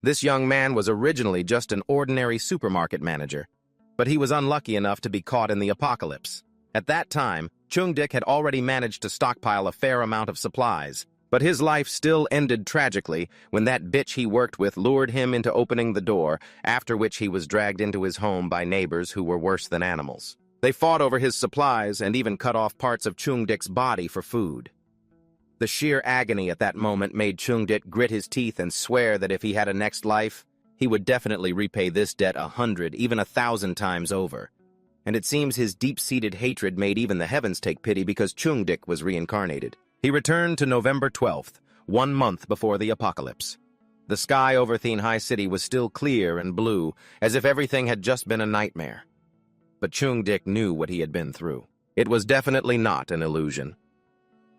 This young man was originally just an ordinary supermarket manager, but he was unlucky enough to be caught in the apocalypse. At that time, Chung-dik had already managed to stockpile a fair amount of supplies, but his life still ended tragically when that bitch he worked with lured him into opening the door, after which he was dragged into his home by neighbors who were worse than animals. They fought over his supplies and even cut off parts of Chung-dik's body for food. The sheer agony at that moment made Chung-dik grit his teeth and swear that if he had a next life, he would definitely repay this debt 100, even 1,000 times over. And it seems his deep-seated hatred made even the heavens take pity because Chung-dik was reincarnated. He returned to November 12th, 1 month before the apocalypse. The sky over Thenhai City was still clear and blue, as if everything had just been a nightmare. But Chung-dik knew what he had been through. It was definitely not an illusion.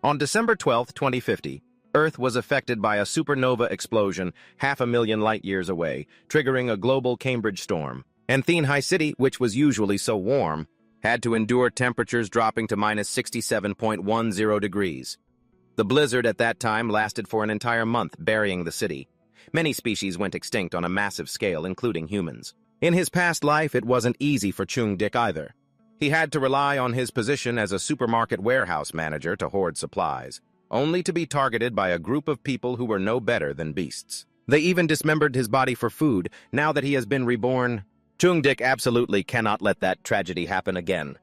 On December 12, 2050, Earth was affected by a supernova explosion 500,000 light-years away, triggering a global Cambridge storm. And Thenhai City, which was usually so warm, had to endure temperatures dropping to minus 67.10 degrees. The blizzard at that time lasted for an entire month, burying the city. Many species went extinct on a massive scale, including humans. In his past life, it wasn't easy for Chung-dik either. He had to rely on his position as a supermarket warehouse manager to hoard supplies, only to be targeted by a group of people who were no better than beasts. They even dismembered his body for food. Now that he has been reborn, Chung-dik absolutely cannot let that tragedy happen again.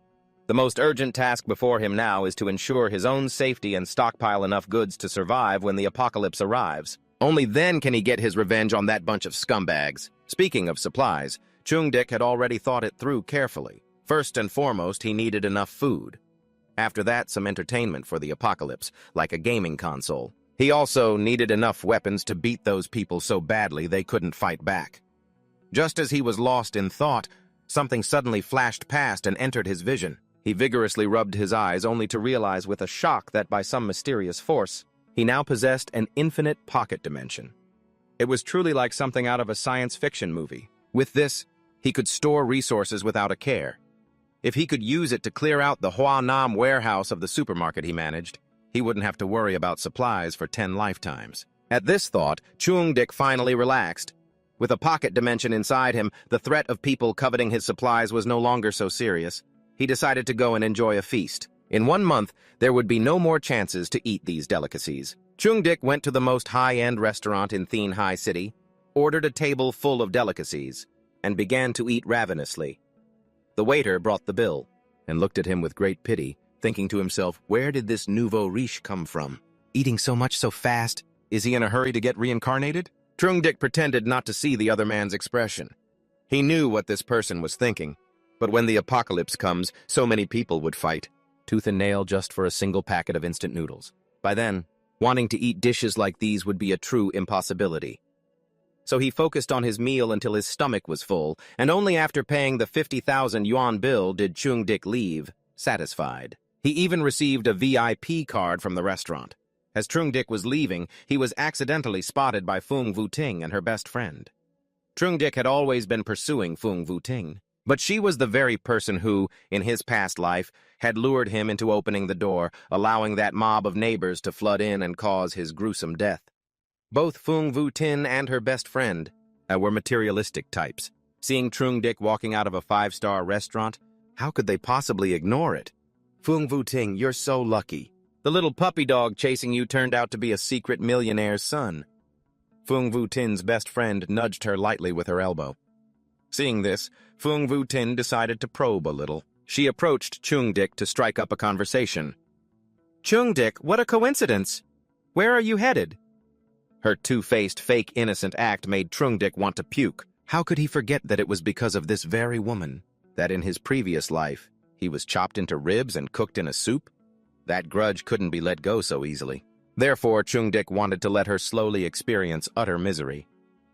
The most urgent task before him now is to ensure his own safety and stockpile enough goods to survive when the apocalypse arrives. Only then can he get his revenge on that bunch of scumbags. Speaking of supplies, Chung-dik had already thought it through carefully. First and foremost, he needed enough food. After that, some entertainment for the apocalypse, like a gaming console. He also needed enough weapons to beat those people so badly they couldn't fight back. Just as he was lost in thought, something suddenly flashed past and entered his vision. He vigorously rubbed his eyes only to realize with a shock that by some mysterious force, he now possessed an infinite pocket dimension. It was truly like something out of a science fiction movie. With this, he could store resources without a care. If he could use it to clear out the Hua-Nam warehouse of the supermarket he managed, he wouldn't have to worry about supplies for 10 lifetimes. At this thought, Chung-dik finally relaxed. With a pocket dimension inside him, the threat of people coveting his supplies was no longer so serious. He decided to go and enjoy a feast. In 1 month, there would be no more chances to eat these delicacies. Chung-dik went to the most high-end restaurant in Thenhai City, ordered a table full of delicacies, and began to eat ravenously. The waiter brought the bill and looked at him with great pity, thinking to himself, where did this nouveau riche come from? Eating so much so fast? Is he in a hurry to get reincarnated? Chung-dik pretended not to see the other man's expression. He knew what this person was thinking, but when the apocalypse comes, so many people would fight, tooth and nail just for a single packet of instant noodles. By then, wanting to eat dishes like these would be a true impossibility. So he focused on his meal until his stomach was full, and only after paying the 50,000 yuan bill did Chung-dik leave, satisfied. He even received a VIP card from the restaurant. As Chung-dik was leaving, he was accidentally spotted by Fung Vu-ting and her best friend. Chung-dik had always been pursuing Fung Vu-ting, but she was the very person who, in his past life, had lured him into opening the door, allowing that mob of neighbors to flood in and cause his gruesome death. Both Fung Vu-ting and her best friend were materialistic types. Seeing Chung-dik walking out of a 5-star restaurant, how could they possibly ignore it? Fung Vu-ting, you're so lucky. The little puppy dog chasing you turned out to be a secret millionaire's son. Fung Vu-ting's best friend nudged her lightly with her elbow. Seeing this, Fung Vu-ting decided to probe a little. She approached Chung-dik to strike up a conversation. Chung-dik, what a coincidence! Where are you headed? Her two-faced, fake innocent act made Chung-dik want to puke. How could he forget that it was because of this very woman, that in his previous life, he was chopped into ribs and cooked in a soup? That grudge couldn't be let go so easily. Therefore, Chung-dik wanted to let her slowly experience utter misery.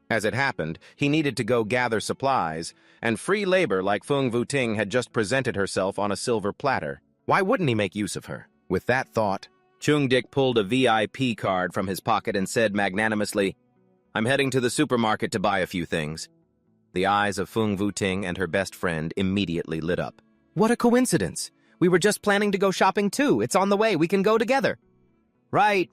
As it happened, he needed to go gather supplies, and free labor like Fung Vu-ting had just presented herself on a silver platter. Why wouldn't he make use of her? With that thought, Chung-dik pulled a VIP card from his pocket and said magnanimously, I'm heading to the supermarket to buy a few things. The eyes of Fung Vu-ting and her best friend immediately lit up. What a coincidence! We were just planning to go shopping too. It's on the way. We can go together. Right.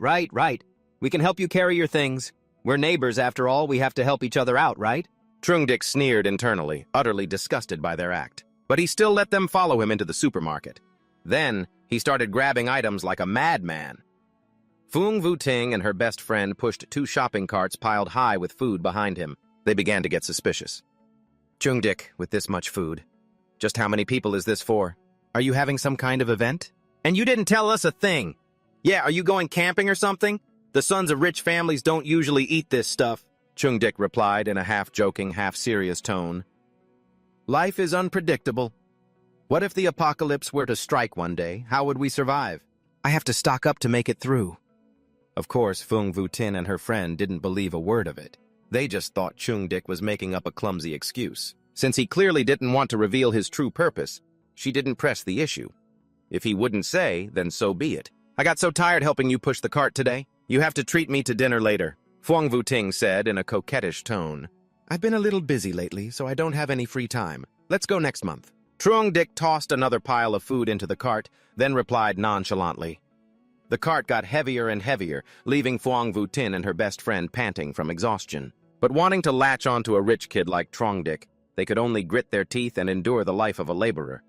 We can help you carry your things. We're neighbors after all, we have to help each other out, right? Trungdik sneered internally, utterly disgusted by their act. But he still let them follow him into the supermarket. Then, he started grabbing items like a madman. Fung Vu-ting and her best friend pushed 2 shopping carts piled high with food behind him. They began to get suspicious. Trungdik, with this much food. Just how many people is this for? Are you having some kind of event? And you didn't tell us a thing. Yeah, are you going camping or something? The sons of rich families don't usually eat this stuff, Trungdik replied in a half-joking, half-serious tone. Life is unpredictable. What if the apocalypse were to strike one day? How would we survive? I have to stock up to make it through. Of course, Fung Vu-tin and her friend didn't believe a word of it. They just thought Trungdik was making up a clumsy excuse. Since he clearly didn't want to reveal his true purpose, she didn't press the issue. If he wouldn't say, then so be it. I got so tired helping you push the cart today. You have to treat me to dinner later, Fung Vu-ting said in a coquettish tone. I've been a little busy lately, so I don't have any free time. Let's go next month. Trungdik tossed another pile of food into the cart, then replied nonchalantly. The cart got heavier and heavier, leaving Fung Vu-tin and her best friend panting from exhaustion. But wanting to latch onto a rich kid like Trungdik, they could only grit their teeth and endure the life of a laborer.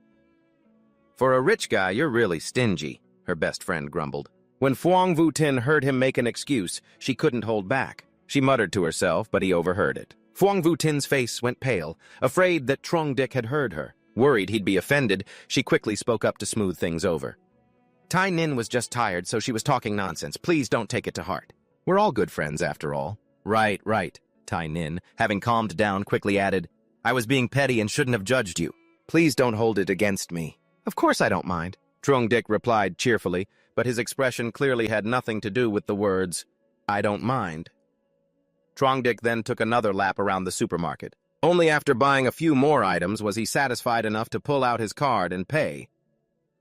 For a rich guy, you're really stingy, her best friend grumbled. When Fung Vu-tin heard him make an excuse, she couldn't hold back. She muttered to herself, but he overheard it. Fung Vu-tin's face went pale, afraid that Trungdik had heard her. Worried he'd be offended, she quickly spoke up to smooth things over. Tai Nin was just tired, so she was talking nonsense. Please don't take it to heart. We're all good friends, after all. Right, Tai Nin, having calmed down, quickly added, I was being petty and shouldn't have judged you. Please don't hold it against me. Of course I don't mind, Trungdik replied cheerfully, but his expression clearly had nothing to do with the words, I don't mind. Trungdik then took another lap around the supermarket. Only after buying a few more items was he satisfied enough to pull out his card and pay.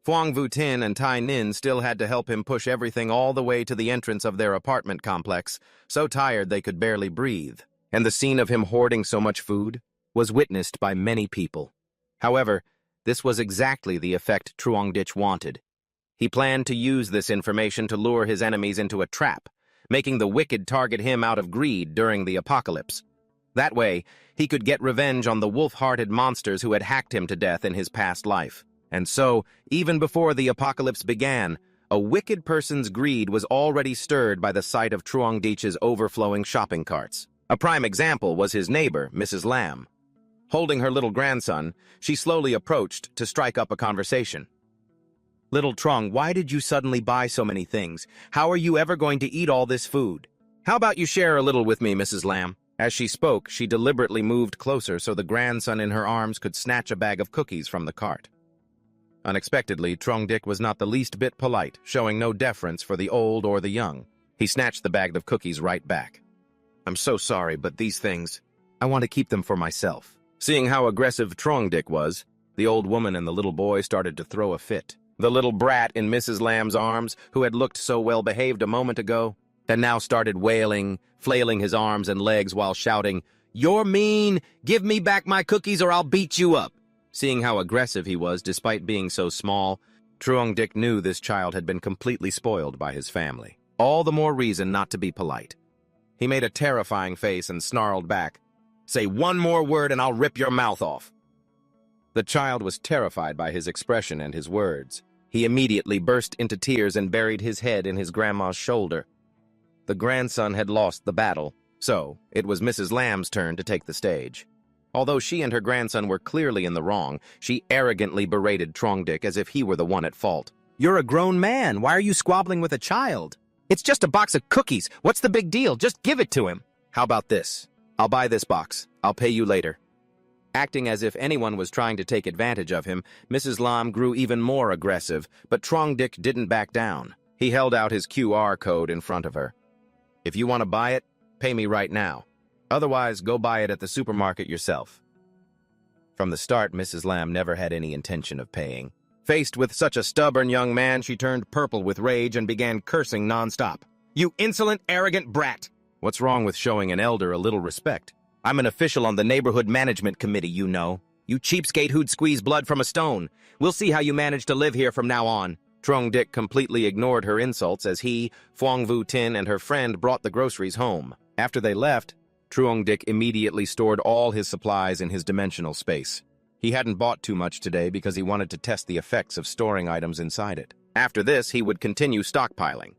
Fung Vu-tin and Tai Nin still had to help him push everything all the way to the entrance of their apartment complex, so tired they could barely breathe. And the scene of him hoarding so much food was witnessed by many people. However, this was exactly the effect Trungdik wanted. He planned to use this information to lure his enemies into a trap, making the wicked target him out of greed during the apocalypse. That way, he could get revenge on the wolf-hearted monsters who had hacked him to death in his past life. And so, even before the apocalypse began, a wicked person's greed was already stirred by the sight of Trungdik's overflowing shopping carts. A prime example was his neighbor, Mrs. Lam. Holding her little grandson, she slowly approached to strike up a conversation. Little Trung, why did you suddenly buy so many things? How are you ever going to eat all this food? How about you share a little with me, Mrs. Lam? As she spoke, she deliberately moved closer so the grandson in her arms could snatch a bag of cookies from the cart. Unexpectedly, Trungdik was not the least bit polite, showing no deference for the old or the young. He snatched the bag of cookies right back. I'm so sorry, but these things, I want to keep them for myself. Seeing how aggressive Trungdik was, the old woman and the little boy started to throw a fit. The little brat in Mrs. Lamb's arms, who had looked so well-behaved a moment ago, had now started wailing, flailing his arms and legs while shouting, You're mean! Give me back my cookies or I'll beat you up! Seeing how aggressive he was despite being so small, Trungdik knew this child had been completely spoiled by his family. All the more reason not to be polite. He made a terrifying face and snarled back, Say one more word and I'll rip your mouth off. The child was terrified by his expression and his words. He immediately burst into tears and buried his head in his grandma's shoulder. The grandson had lost the battle, so it was Mrs. Lamb's turn to take the stage. Although she and her grandson were clearly in the wrong, she arrogantly berated Trungdik as if he were the one at fault. You're a grown man. Why are you squabbling with a child? It's just a box of cookies. What's the big deal? Just give it to him. How about this? I'll buy this box. I'll pay you later. Acting as if anyone was trying to take advantage of him, Mrs. Lam grew even more aggressive, but Trungdik didn't back down. He held out his QR code in front of her. If you want to buy it, pay me right now. Otherwise, go buy it at the supermarket yourself. From the start, Mrs. Lam never had any intention of paying. Faced with such a stubborn young man, she turned purple with rage and began cursing nonstop. You insolent, arrogant brat! What's wrong with showing an elder a little respect? I'm an official on the neighborhood management committee, you know. You cheapskate who'd squeeze blood from a stone. We'll see how you manage to live here from now on. Trungdik completely ignored her insults as he, Fung Vu-tin, and her friend brought the groceries home. After they left, Truong-dik immediately stored all his supplies in his dimensional space. He hadn't bought too much today because he wanted to test the effects of storing items inside it. After this, he would continue stockpiling.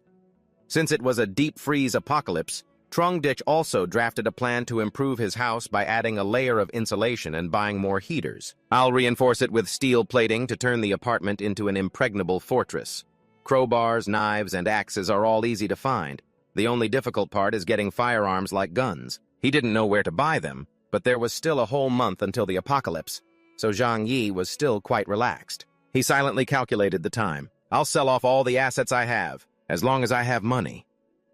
Since it was a deep freeze apocalypse, Truong-dik also drafted a plan to improve his house by adding a layer of insulation and buying more heaters. I'll reinforce it with steel plating to turn the apartment into an impregnable fortress. Crowbars, knives, and axes are all easy to find. The only difficult part is getting firearms like guns. He didn't know where to buy them, but there was still a whole month until the apocalypse, so Zhang Yi was still quite relaxed. He silently calculated the time. I'll sell off all the assets I have. As long as I have money,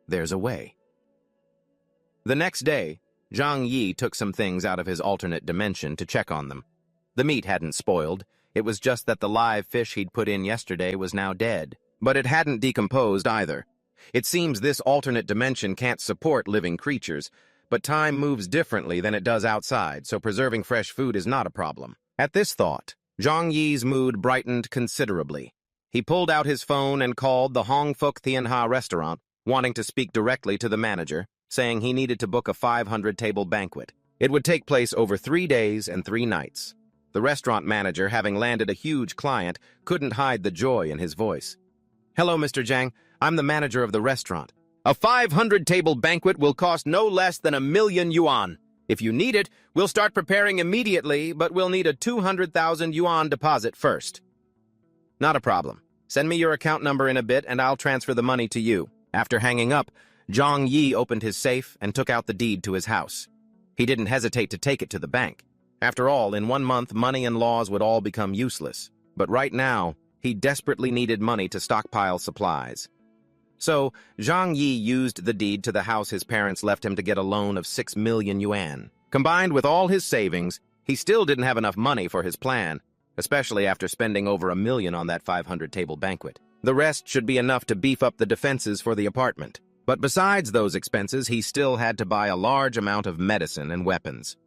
there's a way. The next day, Zhang Yi took some things out of his alternate dimension to check on them. The meat hadn't spoiled. It was just that the live fish he'd put in yesterday was now dead. But it hadn't decomposed either. It seems this alternate dimension can't support living creatures, but time moves differently than it does outside, so preserving fresh food is not a problem. At this thought, Zhang Yi's mood brightened considerably. He pulled out his phone and called the Hong Fook Thien Ha restaurant, wanting to speak directly to the manager, saying he needed to book a 500-table banquet. It would take place over 3 days and 3 nights. The restaurant manager, having landed a huge client, couldn't hide the joy in his voice. "Hello, Mr. Zhang. I'm the manager of the restaurant. A 500-table banquet will cost no less than 1,000,000 yuan. If you need it, we'll start preparing immediately, but we'll need a 200,000 yuan deposit first." "Not a problem. Send me your account number in a bit and I'll transfer the money to you." After hanging up, Zhang Yi opened his safe and took out the deed to his house. He didn't hesitate to take it to the bank. After all, in 1 month, money and laws would all become useless. But right now, he desperately needed money to stockpile supplies. So, Zhang Yi used the deed to the house his parents left him to get a loan of 6 million yuan. Combined with all his savings, he still didn't have enough money for his plan, especially after spending over 1 million on that 500-table banquet. The rest should be enough to beef up the defenses for the apartment. But besides those expenses, he still had to buy a large amount of medicine and weapons.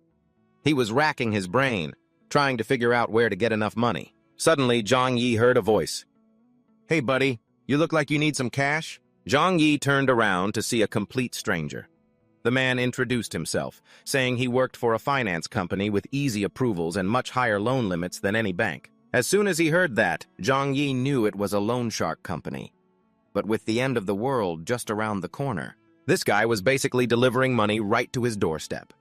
He was racking his brain, trying to figure out where to get enough money. Suddenly, Zhang Yi heard a voice. "Hey, buddy, you look like you need some cash?" Zhang Yi turned around to see a complete stranger. The man introduced himself, saying he worked for a finance company with easy approvals and much higher loan limits than any bank. As soon as he heard that, Zhang Yi knew it was a loan shark company. But with the end of the world just around the corner, this guy was basically delivering money right to his doorstep.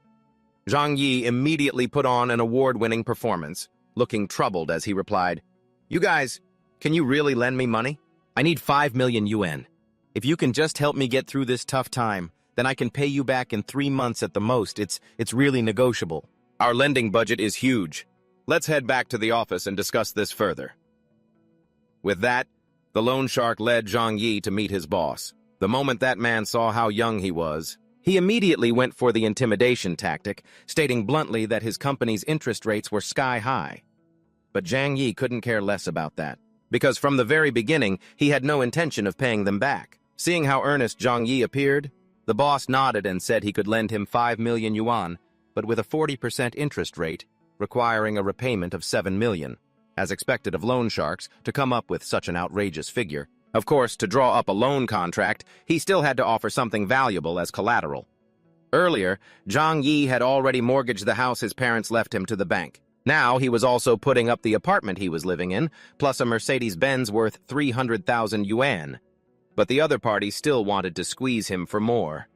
Zhang Yi immediately put on an award-winning performance, looking troubled as he replied, "You guys, can you really lend me money? I need 5 million yuan. If you can just help me get through this tough time, then I can pay you back in 3 months at the most. It's really negotiable. Our lending budget is huge. Let's head back to the office and discuss this further." With that, the loan shark led Zhang Yi to meet his boss. The moment that man saw how young he was, he immediately went for the intimidation tactic, stating bluntly that his company's interest rates were sky high. But Zhang Yi couldn't care less about that, because from the very beginning, he had no intention of paying them back. Seeing how earnest Zhang Yi appeared, the boss nodded and said he could lend him 5 million yuan, but with a 40% interest rate, requiring a repayment of 7 million, as expected of loan sharks to come up with such an outrageous figure. Of course, to draw up a loan contract, he still had to offer something valuable as collateral. Earlier, Zhang Yi had already mortgaged the house his parents left him to the bank. Now he was also putting up the apartment he was living in, plus a Mercedes-Benz worth 300,000 yuan. But the other party still wanted to squeeze him for more.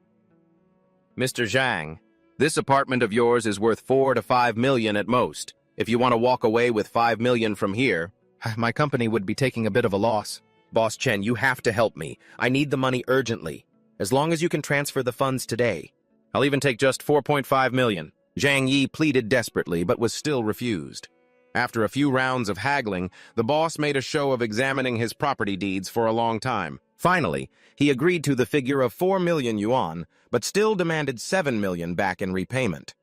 "Mr. Zhang, this apartment of yours is worth 4 to 5 million at most. If you want to walk away with 5 million from here, my company would be taking a bit of a loss. Boss Chen, you have to help me. I need the money urgently. As long as you can transfer the funds today. I'll even take just 4.5 million. Zhang Yi pleaded desperately, but was still refused. After a few rounds of haggling, the boss made a show of examining his property deeds for a long time. Finally, he agreed to the figure of 4 million yuan, but still demanded 7 million back in repayment.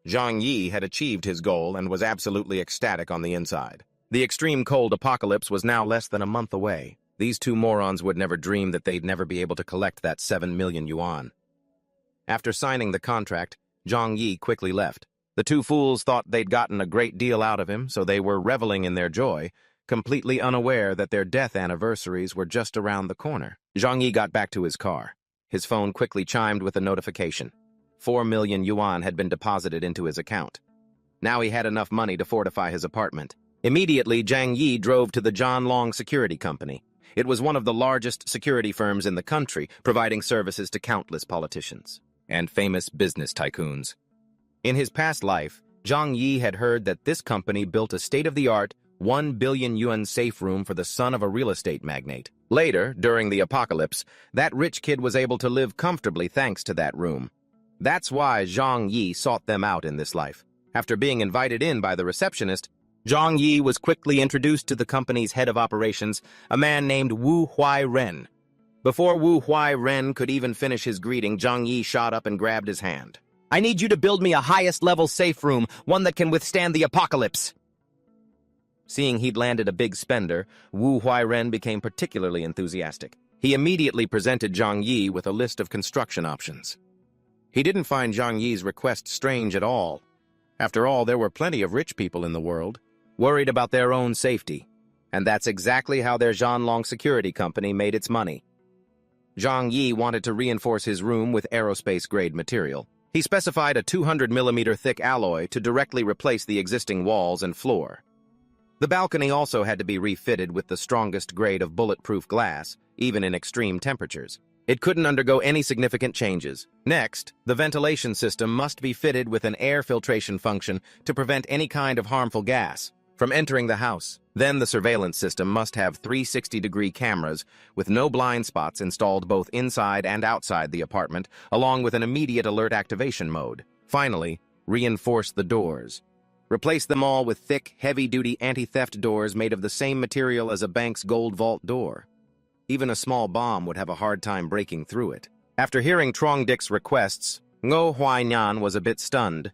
Zhang Yi had achieved his goal and was absolutely ecstatic on the inside. The extreme cold apocalypse was now less than a month away. These two morons would never dream that they'd never be able to collect that 7 million yuan. After signing the contract, Zhang Yi quickly left. The two fools thought they'd gotten a great deal out of him, so they were reveling in their joy, completely unaware that their death anniversaries were just around the corner. Zhang Yi got back to his car. His phone quickly chimed with a notification. 4 million yuan had been deposited into his account. Now he had enough money to fortify his apartment. Immediately, Zhang Yi drove to the John Long Security Company. It was one of the largest security firms in the country, providing services to countless politicians and famous business tycoons. In his past life, Zhang Yi had heard that this company built a state-of-the-art 1 billion yuan safe room for the son of a real estate magnate. Later, during the apocalypse, that rich kid was able to live comfortably thanks to that room. That's why Zhang Yi sought them out in this life. After being invited in by the receptionist, Zhang Yi was quickly introduced to the company's head of operations, a man named Wu Huai-ren. Before Wu Huai-ren could even finish his greeting, Zhang Yi shot up and grabbed his hand. I need you to build me a highest-level safe room, one that can withstand the apocalypse. Seeing he'd landed a big spender, Wu Huai-ren became particularly enthusiastic. He immediately presented Zhang Yi with a list of construction options. He didn't find Zhang Yi's request strange at all. After all, there were plenty of rich people in the world, worried about their own safety. And that's exactly how their Zhanlong Security Company made its money. Zhang Yi wanted to reinforce his room with aerospace-grade material. He specified a 200mm thick alloy to directly replace the existing walls and floor. The balcony also had to be refitted with the strongest grade of bulletproof glass, even in extreme temperatures. It couldn't undergo any significant changes. Next, the ventilation system must be fitted with an air filtration function to prevent any kind of harmful gas from entering the house. Then the surveillance system must have 360-degree cameras with no blind spots installed both inside and outside the apartment, along with an immediate alert activation mode. Finally, reinforce the doors. Replace them all with thick, heavy-duty anti-theft doors made of the same material as a bank's gold vault door. Even a small bomb would have a hard time breaking through it. After hearing Trong Dic's requests, Ngo Huainyan was a bit stunned.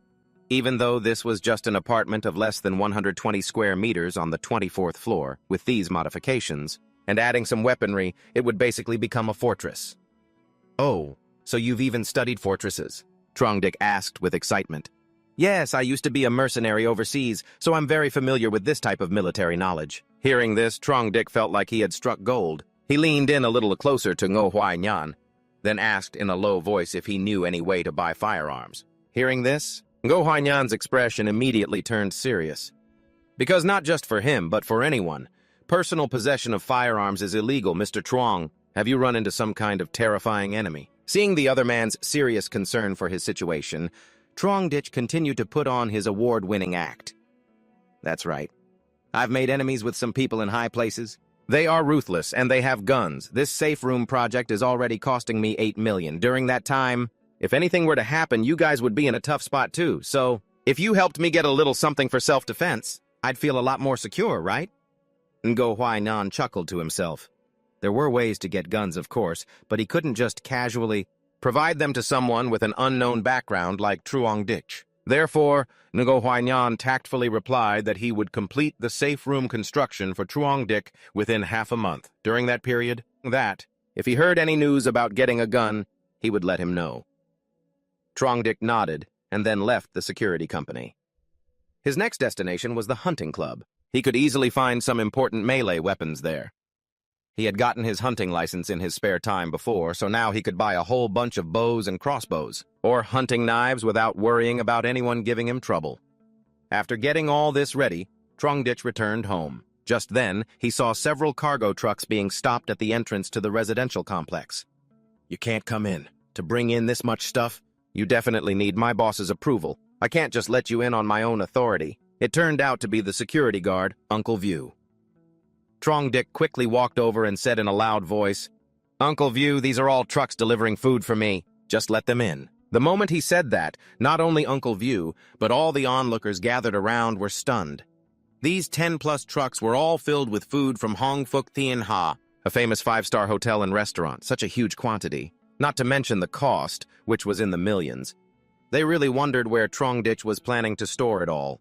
Even though this was just an apartment of less than 120 square meters on the 24th floor, with these modifications, and adding some weaponry, it would basically become a fortress. "Oh, so you've even studied fortresses?" Trong Dic asked with excitement. "Yes, I used to be a mercenary overseas, so I'm very familiar with this type of military knowledge." Hearing this, Trong Dic felt like he had struck gold. He leaned in a little closer to Ngo Huainyan, then asked in a low voice if he knew any way to buy firearms. Hearing this, Ngo Huainyan's expression immediately turned serious. Because not just for him, but for anyone, personal possession of firearms is illegal. Mr. Truong, have you run into some kind of terrifying enemy? Seeing the other man's serious concern for his situation, Trong Dic continued to put on his award-winning act. "That's right. I've made enemies with some people in high places. They are ruthless, and they have guns. This safe room project is already costing me 8 million. During that time, if anything were to happen, you guys would be in a tough spot too. So, if you helped me get a little something for self-defense, I'd feel a lot more secure, right?" Ngo Huainan chuckled to himself. There were ways to get guns, of course, but he couldn't just casually provide them to someone with an unknown background like Truong Dic. Therefore, Ngo Huainan tactfully replied that he would complete the safe room construction for Truong Dic within half a month. During that period, if he heard any news about getting a gun, he would let him know. Trong Dic nodded and then left the security company. His next destination was the hunting club. He could easily find some important melee weapons there. He had gotten his hunting license in his spare time before, so now he could buy a whole bunch of bows and crossbows, or hunting knives without worrying about anyone giving him trouble. After getting all this ready, Trong Dic returned home. Just then, he saw several cargo trucks being stopped at the entrance to the residential complex. "You can't come in. To bring in this much stuff, you definitely need my boss's approval. I can't just let you in on my own authority." It turned out to be the security guard, Uncle View. Trong Dic quickly walked over and said in a loud voice, "Uncle View, these are all trucks delivering food for me. Just let them in." The moment he said that, not only Uncle View, but all the onlookers gathered around were stunned. These 10-plus trucks were all filled with food from Hong Fook Thien Ha, a famous 5-star hotel and restaurant. Such a huge quantity. Not to mention the cost, which was in the millions. They really wondered where Trong Dic was planning to store it all.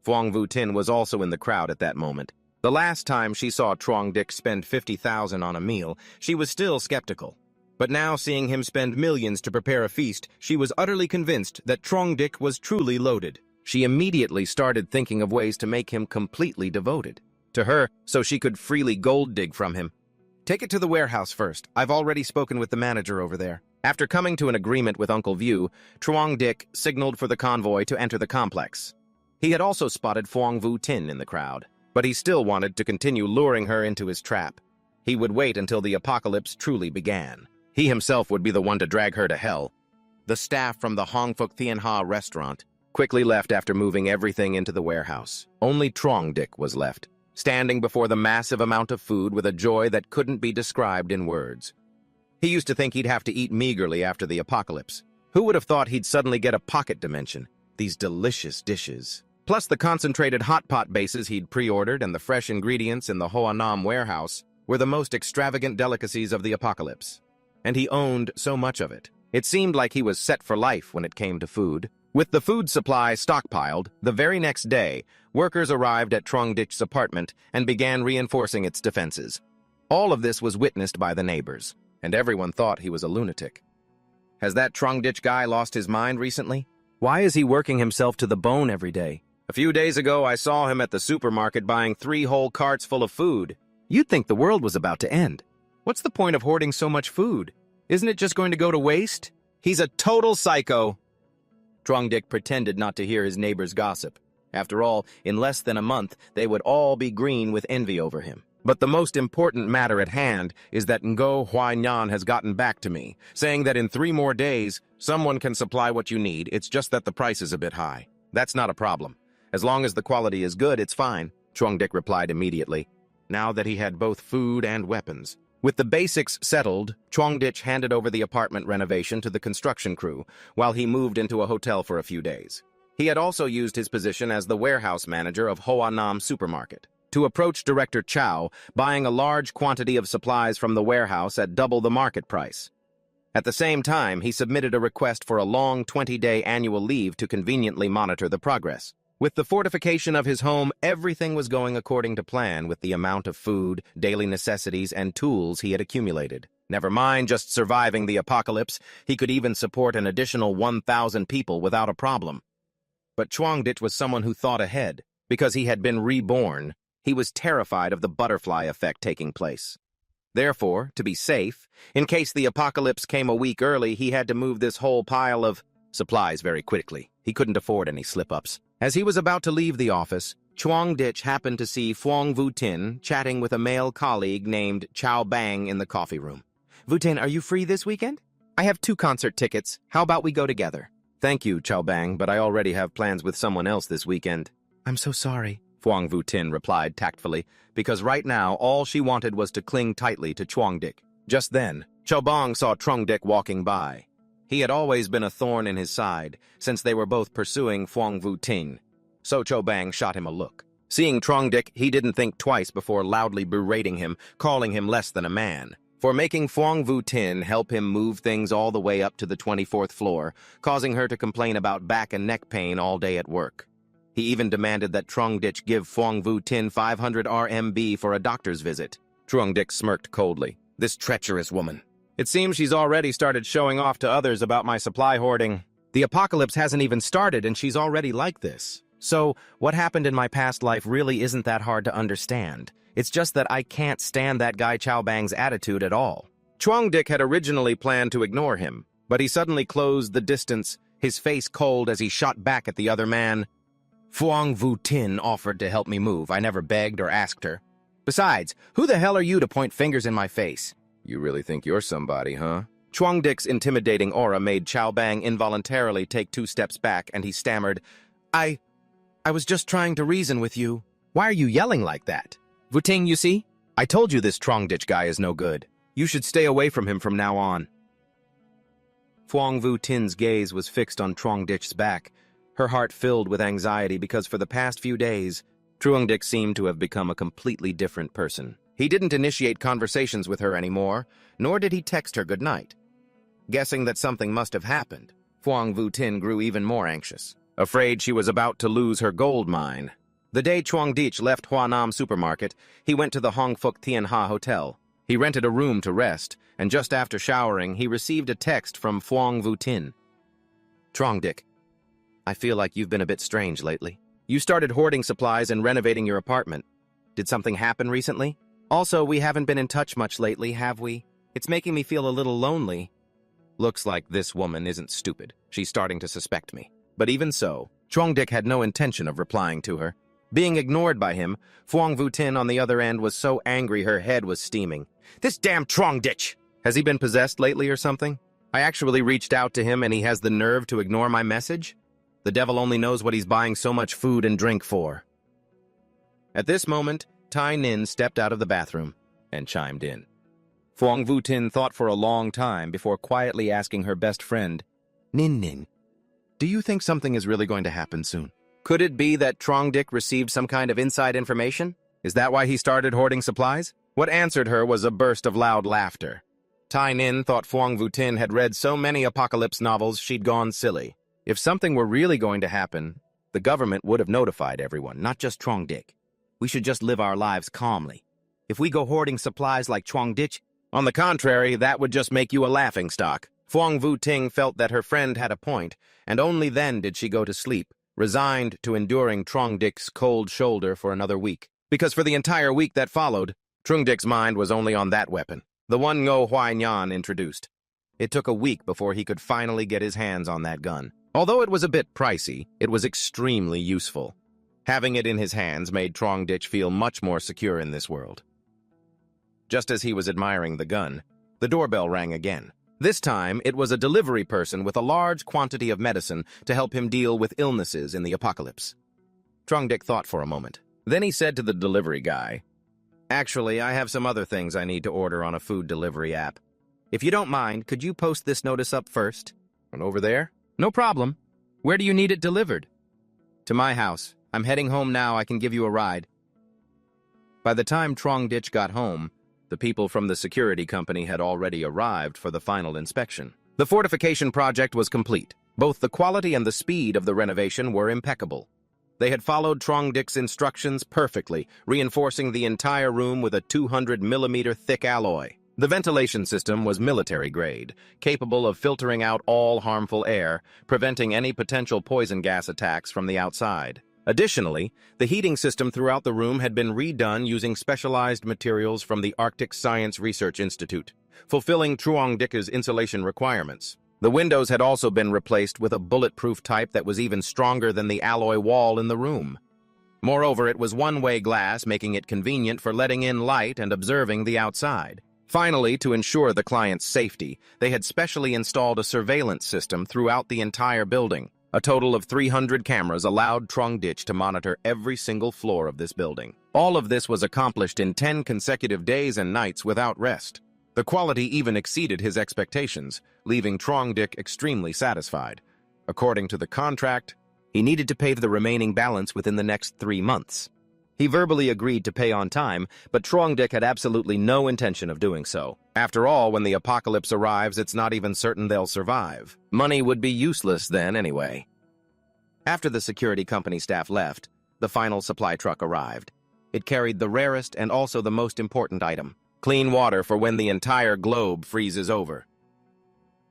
Phuong Vu Tin was also in the crowd at that moment. The last time she saw Trong Dic spend 50,000 on a meal, she was still skeptical. But now, seeing him spend millions to prepare a feast, she was utterly convinced that Trong Dic was truly loaded. She immediately started thinking of ways to make him completely devoted to her so she could freely gold dig from him. Take it to the warehouse first. I've already spoken with the manager over there. After coming to an agreement with Uncle View, Truong Dick signaled for the convoy to enter the complex. He had also spotted Phuong Vu Tin in the crowd, but he still wanted to continue luring her into his trap. He would wait until the apocalypse truly began. He himself would be the one to drag her to hell. The staff from the Hong Fook Thien Ha restaurant quickly left after moving everything into the warehouse. Only Truong Dick was left, standing before the massive amount of food with a joy that couldn't be described in words. He used to think he'd have to eat meagerly after the apocalypse. Who would have thought he'd suddenly get a pocket dimension? These delicious dishes. Plus the concentrated hot pot bases he'd pre-ordered and the fresh ingredients in the Hoa Nam warehouse were the most extravagant delicacies of the apocalypse. And he owned so much of it. It seemed like he was set for life when it came to food. With the food supply stockpiled, the very next day, workers arrived at Truong Dick's apartment and began reinforcing its defenses. All of this was witnessed by the neighbors, and everyone thought he was a lunatic. Has that Truong Dick guy lost his mind recently? Why is he working himself to the bone every day? A few days ago, I saw him at the supermarket buying 3 whole carts full of food. You'd think the world was about to end. What's the point of hoarding so much food? Isn't it just going to go to waste? He's a total psycho. Truong Dick pretended not to hear his neighbors' gossip. After all, in less than a month, they would all be green with envy over him. But the most important matter at hand is that Ngo Huainyan has gotten back to me, saying that in 3 more days, someone can supply what you need. It's just that the price is a bit high. That's not a problem. As long as the quality is good, it's fine, Truong Dick replied immediately, now that he had both food and weapons. With the basics settled, Truong Dick handed over the apartment renovation to the construction crew, while he moved into a hotel for a few days. He had also used his position as the warehouse manager of Hoa Nam Supermarket to approach Director Chow, buying a large quantity of supplies from the warehouse at double the market price. At the same time, he submitted a request for a long 20-day annual leave to conveniently monitor the progress. With the fortification of his home, everything was going according to plan with the amount of food, daily necessities, and tools he had accumulated. Never mind just surviving the apocalypse, he could even support an additional 1,000 people without a problem. But Truong Dick was someone who thought ahead. Because he had been reborn, he was terrified of the butterfly effect taking place. Therefore, to be safe, in case the apocalypse came a week early, he had to move this whole pile of supplies very quickly. He couldn't afford any slip-ups. As he was about to leave the office, Truong Dick happened to see Phuong Vu Tin chatting with a male colleague named Chow Bang in the coffee room. Vu Tin, are you free this weekend? I have 2 concert tickets. How about we go together? Thank you, Chow Bang, but I already have plans with someone else this weekend. I'm so sorry, Phuong Vu Tin replied tactfully, because right now all she wanted was to cling tightly to Truong Dick. Just then, Chow Bang saw Truong Dick walking by. He had always been a thorn in his side, since they were both pursuing Phuong Vu Tin. So Chow Bang shot him a look. Seeing Truong Dick, he didn't think twice before loudly berating him, calling him less than a man, for making Phuong Vu Tin help him move things all the way up to the 24th floor, causing her to complain about back and neck pain all day at work. He even demanded that Truong Dick give Phuong Vu Tin 500 RMB for a doctor's visit. Truong Dick smirked coldly. This treacherous woman. It seems she's already started showing off to others about my supply hoarding. The apocalypse hasn't even started and she's already like this. So, what happened in my past life really isn't that hard to understand. It's just that I can't stand that guy Chow Bang's attitude at all. Truong Dick had originally planned to ignore him, but he suddenly closed the distance, his face cold as he shot back at the other man. Phuong Vu Tin offered to help me move. I never begged or asked her. Besides, who the hell are you to point fingers in my face? You really think you're somebody, huh? Truong Dick's intimidating aura made Chow Bang involuntarily take 2 steps back, and he stammered, I was just trying to reason with you. Why are you yelling like that? Vu Tin, you see? I told you this Truong Dick guy is no good. You should stay away from him from now on. Phuong Vu Tin's gaze was fixed on Truong Dick's back, her heart filled with anxiety because for the past few days, Truong Dick seemed to have become a completely different person. He didn't initiate conversations with her anymore, nor did he text her goodnight. Guessing that something must have happened, Phuong Vu Tin grew even more anxious, afraid she was about to lose her gold mine. The day Truong Dick left Hoa Nam Supermarket, he went to the Hong Fook Thien Ha Hotel. He rented a room to rest, and just after showering, he received a text from Phuong Vu Tin. Truong Dick, I feel like you've been a bit strange lately. You started hoarding supplies and renovating your apartment. Did something happen recently? Also, we haven't been in touch much lately, have we? It's making me feel a little lonely. Looks like this woman isn't stupid. She's starting to suspect me. But even so, Chongdik had no intention of replying to her. Being ignored by him, Fuang Vutin on the other end was so angry her head was steaming. This damn Chongdik! Has he been possessed lately or something? I actually reached out to him and he has the nerve to ignore my message? The devil only knows what he's buying so much food and drink for. At this moment, Tai Nin stepped out of the bathroom and chimed in. Fuang Vutin thought for a long time before quietly asking her best friend, Nin, do you think something is really going to happen soon? Could it be that Chongdik received some kind of inside information? Is that why he started hoarding supplies? What answered her was a burst of loud laughter. Tai Nin thought Fuang Vutin had read so many apocalypse novels she'd gone silly. If something were really going to happen, the government would have notified everyone, not just Chongdik. We should just live our lives calmly. If we go hoarding supplies like Chongdik, on the contrary, that would just make you a laughingstock. Fuang Vuting felt that her friend had a point, and only then did she go to sleep, resigned to enduring Chongdik's cold shoulder for another week. Because for the entire week that followed, Chongdik's mind was only on that weapon, the one Ngo Huainyan introduced. It took a week before he could finally get his hands on that gun. Although it was a bit pricey, it was extremely useful. Having it in his hands made Chongdik feel much more secure in this world. Just as he was admiring the gun, the doorbell rang again. This time, it was a delivery person with a large quantity of medicine to help him deal with illnesses in the apocalypse. Chongdik thought for a moment. Then he said to the delivery guy, Actually, I have some other things I need to order on a food delivery app. If you don't mind, could you post this notice up first? And over there? No problem. Where do you need it delivered? To my house. I'm heading home now. I can give you a ride. By the time Chongdik got home, the people from the security company had already arrived for the final inspection. The fortification project was complete. Both the quality and the speed of the renovation were impeccable. They had followed Chongdik's instructions perfectly, reinforcing the entire room with a 200-millimeter thick alloy. The ventilation system was military-grade, capable of filtering out all harmful air, preventing any potential poison gas attacks from the outside. Additionally, the heating system throughout the room had been redone using specialized materials from the Arctic Science Research Institute, fulfilling Chongdik's insulation requirements. The windows had also been replaced with a bulletproof type that was even stronger than the alloy wall in the room. Moreover, it was one-way glass, making it convenient for letting in light and observing the outside. Finally, to ensure the client's safety, they had specially installed a surveillance system throughout the entire building. A total of 300 cameras allowed Chongdik to monitor every single floor of this building. All of this was accomplished in 10 consecutive days and nights without rest. The quality even exceeded his expectations, leaving Chongdik extremely satisfied. According to the contract, he needed to pay the remaining balance within the next 3 months. He verbally agreed to pay on time, but Chongdik had absolutely no intention of doing so. After all, when the apocalypse arrives, it's not even certain they'll survive. Money would be useless then anyway. After the security company staff left, the final supply truck arrived. It carried the rarest and also the most important item, clean water for when the entire globe freezes over.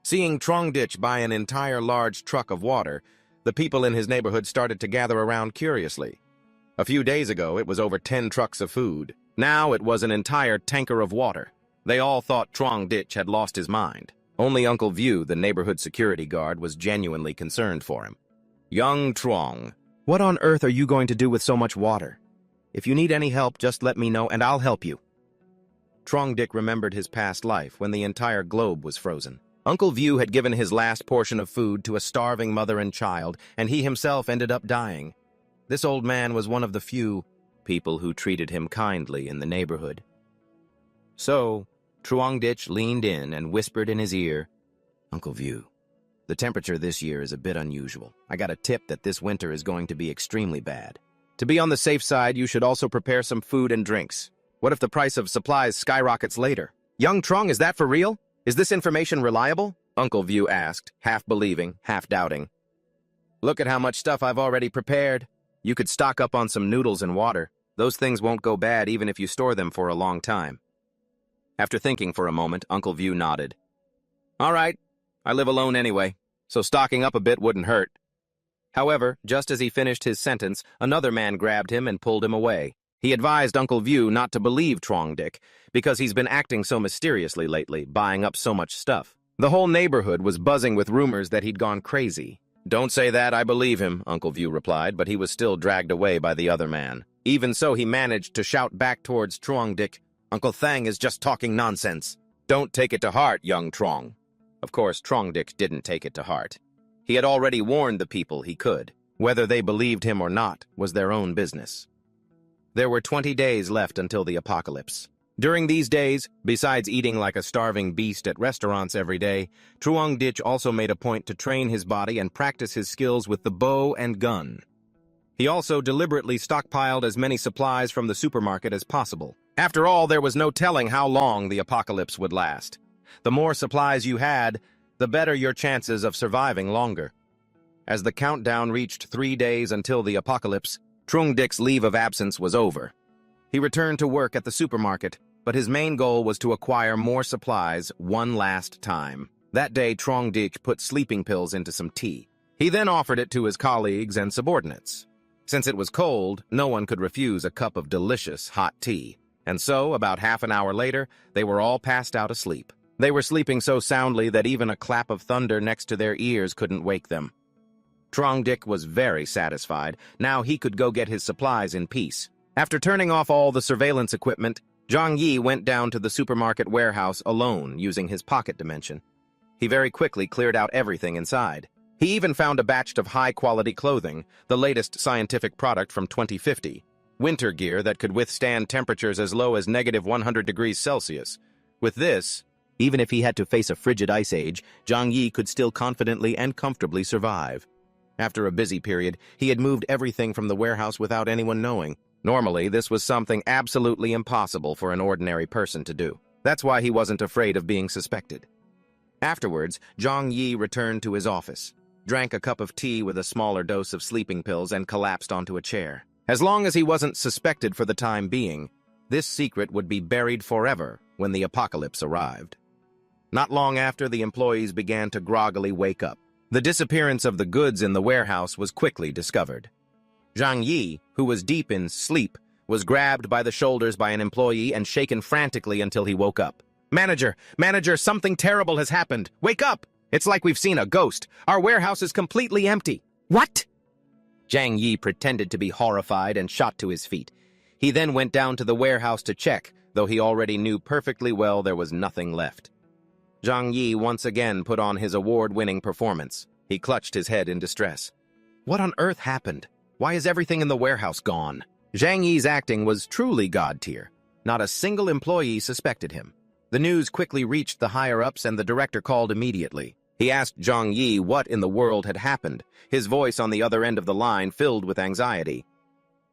Seeing Chongdik buy an entire large truck of water, the people in his neighborhood started to gather around curiously. A few days ago, it was over 10 trucks of food. Now it was an entire tanker of water. They all thought Chongdik had lost his mind. Only Uncle View, the neighborhood security guard, was genuinely concerned for him. Young Trong, what on earth are you going to do with so much water? If you need any help, just let me know and I'll help you. Chongdik remembered his past life when the entire globe was frozen. Uncle View had given his last portion of food to a starving mother and child, and he himself ended up dying. This old man was one of the few people who treated him kindly in the neighborhood. So, Chongdik leaned in and whispered in his ear, Uncle View, the temperature this year is a bit unusual. I got a tip that this winter is going to be extremely bad. To be on the safe side, you should also prepare some food and drinks. What if the price of supplies skyrockets later? Young Trong, is that for real? Is this information reliable? Uncle View asked, half believing, half doubting. Look at how much stuff I've already prepared. You could stock up on some noodles and water. Those things won't go bad even if you store them for a long time. After thinking for a moment, Uncle View nodded. All right, I live alone anyway, so stocking up a bit wouldn't hurt. However, just as he finished his sentence, another man grabbed him and pulled him away. He advised Uncle View not to believe Trong Dick because he's been acting so mysteriously lately, buying up so much stuff. The whole neighborhood was buzzing with rumors that he'd gone crazy. "Don't say that, I believe him," Uncle View replied, but he was still dragged away by the other man. Even so, he managed to shout back towards Trong Dick, "Uncle Thang is just talking nonsense. Don't take it to heart, young Trong." Of course, Trong Dick didn't take it to heart. He had already warned the people he could. Whether they believed him or not was their own business. There were 20 days left until the apocalypse. During these days, besides eating like a starving beast at restaurants every day, Truong Dich also made a point to train his body and practice his skills with the bow and gun. He also deliberately stockpiled as many supplies from the supermarket as possible. After all, there was no telling how long the apocalypse would last. The more supplies you had, the better your chances of surviving longer. As the countdown reached 3 days until the apocalypse, Truong Dick's leave of absence was over. He returned to work at the supermarket, but his main goal was to acquire more supplies one last time. That day, Truong Dick put sleeping pills into some tea. He then offered it to his colleagues and subordinates. Since it was cold, no one could refuse a cup of delicious hot tea. And so, about half an hour later, they were all passed out asleep. They were sleeping so soundly that even a clap of thunder next to their ears couldn't wake them. Truong Dick was very satisfied. Now he could go get his supplies in peace. After turning off all the surveillance equipment, Zhang Yi went down to the supermarket warehouse alone using his pocket dimension. He very quickly cleared out everything inside. He even found a batch of high-quality clothing, the latest scientific product from 2050, winter gear that could withstand temperatures as low as -100 degrees Celsius. With this, even if he had to face a frigid ice age, Zhang Yi could still confidently and comfortably survive. After a busy period, he had moved everything from the warehouse without anyone knowing. Normally, this was something absolutely impossible for an ordinary person to do. That's why he wasn't afraid of being suspected. Afterwards, Zhang Yi returned to his office, drank a cup of tea with a smaller dose of sleeping pills, and collapsed onto a chair. As long as he wasn't suspected for the time being, this secret would be buried forever when the apocalypse arrived. Not long after, the employees began to groggily wake up. The disappearance of the goods in the warehouse was quickly discovered. Zhang Yi, who was deep in sleep, was grabbed by the shoulders by an employee and shaken frantically until he woke up. Manager, something terrible has happened. Wake up! It's like we've seen a ghost. Our warehouse is completely empty." "What?" Zhang Yi pretended to be horrified and shot to his feet. He then went down to the warehouse to check, though he already knew perfectly well there was nothing left. Zhang Yi once again put on his award-winning performance. He clutched his head in distress. What on earth happened? Why is everything in the warehouse gone? Zhang Yi's acting was truly god-tier. Not a single employee suspected him. The news quickly reached the higher-ups and the director called immediately. He asked Zhang Yi what in the world had happened, his voice on the other end of the line filled with anxiety.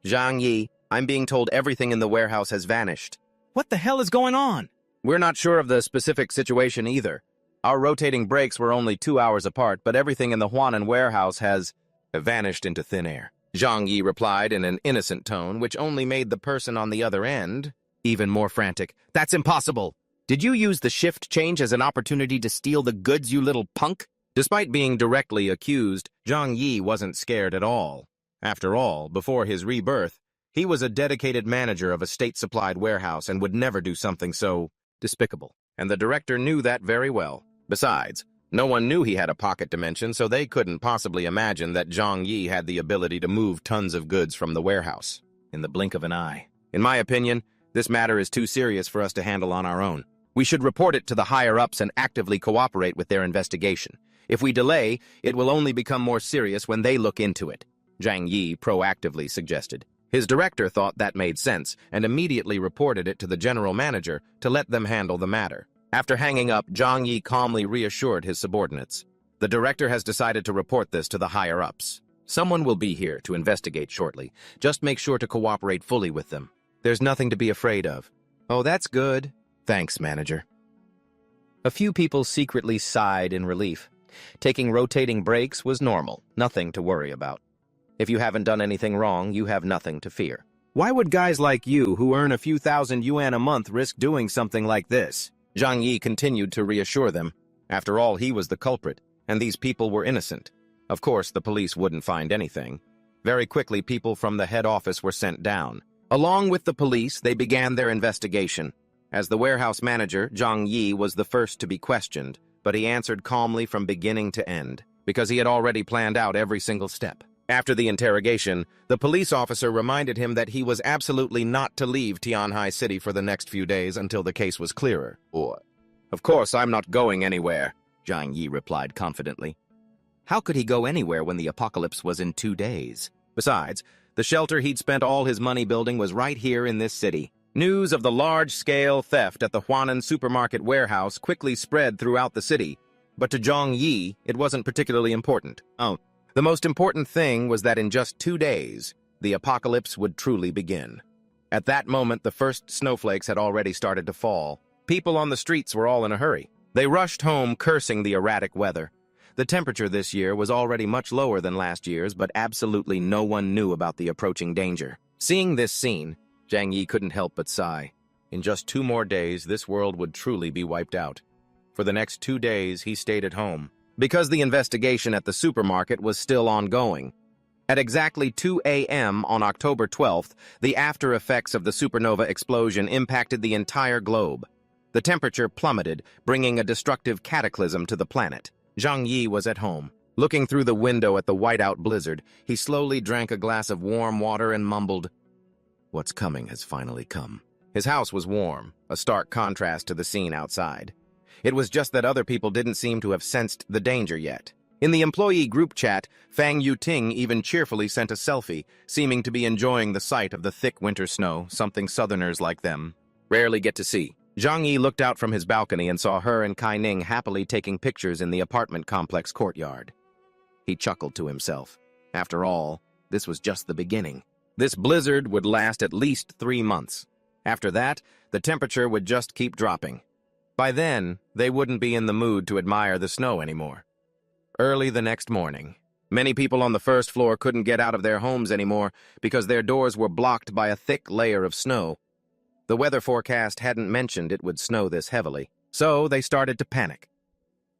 "Zhang Yi, I'm being told everything in the warehouse has vanished." "What the hell is going on?" "We're not sure of the specific situation either. Our rotating breaks were only 2 hours apart, but everything in the Huanan warehouse has vanished into thin air." Zhang Yi replied in an innocent tone, which only made the person on the other end even more frantic. "That's impossible! Did you use the shift change as an opportunity to steal the goods, you little punk?" Despite being directly accused, Zhang Yi wasn't scared at all. After all, before his rebirth, he was a dedicated manager of a state-supplied warehouse and would never do something so despicable. And the director knew that very well. Besides, no one knew he had a pocket dimension, so they couldn't possibly imagine that Zhang Yi had the ability to move tons of goods from the warehouse in the blink of an eye. In my opinion, this matter is too serious for us to handle on our own. We should report it to the higher-ups and actively cooperate with their investigation. If we delay, it will only become more serious when they look into it, Zhang Yi proactively suggested. His director thought that made sense and immediately reported it to the general manager to let them handle the matter. After hanging up, Zhang Yi calmly reassured his subordinates. "The director has decided to report this to the higher-ups. Someone will be here to investigate shortly. Just make sure to cooperate fully with them. There's nothing to be afraid of." "Oh, that's good. Thanks, manager." A few people secretly sighed in relief. Taking rotating breaks was normal, nothing to worry about. If you haven't done anything wrong, you have nothing to fear. Why would guys like you, who earn a few thousand yuan a month, risk doing something like this? Zhang Yi continued to reassure them. After all, he was the culprit, and these people were innocent. Of course, the police wouldn't find anything. Very quickly, people from the head office were sent down. Along with the police, they began their investigation. As the warehouse manager, Zhang Yi was the first to be questioned, but he answered calmly from beginning to end, because he had already planned out every single step. After the interrogation, the police officer reminded him that he was absolutely not to leave Tianhai City for the next few days until the case was clearer. Of course, I'm not going anywhere, Zhang Yi replied confidently. How could he go anywhere when the apocalypse was in 2 days? Besides, the shelter he'd spent all his money building was right here in this city. News of the large-scale theft at the Huanan supermarket warehouse quickly spread throughout the city, but to Zhang Yi, it wasn't particularly important. The most important thing was that in just 2 days, the apocalypse would truly begin. At that moment, the first snowflakes had already started to fall. People on the streets were all in a hurry. They rushed home, cursing the erratic weather. The temperature this year was already much lower than last year's, but absolutely no one knew about the approaching danger. Seeing this scene, Zhang Yi couldn't help but sigh. In just 2 more days, this world would truly be wiped out. For the next 2 days, he stayed at home, because the investigation at the supermarket was still ongoing. At exactly 2 a.m. on October 12th, the after effects of the supernova explosion impacted the entire globe. The temperature plummeted, bringing a destructive cataclysm to the planet. Zhang Yi was at home. Looking through the window at the whiteout blizzard, he slowly drank a glass of warm water and mumbled, "What's coming has finally come." His house was warm, a stark contrast to the scene outside. It was just that other people didn't seem to have sensed the danger yet. In the employee group chat, Fang Yuting even cheerfully sent a selfie, seeming to be enjoying the sight of the thick winter snow, something southerners like them rarely get to see. Zhang Yi looked out from his balcony and saw her and Kai Ning happily taking pictures in the apartment complex courtyard. He chuckled to himself. After all, this was just the beginning. This blizzard would last at least 3 months. After that, the temperature would just keep dropping. By then, they wouldn't be in the mood to admire the snow anymore. Early the next morning, many people on the first floor couldn't get out of their homes anymore because their doors were blocked by a thick layer of snow. The weather forecast hadn't mentioned it would snow this heavily, so they started to panic.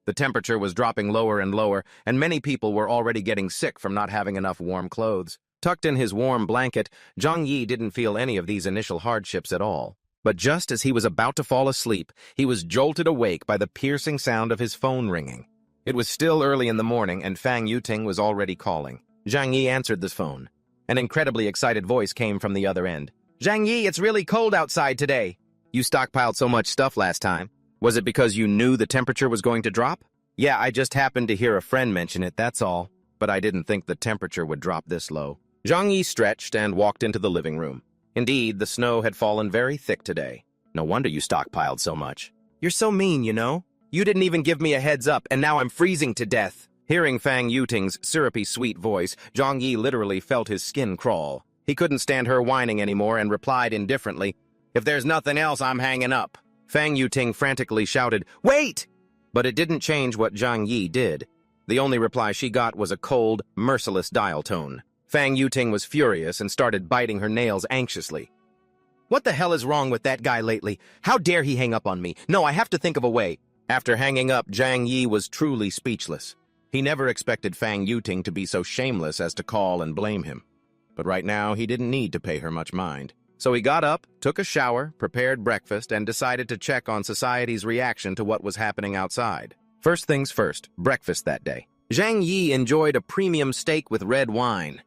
The temperature was dropping lower and lower, and many people were already getting sick from not having enough warm clothes. Tucked in his warm blanket, Zhang Yi didn't feel any of these initial hardships at all. But just as he was about to fall asleep, he was jolted awake by the piercing sound of his phone ringing. It was still early in the morning, and Fang Yuting was already calling. Zhang Yi answered the phone. An incredibly excited voice came from the other end. "Zhang Yi, it's really cold outside today. You stockpiled so much stuff last time. Was it because you knew the temperature was going to drop?" "Yeah, I just happened to hear a friend mention it, that's all. But I didn't think the temperature would drop this low." Zhang Yi stretched and walked into the living room. Indeed, the snow had fallen very thick today. "No wonder you stockpiled so much." "You're so mean, you know? You didn't even give me a heads up, and now I'm freezing to death." Hearing Fang Yuting's syrupy sweet voice, Zhang Yi literally felt his skin crawl. He couldn't stand her whining anymore and replied indifferently, "If there's nothing else, I'm hanging up." Fang Yuting frantically shouted, "Wait!" But it didn't change what Zhang Yi did. The only reply she got was a cold, merciless dial tone. Fang Yuting was furious and started biting her nails anxiously. "What the hell is wrong with that guy lately? How dare he hang up on me? No, I have to think of a way." After hanging up, Zhang Yi was truly speechless. He never expected Fang Yuting to be so shameless as to call and blame him. But right now, he didn't need to pay her much mind. So he got up, took a shower, prepared breakfast, and decided to check on society's reaction to what was happening outside. First things first, breakfast that day. Zhang Yi enjoyed a premium steak with red wine.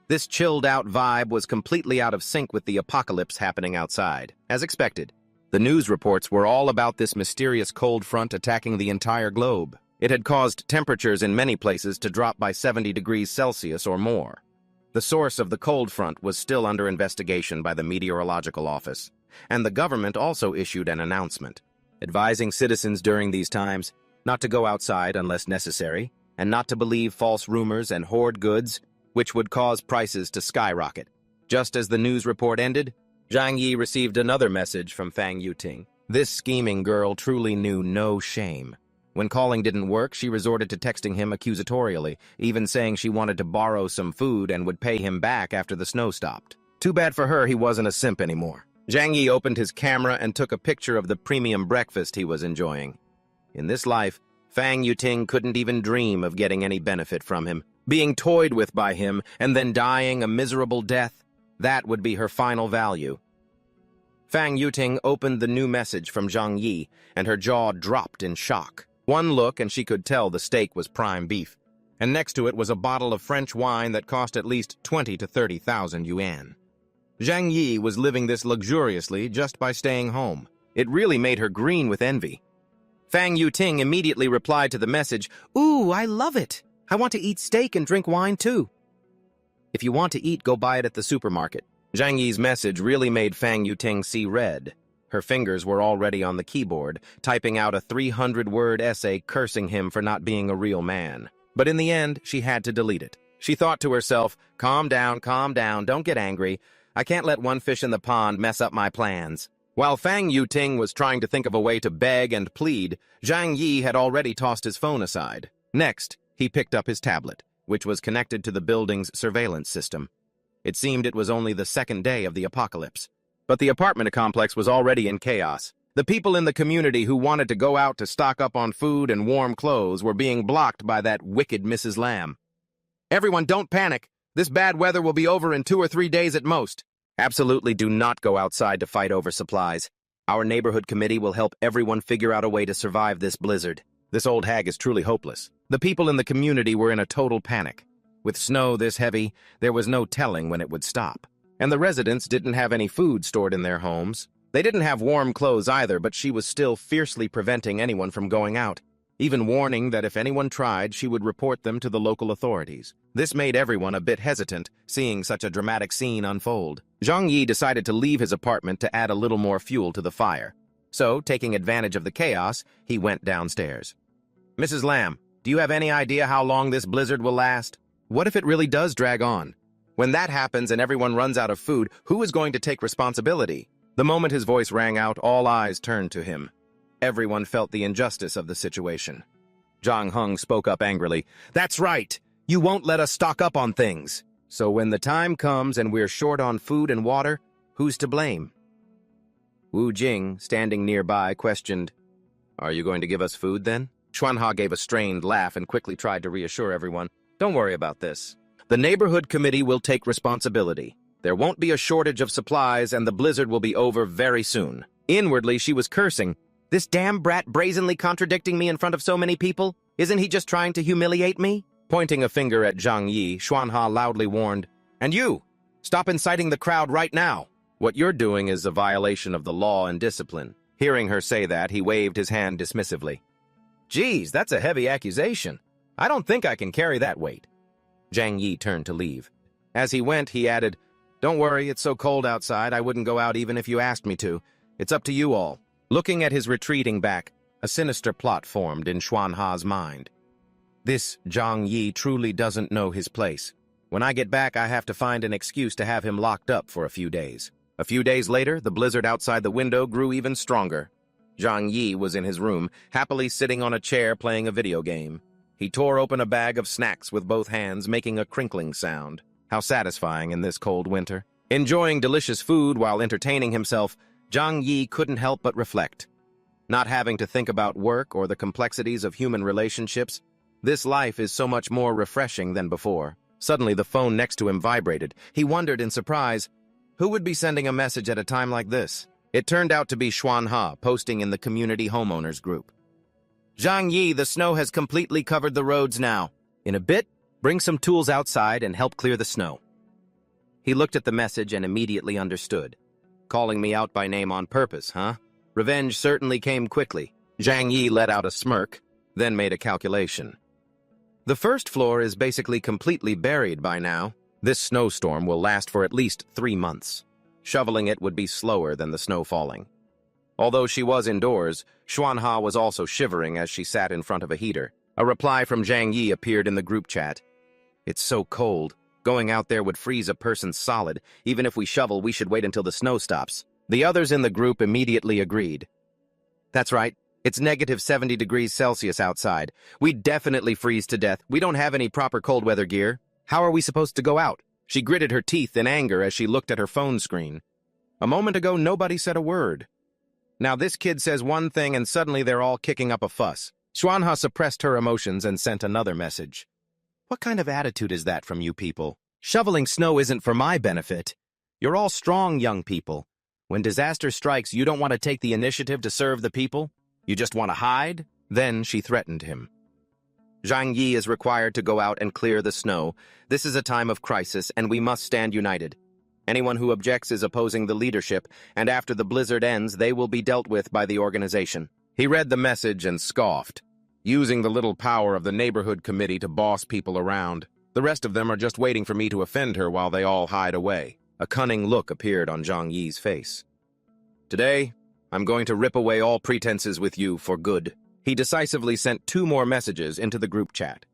This chilled-out vibe was completely out of sync with the apocalypse happening outside. As expected, the news reports were all about this mysterious cold front attacking the entire globe. It had caused temperatures in many places to drop by 70 degrees Celsius or more. The source of the cold front was still under investigation by the Meteorological Office, and the government also issued an announcement, advising citizens during these times not to go outside unless necessary, and not to believe false rumors and hoard goods, which would cause prices to skyrocket. Just as the news report ended, Zhang Yi received another message from Fang Yuting. This scheming girl truly knew no shame. When calling didn't work, she resorted to texting him accusatorially, even saying she wanted to borrow some food and would pay him back after the snow stopped. Too bad for her he wasn't a simp anymore. Zhang Yi opened his camera and took a picture of the premium breakfast he was enjoying. In this life, Fang Yuting couldn't even dream of getting any benefit from him. Being toyed with by him and then dying a miserable death, That would be her final value. Fang Yuting opened the new message from Zhang Yi, and her jaw dropped in shock. One look and she could tell the steak was prime beef, and next to it was a bottle of French wine that cost at least 20 to 30,000 yuan. Zhang Yi was living this luxuriously just by staying home. It really made her green with envy. Fang Yuting immediately replied to the message, "Ooh, I love it. I want to eat steak and drink wine too." "If you want to eat, go buy it at the supermarket." Zhang Yi's message really made Fang Yuting see red. Her fingers were already on the keyboard, typing out a 300-word essay cursing him for not being a real man. But in the end, she had to delete it. She thought to herself, calm down, don't get angry. I can't let one fish in the pond mess up my plans." While Fang Yuting was trying to think of a way to beg and plead, Zhang Yi had already tossed his phone aside. Next, he picked up his tablet, which was connected to the building's surveillance system. It seemed it was only the second day of the apocalypse. But the apartment complex was already in chaos. The people in the community who wanted to go out to stock up on food and warm clothes were being blocked by that wicked Mrs. Lamb. "Everyone, don't panic. This bad weather will be over in 2 or 3 days at most. Absolutely do not go outside to fight over supplies. Our neighborhood committee will help everyone figure out a way to survive this blizzard. This old hag is truly hopeless." The people in the community were in a total panic. With snow this heavy, there was no telling when it would stop. And the residents didn't have any food stored in their homes. They didn't have warm clothes either, but she was still fiercely preventing anyone from going out, even warning that if anyone tried, she would report them to the local authorities. This made everyone a bit hesitant, seeing such a dramatic scene unfold. Zhang Yi decided to leave his apartment to add a little more fuel to the fire. So, taking advantage of the chaos, he went downstairs. "Mrs. Lamb, do you have any idea how long this blizzard will last? What if it really does drag on? When that happens and everyone runs out of food, who is going to take responsibility?" The moment his voice rang out, all eyes turned to him. Everyone felt the injustice of the situation. Zhang Heng spoke up angrily. "That's right! You won't let us stock up on things. So when the time comes and we're short on food and water, who's to blame?" Wu Jing, standing nearby, questioned, "Are you going to give us food then?" Xuanha gave a strained laugh and quickly tried to reassure everyone. "Don't worry about this. The neighborhood committee will take responsibility. There won't be a shortage of supplies and the blizzard will be over very soon." Inwardly, she was cursing. This damn brat brazenly contradicting me in front of so many people? Isn't he just trying to humiliate me? Pointing a finger at Zhang Yi, Xuanha loudly warned, "And you! Stop inciting the crowd right now! What you're doing is a violation of the law and discipline." Hearing her say that, he waved his hand dismissively. "Geez, that's a heavy accusation. I don't think I can carry that weight." Zhang Yi turned to leave. As he went, he added, "Don't worry, it's so cold outside, I wouldn't go out even if you asked me to. It's up to you all." Looking at his retreating back, a sinister plot formed in Xuanha's mind. This Zhang Yi truly doesn't know his place. When I get back, I have to find an excuse to have him locked up for a few days. A few days later, the blizzard outside the window grew even stronger. Zhang Yi was in his room, happily sitting on a chair playing a video game. He tore open a bag of snacks with both hands, making a crinkling sound. How satisfying in this cold winter. Enjoying delicious food while entertaining himself, Zhang Yi couldn't help but reflect. Not having to think about work or the complexities of human relationships, this life is so much more refreshing than before. Suddenly, the phone next to him vibrated. He wondered in surprise, who would be sending a message at a time like this? It turned out to be Xuanha, posting in the community homeowners group. "Zhang Yi, the snow has completely covered the roads now. In a bit, bring some tools outside and help clear the snow." He looked at the message and immediately understood. Calling me out by name on purpose, huh? Revenge certainly came quickly. Zhang Yi let out a smirk, then made a calculation. The first floor is basically completely buried by now. This snowstorm will last for at least 3 months. Shoveling it would be slower than the snow falling. Although she was indoors, Xuanha was also shivering as she sat in front of a heater. A reply from Zhang Yi appeared in the group chat. "It's so cold. Going out there would freeze a person solid. Even if we shovel, we should wait until the snow stops." The others in the group immediately agreed. "That's right. It's negative 70 degrees Celsius outside. We'd definitely freeze to death. We don't have any proper cold weather gear. How are we supposed to go out?" She gritted her teeth in anger as she looked at her phone screen. A moment ago, nobody said a word. Now this kid says one thing and suddenly they're all kicking up a fuss. Xuanha suppressed her emotions and sent another message. "What kind of attitude is that from you people? Shoveling snow isn't for my benefit. You're all strong young people. When disaster strikes, you don't want to take the initiative to serve the people? You just want to hide? Then she threatened him. Zhang Yi is required to go out and clear the snow. This is a time of crisis, and we must stand united. Anyone who objects is opposing the leadership, and after the blizzard ends, they will be dealt with by the organization. He read the message and scoffed, using the little power of the neighborhood committee to boss people around. The rest of them are just waiting for me to offend her while they all hide away. A cunning look appeared on Zhang Yi's face. Today, I'm going to rip away all pretenses with you for good. He decisively sent 2 more messages into the group chat.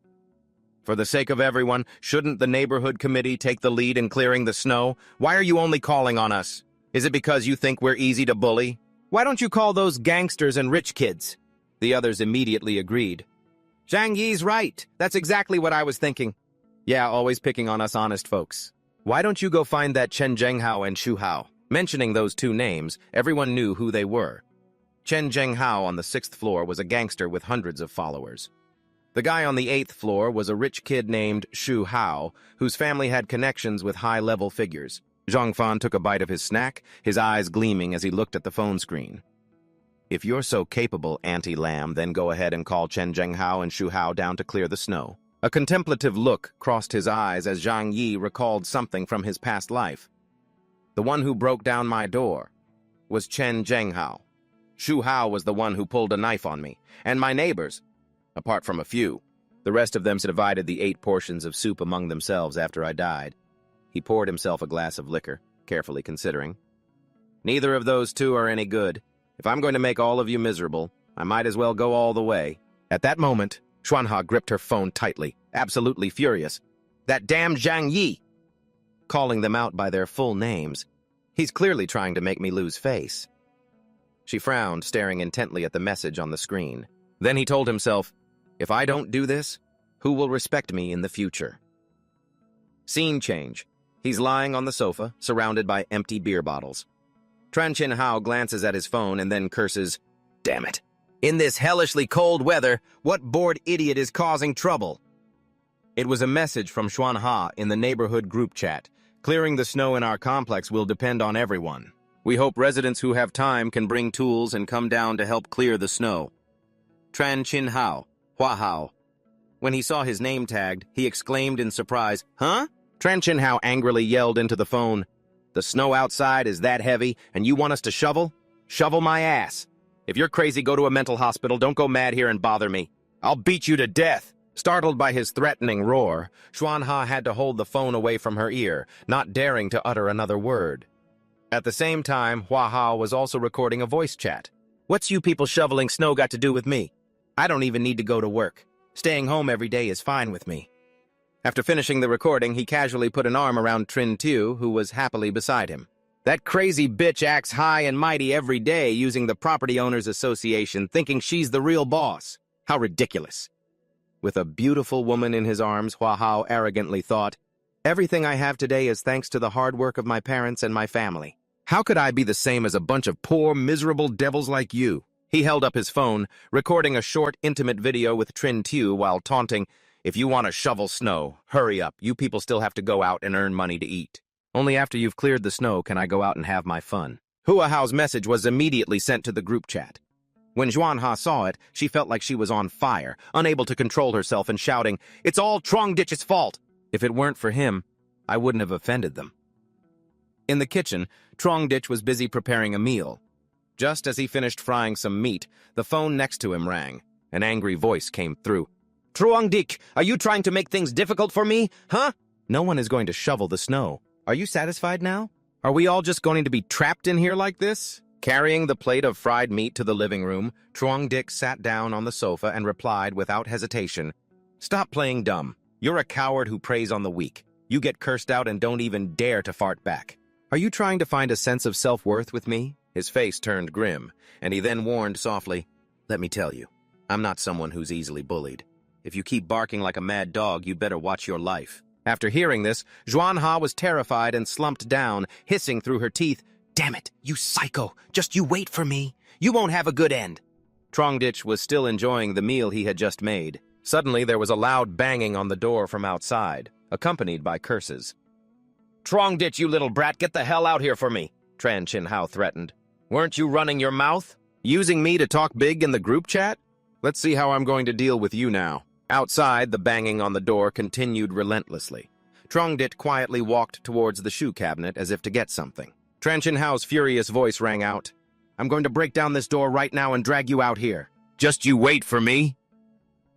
For the sake of everyone, shouldn't the neighborhood committee take the lead in clearing the snow? Why are you only calling on us? Is it because you think we're easy to bully? Why don't you call those gangsters and rich kids? The others immediately agreed. Zhang Yi's right. That's exactly what I was thinking. Yeah, always picking on us honest folks. Why don't you go find that Chen Zhenghao and Xu Hao? Mentioning those 2 names, everyone knew who they were. Chen Zhenghao on the 6th floor was a gangster with hundreds of followers. The guy on the 8th floor was a rich kid named Xu Hao, whose family had connections with high-level figures. Zhang Fan took a bite of his snack, his eyes gleaming as he looked at the phone screen. If you're so capable, Auntie Lamb, then go ahead and call Chen Zhenghao and Xu Hao down to clear the snow. A contemplative look crossed his eyes as Zhang Yi recalled something from his past life. The one who broke down my door was Chen Zhenghao. Xu Hao was the one who pulled a knife on me, and my neighbors, apart from a few. The rest of them divided the 8 portions of soup among themselves after I died. He poured himself a glass of liquor, carefully considering. Neither of those 2 are any good. If I'm going to make all of you miserable, I might as well go all the way. At that moment, Xuanha gripped her phone tightly, absolutely furious. That damn Zhang Yi! Calling them out by their full names. He's clearly trying to make me lose face. She frowned, staring intently at the message on the screen. Then he told himself, if I don't do this, who will respect me in the future? Scene change. He's lying on the sofa, surrounded by empty beer bottles. Tran Chin Hao glances at his phone and then curses, "Damn it. In this hellishly cold weather, what bored idiot is causing trouble?" It was a message from Xuanha in the neighborhood group chat. Clearing the snow in our complex will depend on everyone. We hope residents who have time can bring tools and come down to help clear the snow. Tran Chin Hao, Hua Hao. When he saw his name tagged, he exclaimed in surprise, "Huh?" Tran Chin Hao angrily yelled into the phone, "The snow outside is that heavy, and you want us to shovel? Shovel my ass. If you're crazy, go to a mental hospital. Don't go mad here and bother me. I'll beat you to death." Startled by his threatening roar, Xuanha had to hold the phone away from her ear, not daring to utter another word. At the same time, Hua Hao was also recording a voice chat. "What's you people shoveling snow got to do with me? I don't even need to go to work. Staying home every day is fine with me." After finishing the recording, he casually put an arm around Trin Tu, who was happily beside him. "That crazy bitch acts high and mighty every day using the Property Owners Association, thinking she's the real boss. How ridiculous." With a beautiful woman in his arms, Hua Hao arrogantly thought, "Everything I have today is thanks to the hard work of my parents and my family. How could I be the same as a bunch of poor, miserable devils like you?" He held up his phone, recording a short, intimate video with Trin Tu while taunting, "If you want to shovel snow, hurry up. You people still have to go out and earn money to eat. Only after you've cleared the snow can I go out and have my fun." Hua Hao's message was immediately sent to the group chat. When Xuanha saw it, she felt like she was on fire, unable to control herself and shouting, "It's all Trongditch's fault!" If it weren't for him, I wouldn't have offended them. In the kitchen, Trongditch was busy preparing a meal. Just as he finished frying some meat, the phone next to him rang. An angry voice came through. "Trongditch, are you trying to make things difficult for me, huh? No one is going to shovel the snow. Are you satisfied now? Are we all just going to be trapped in here like this?" Carrying the plate of fried meat to the living room, Trongditch sat down on the sofa and replied without hesitation, "Stop playing dumb. You're a coward who preys on the weak. You get cursed out and don't even dare to fart back. Are you trying to find a sense of self-worth with me?" His face turned grim, and he then warned softly, "Let me tell you, I'm not someone who's easily bullied. If you keep barking like a mad dog, you'd better watch your life." After hearing this, Xuanha was terrified and slumped down, hissing through her teeth, "Damn it, you psycho! Just you wait for me. You won't have a good end." Trongditch was still enjoying the meal he had just made. Suddenly, there was a loud banging on the door from outside, accompanied by curses. Trongditch, you little brat, get the hell out here for me, Tran Chin Hao threatened. Weren't you running your mouth? Using me to talk big in the group chat? Let's see how I'm going to deal with you now. Outside, the banging on the door continued relentlessly. Trongditch quietly walked towards the shoe cabinet as if to get something. Tran Chin Hao's furious voice rang out. I'm going to break down this door right now and drag you out here. Just you wait for me.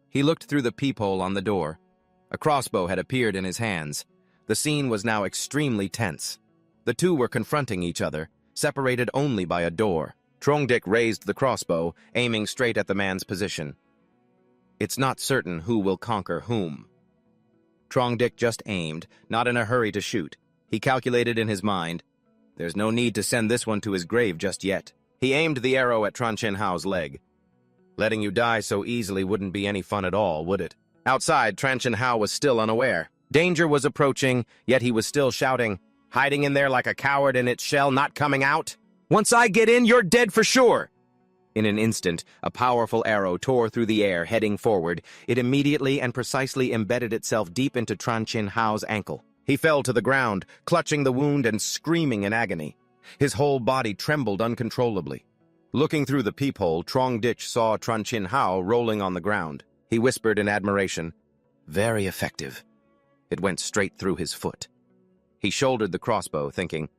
He looked through the peephole on the door. A crossbow had appeared in his hands. The scene was now extremely tense. The two were confronting each other, separated only by a door. Trongditch raised the crossbow, aiming straight at the man's position. It's not certain who will conquer whom. Trongditch just aimed, not in a hurry to shoot. He calculated in his mind, there's no need to send this one to his grave just yet. He aimed the arrow at Tran Chin Hao's leg. Letting you die so easily wouldn't be any fun at all, would it? Outside, Tran Chin Hao was still unaware. Danger was approaching, yet he was still shouting, hiding in there like a coward in its shell, not coming out? Once I get in, you're dead for sure! In an instant, a powerful arrow tore through the air, heading forward. It immediately and precisely embedded itself deep into Tran Chin Hao's ankle. He fell to the ground, clutching the wound and screaming in agony. His whole body trembled uncontrollably. Looking through the peephole, Trongditch saw Tran Chin Hao rolling on the ground. He whispered in admiration, very effective. It went straight through his foot. He shouldered the crossbow, thinking,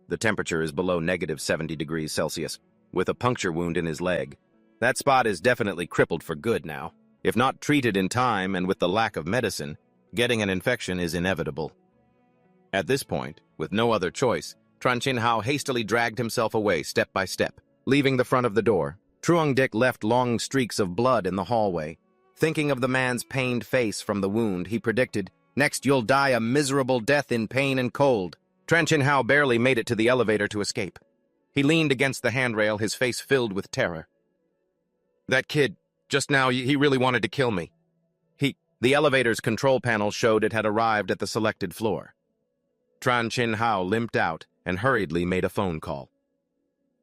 the temperature is below -70 degrees Celsius, with a puncture wound in his leg. That spot is definitely crippled for good now. If not treated in time and with the lack of medicine, getting an infection is inevitable. At this point, with no other choice, Tran Chin Hao hastily dragged himself away step by step. Leaving the front of the door, Trongditch left long streaks of blood in the hallway. Thinking of the man's pained face from the wound, he predicted, next you'll die a miserable death in pain and cold. Tran Chin Hao barely made it to the elevator to escape. He leaned against the handrail, his face filled with terror. That kid, just now, he really wanted to kill me. The elevator's control panel showed it had arrived at the selected floor. Tran Chin Hao limped out and hurriedly made a phone call.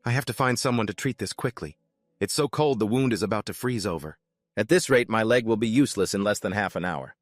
I have to find someone to treat this quickly. It's so cold the wound is about to freeze over. At this rate, my leg will be useless in less than half an hour.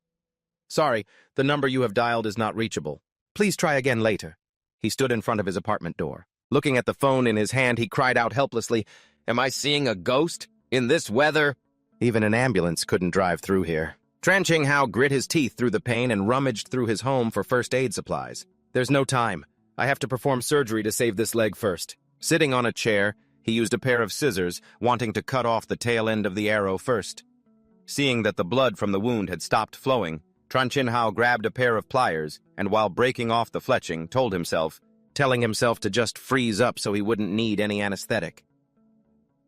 Sorry, the number you have dialed is not reachable. Please try again later. He stood in front of his apartment door. Looking at the phone in his hand, he cried out helplessly, Am I seeing a ghost? In this weather? Even an ambulance couldn't drive through here. Tran Chin Hao grit his teeth through the pain and rummaged through his home for first aid supplies. There's no time. I have to perform surgery to save this leg first. Sitting on a chair, he used a pair of scissors, wanting to cut off the tail end of the arrow first. Seeing that the blood from the wound had stopped flowing, Tran Chin Hao grabbed a pair of pliers and, while breaking off the fletching, telling himself to just freeze up so he wouldn't need any anesthetic.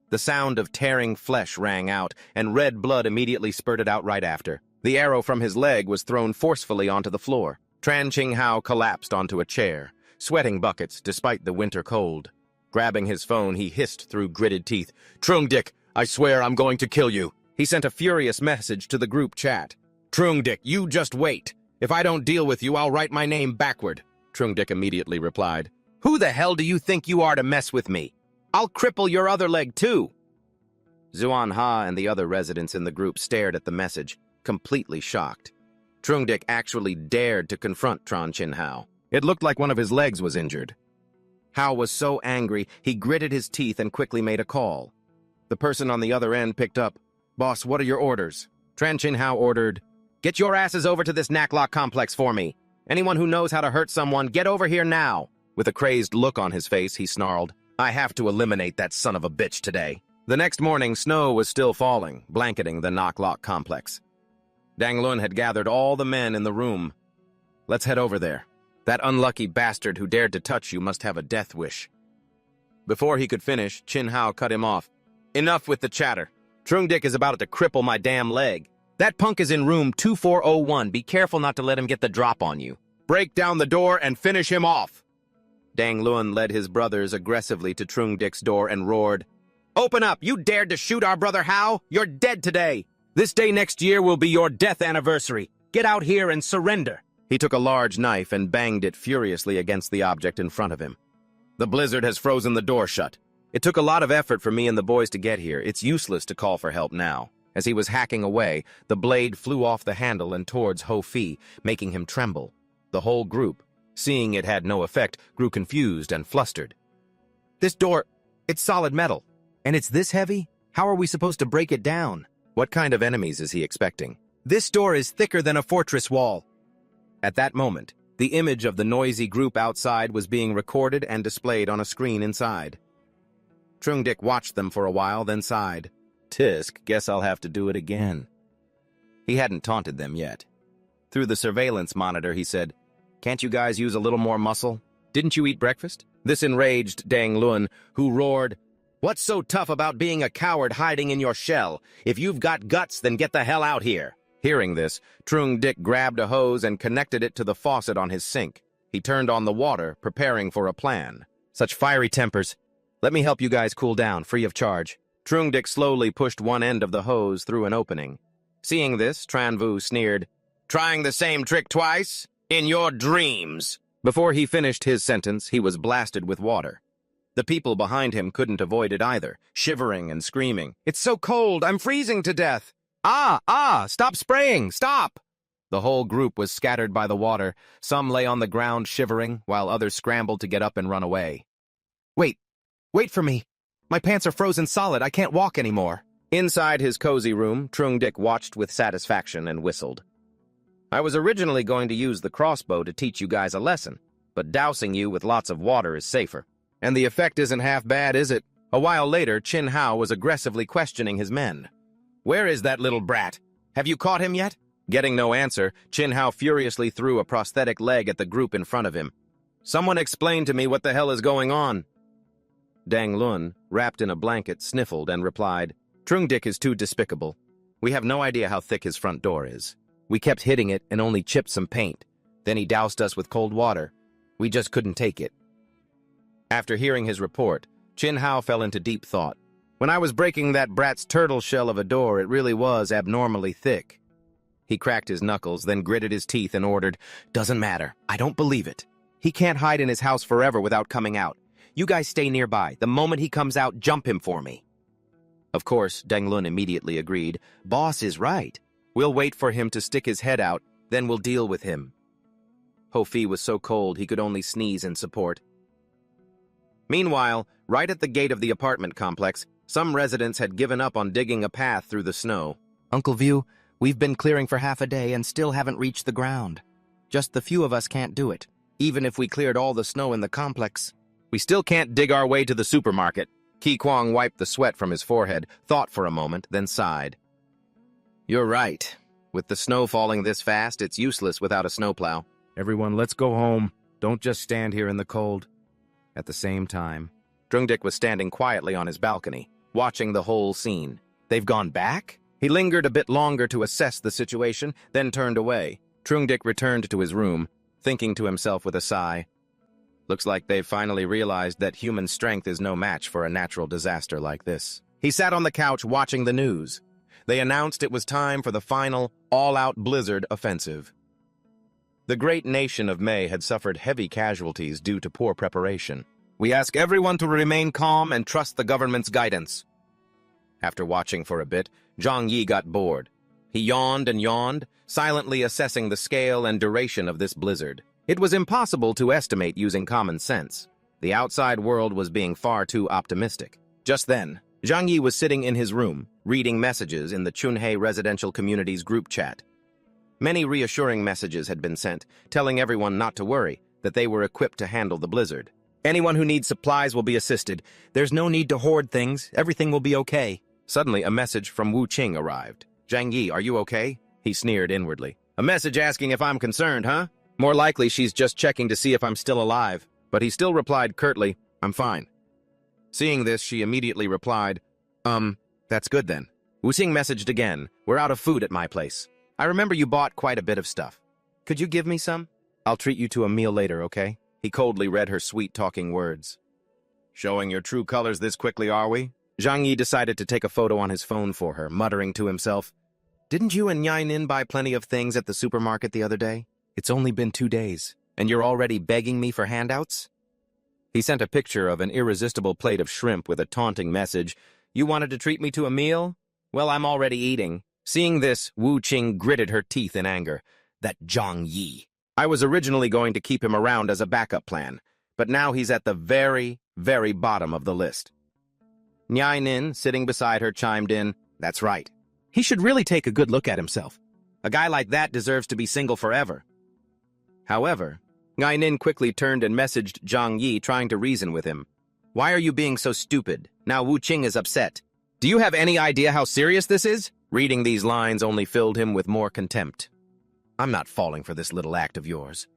The sound of tearing flesh rang out, and red blood immediately spurted out right after. The arrow from his leg was thrown forcefully onto the floor. Tran Chin Hao collapsed onto a chair, sweating buckets despite the winter cold. Grabbing his phone, he hissed through gritted teeth, Trongditch, I swear I'm going to kill you. He sent a furious message to the group chat. Trongditch, you just wait. If I don't deal with you, I'll write my name backward. Trongditch immediately replied, Who the hell do you think you are to mess with me? I'll cripple your other leg too. Zuan Ha and the other residents in the group stared at the message, completely shocked. Trongditch actually dared to confront Tran Chin Hao. It looked like one of his legs was injured. Hao was so angry, he gritted his teeth and quickly made a call. The person on the other end picked up. Boss, what are your orders? Tran Chin Hao ordered, Get your asses over to this Naklock complex for me. Anyone who knows how to hurt someone, get over here now. With a crazed look on his face, he snarled, I have to eliminate that son of a bitch today. The next morning, snow was still falling, blanketing the Naklock complex. Dang Lun had gathered all the men in the room. Let's head over there. That unlucky bastard who dared to touch you must have a death wish. Before he could finish, Chin Hao cut him off. Enough with the chatter. Trongditch is about to cripple my damn leg. That punk is in room 2401. Be careful not to let him get the drop on you. Break down the door and finish him off. Dang Lun led his brothers aggressively to Trongditch's door and roared, Open up! You dared to shoot our brother Hao? You're dead today! This day next year will be your death anniversary. Get out here and surrender. He took a large knife and banged it furiously against the object in front of him. The blizzard has frozen the door shut. It took a lot of effort for me and the boys to get here. It's useless to call for help now. As he was hacking away, the blade flew off the handle and towards Ho Fi, making him tremble. The whole group, seeing it had no effect, grew confused and flustered. This door, it's solid metal. And it's this heavy? How are we supposed to break it down? What kind of enemies is he expecting? This door is thicker than a fortress wall. At that moment, the image of the noisy group outside was being recorded and displayed on a screen inside. Trungdik watched them for a while, then sighed. Tisk, guess I'll have to do it again. He hadn't taunted them yet. Through the surveillance monitor, he said, Can't you guys use a little more muscle? Didn't you eat breakfast? This enraged Dang Lun, who roared, What's so tough about being a coward hiding in your shell? If you've got guts, then get the hell out here. Hearing this, Trungdik grabbed a hose and connected it to the faucet on his sink. He turned on the water, preparing for a plan. Such fiery tempers. Let me help you guys cool down, free of charge. Trungdik slowly pushed one end of the hose through an opening. Seeing this, Tranvu sneered, Trying the same trick twice? In your dreams. Before he finished his sentence, he was blasted with water. The people behind him couldn't avoid it either, shivering and screaming. It's so cold, I'm freezing to death. Stop spraying, stop! The whole group was scattered by the water. Some lay on the ground shivering, while others scrambled to get up and run away. Wait for me. My pants are frozen solid, I can't walk anymore. Inside his cozy room, Trungdik watched with satisfaction and whistled. I was originally going to use the crossbow to teach you guys a lesson, but dousing you with lots of water is safer. And the effect isn't half bad, is it? A while later, Chin Hao was aggressively questioning his men. Where is that little brat? Have you caught him yet? Getting no answer, Chin Hao furiously threw a prosthetic leg at the group in front of him. Someone explain to me what the hell is going on. Dang Lun, wrapped in a blanket, sniffled and replied, Trungdik is too despicable. We have no idea how thick his front door is. We kept hitting it and only chipped some paint. Then he doused us with cold water. We just couldn't take it. After hearing his report, Chin Hao fell into deep thought. When I was breaking that brat's turtle shell of a door, it really was abnormally thick. He cracked his knuckles, then gritted his teeth and ordered, Doesn't matter. I don't believe it. He can't hide in his house forever without coming out. You guys stay nearby. The moment he comes out, jump him for me. Of course, Deng Lun immediately agreed. Boss is right. We'll wait for him to stick his head out, then we'll deal with him. Ho Fi was so cold he could only sneeze in support. Meanwhile, right at the gate of the apartment complex, some residents had given up on digging a path through the snow. Uncle View, we've been clearing for half a day and still haven't reached the ground. Just the few of us can't do it, even if we cleared all the snow in the complex. We still can't dig our way to the supermarket. Ki Kwang wiped the sweat from his forehead, thought for a moment, then sighed. You're right. With the snow falling this fast, it's useless without a snowplow. Everyone, let's go home. Don't just stand here in the cold. At the same time, Trungdik was standing quietly on his balcony, watching the whole scene. They've gone back? He lingered a bit longer to assess the situation, then turned away. Trungdik returned to his room, thinking to himself with a sigh. Looks like they've finally realized that human strength is no match for a natural disaster like this. He sat on the couch watching the news. They announced it was time for the final, all-out blizzard offensive. The great nation of Mei had suffered heavy casualties due to poor preparation. We ask everyone to remain calm and trust the government's guidance. After watching for a bit, Zhang Yi got bored. He yawned and yawned, silently assessing the scale and duration of this blizzard. It was impossible to estimate using common sense. The outside world was being far too optimistic. Just then, Zhang Yi was sitting in his room, reading messages in the Chunhei residential community's group chat. Many reassuring messages had been sent, telling everyone not to worry, that they were equipped to handle the blizzard. Anyone who needs supplies will be assisted. There's no need to hoard things. Everything will be okay. Suddenly, a message from Wu Qing arrived. Zhang Yi, are you okay? He sneered inwardly. A message asking if I'm concerned, huh? More likely she's just checking to see if I'm still alive. But he still replied curtly, I'm fine. Seeing this, she immediately replied, that's good then. Wu Qing messaged again, we're out of food at my place. I remember you bought quite a bit of stuff. Could you give me some? I'll treat you to a meal later, okay? He coldly read her sweet-talking words. Showing your true colors this quickly, are we? Zhang Yi decided to take a photo on his phone for her, muttering to himself, Didn't you and Yainin buy plenty of things at the supermarket the other day? It's only been 2 days, and you're already begging me for handouts? He sent a picture of an irresistible plate of shrimp with a taunting message, You wanted to treat me to a meal? Well, I'm already eating. Seeing this, Wu Qing gritted her teeth in anger. That Zhang Yi. I was originally going to keep him around as a backup plan, but now he's at the very, very bottom of the list. Nyai Nin, sitting beside her, chimed in, "That's right. He should really take a good look at himself. A guy like that deserves to be single forever." However, Nyai Nin quickly turned and messaged Zhang Yi, trying to reason with him. "Why are you being so stupid? Now Wu Qing is upset. Do you have any idea how serious this is?" Reading these lines only filled him with more contempt. "I'm not falling for this little act of yours."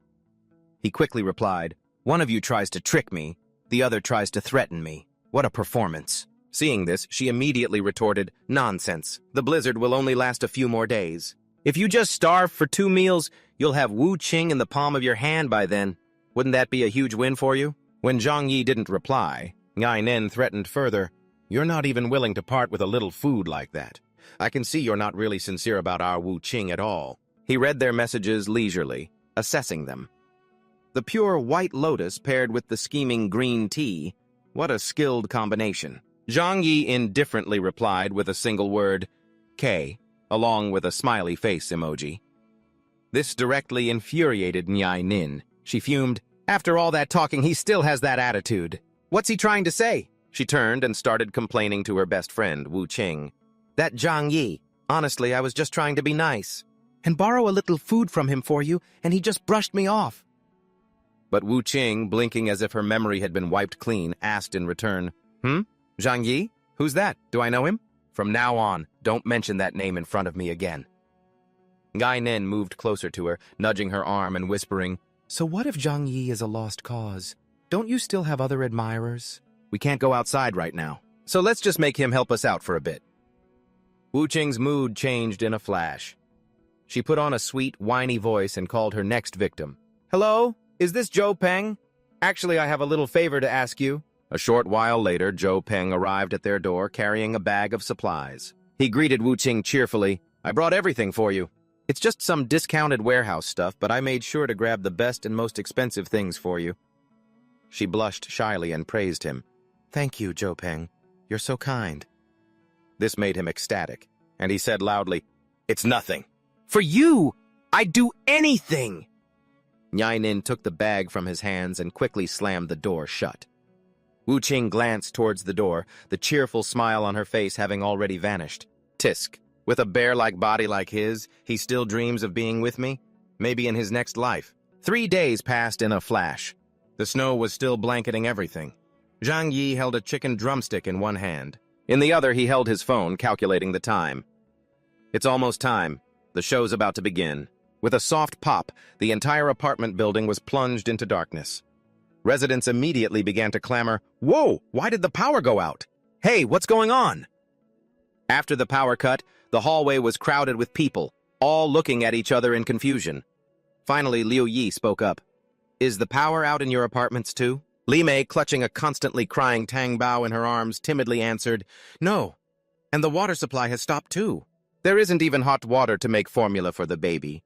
He quickly replied, "One of you tries to trick me, the other tries to threaten me. What a performance." Seeing this, she immediately retorted, "Nonsense. The blizzard will only last a few more days. If you just starve for 2 meals, you'll have Wu Qing in the palm of your hand by then. Wouldn't that be a huge win for you?" When Zhang Yi didn't reply, Nyai Nin threatened further, "You're not even willing to part with a little food like that. I can see you're not really sincere about our Wu Qing at all." He read their messages leisurely, assessing them. The pure white lotus paired with the scheming green tea. What a skilled combination. Zhang Yi indifferently replied with a single word, "K," along with a smiley face emoji. This directly infuriated Nyai Nin. She fumed, "After all that talking, he still has that attitude. What's he trying to say?" She turned and started complaining to her best friend, Wu Qing. "That Zhang Yi. Honestly, I was just trying to be nice and borrow a little food from him for you, and he just brushed me off." But Wu Qing, blinking as if her memory had been wiped clean, asked in return, "Zhang Yi? Who's that? Do I know him? From now on, don't mention that name in front of me again." Nyai Nin moved closer to her, nudging her arm and whispering, "So what if Zhang Yi is a lost cause? Don't you still have other admirers? We can't go outside right now, so let's just make him help us out for a bit." Wu Qing's mood changed in a flash. She put on a sweet, whiny voice and called her next victim. "Hello? Is this Zhou Peng? Actually, I have a little favor to ask you." A short while later, Zhou Peng arrived at their door carrying a bag of supplies. He greeted Wu Qing cheerfully. "I brought everything for you. It's just some discounted warehouse stuff, but I made sure to grab the best and most expensive things for you." She blushed shyly and praised him. "Thank you, Zhou Peng. You're so kind." This made him ecstatic, and he said loudly, "It's nothing. For you, I'd do anything." Nyai Nin took the bag from his hands and quickly slammed the door shut. Wu Qing glanced towards the door, the cheerful smile on her face having already vanished. Tisk, with a bear-like body like his, he still dreams of being with me? Maybe in his next life. 3 days passed in a flash. The snow was still blanketing everything. Zhang Yi held a chicken drumstick in one hand. In the other, he held his phone, calculating the time. "It's almost time. The show's about to begin." With a soft pop, the entire apartment building was plunged into darkness. Residents immediately began to clamor, "Whoa, why did the power go out? Hey, what's going on?" After the power cut, the hallway was crowded with people, all looking at each other in confusion. Finally, Liu Yi spoke up. "Is the power out in your apartments too?" Li Mei, clutching a constantly crying Tang Bao in her arms, timidly answered, "No, and the water supply has stopped too. There isn't even hot water to make formula for the baby."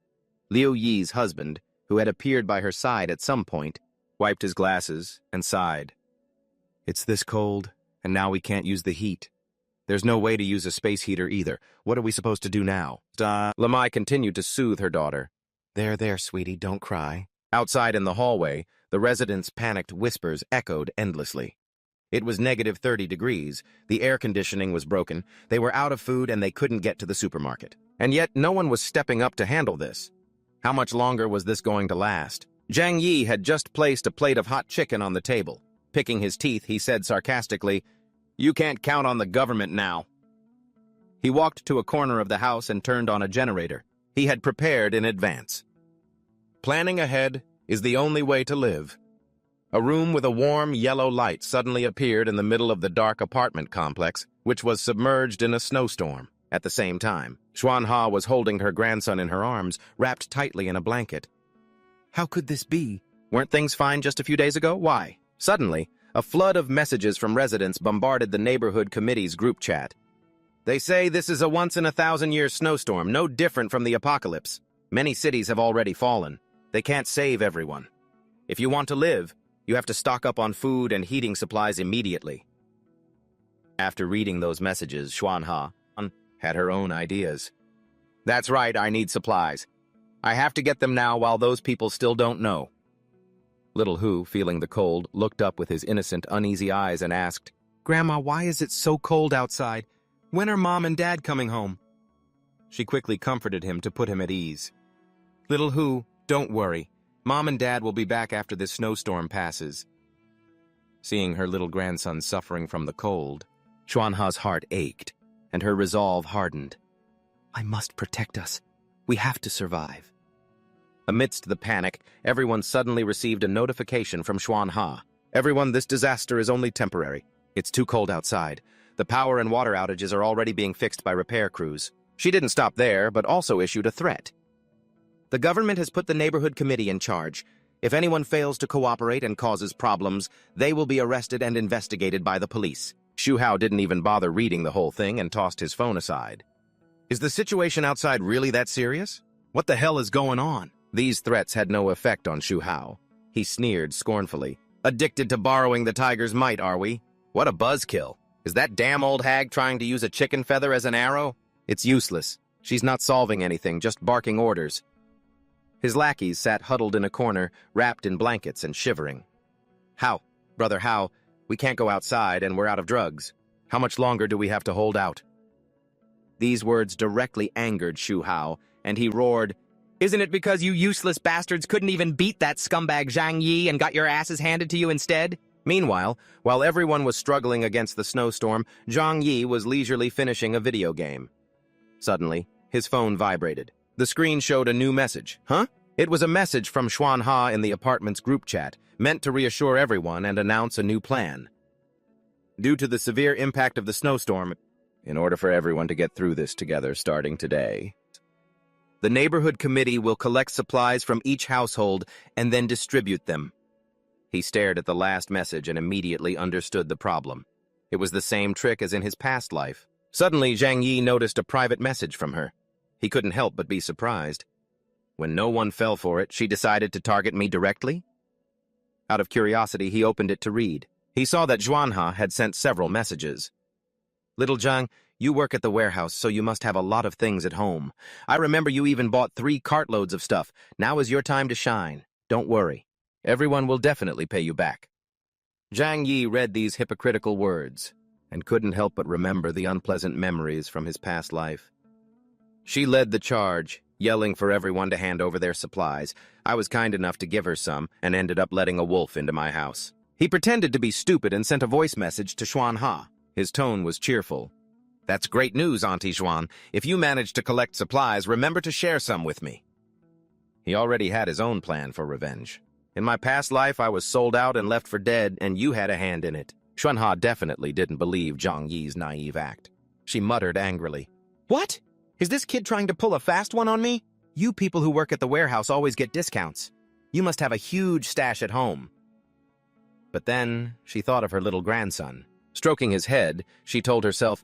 Liu Yi's husband, who had appeared by her side at some point, wiped his glasses and sighed. "It's this cold, and now we can't use the heat. There's no way to use a space heater either. What are we supposed to do now?" Lamai continued to soothe her daughter. There, sweetie, don't cry." Outside in the hallway, the residents' panicked whispers echoed endlessly. It was -30 degrees, the air conditioning was broken, they were out of food and they couldn't get to the supermarket. And yet no one was stepping up to handle this. How much longer was this going to last? Zhang Yi had just placed a plate of hot chicken on the table. Picking his teeth, he said sarcastically, "You can't count on the government now." He walked to a corner of the house and turned on a generator. He had prepared in advance. Planning ahead is the only way to live. A room with a warm yellow light suddenly appeared in the middle of the dark apartment complex, which was submerged in a snowstorm. At the same time, Xuanha was holding her grandson in her arms, wrapped tightly in a blanket. How could this be? Weren't things fine just a few days ago? Why? Suddenly, a flood of messages from residents bombarded the neighborhood committee's group chat. They say this is a once-in-a-thousand-year snowstorm, no different from the apocalypse. Many cities have already fallen. They can't save everyone. If you want to live, you have to stock up on food and heating supplies immediately. After reading those messages, Xuanha had her own ideas. That's right, I need supplies. I have to get them now while those people still don't know. Little Hu, feeling the cold, looked up with his innocent, uneasy eyes and asked, Grandma, why is it so cold outside? When are Mom and Dad coming home? She quickly comforted him to put him at ease. Little Hu, don't worry. Mom and Dad will be back after this snowstorm passes. Seeing her little grandson suffering from the cold, Xuanha's heart ached, and her resolve hardened. I must protect us. We have to survive. Amidst the panic, everyone suddenly received a notification from Xuanha. Everyone, this disaster is only temporary. It's too cold outside. The power and water outages are already being fixed by repair crews. She didn't stop there, but also issued a threat. The government has put the neighborhood committee in charge. If anyone fails to cooperate and causes problems, they will be arrested and investigated by the police. Xu Hao didn't even bother reading the whole thing and tossed his phone aside. Is the situation outside really that serious? What the hell is going on? These threats had no effect on Xu Hao. He sneered scornfully. Addicted to borrowing the tiger's might, are we? What a buzzkill. Is that damn old hag trying to use a chicken feather as an arrow? It's useless. She's not solving anything, just barking orders. His lackeys sat huddled in a corner, wrapped in blankets and shivering. How? Brother How? We can't go outside and we're out of drugs. How much longer do we have to hold out? These words directly angered Xu Hao, and he roared, Isn't it because you useless bastards couldn't even beat that scumbag Zhang Yi and got your asses handed to you instead? Meanwhile, while everyone was struggling against the snowstorm, Zhang Yi was leisurely finishing a video game. Suddenly, his phone vibrated. The screen showed a new message. Huh? It was a message from Xuanha in the apartment's group chat, meant to reassure everyone and announce a new plan. Due to the severe impact of the snowstorm, in order for everyone to get through this together starting today, the neighborhood committee will collect supplies from each household and then distribute them. He stared at the last message and immediately understood the problem. It was the same trick as in his past life. Suddenly, Zhang Yi noticed a private message from her. He couldn't help but be surprised. When no one fell for it, she decided to target me directly? Out of curiosity, he opened it to read. He saw that Xuanha had sent several messages. Little Zhang, you work at the warehouse, so you must have a lot of things at home. I remember you even bought 3 cartloads of stuff. Now is your time to shine. Don't worry. Everyone will definitely pay you back. Zhang Yi read these hypocritical words and couldn't help but remember the unpleasant memories from his past life. She led the charge, yelling for everyone to hand over their supplies. I was kind enough to give her some and ended up letting a wolf into my house. He pretended to be stupid and sent a voice message to Xuanha. His tone was cheerful. That's great news, Auntie Xuan. If you manage to collect supplies, remember to share some with me. He already had his own plan for revenge. In my past life, I was sold out and left for dead, and you had a hand in it. Xuanha definitely didn't believe Zhang Yi's naive act. She muttered angrily. What? Is this kid trying to pull a fast one on me? You people who work at the warehouse always get discounts. You must have a huge stash at home. But then she thought of her little grandson. Stroking his head, she told herself,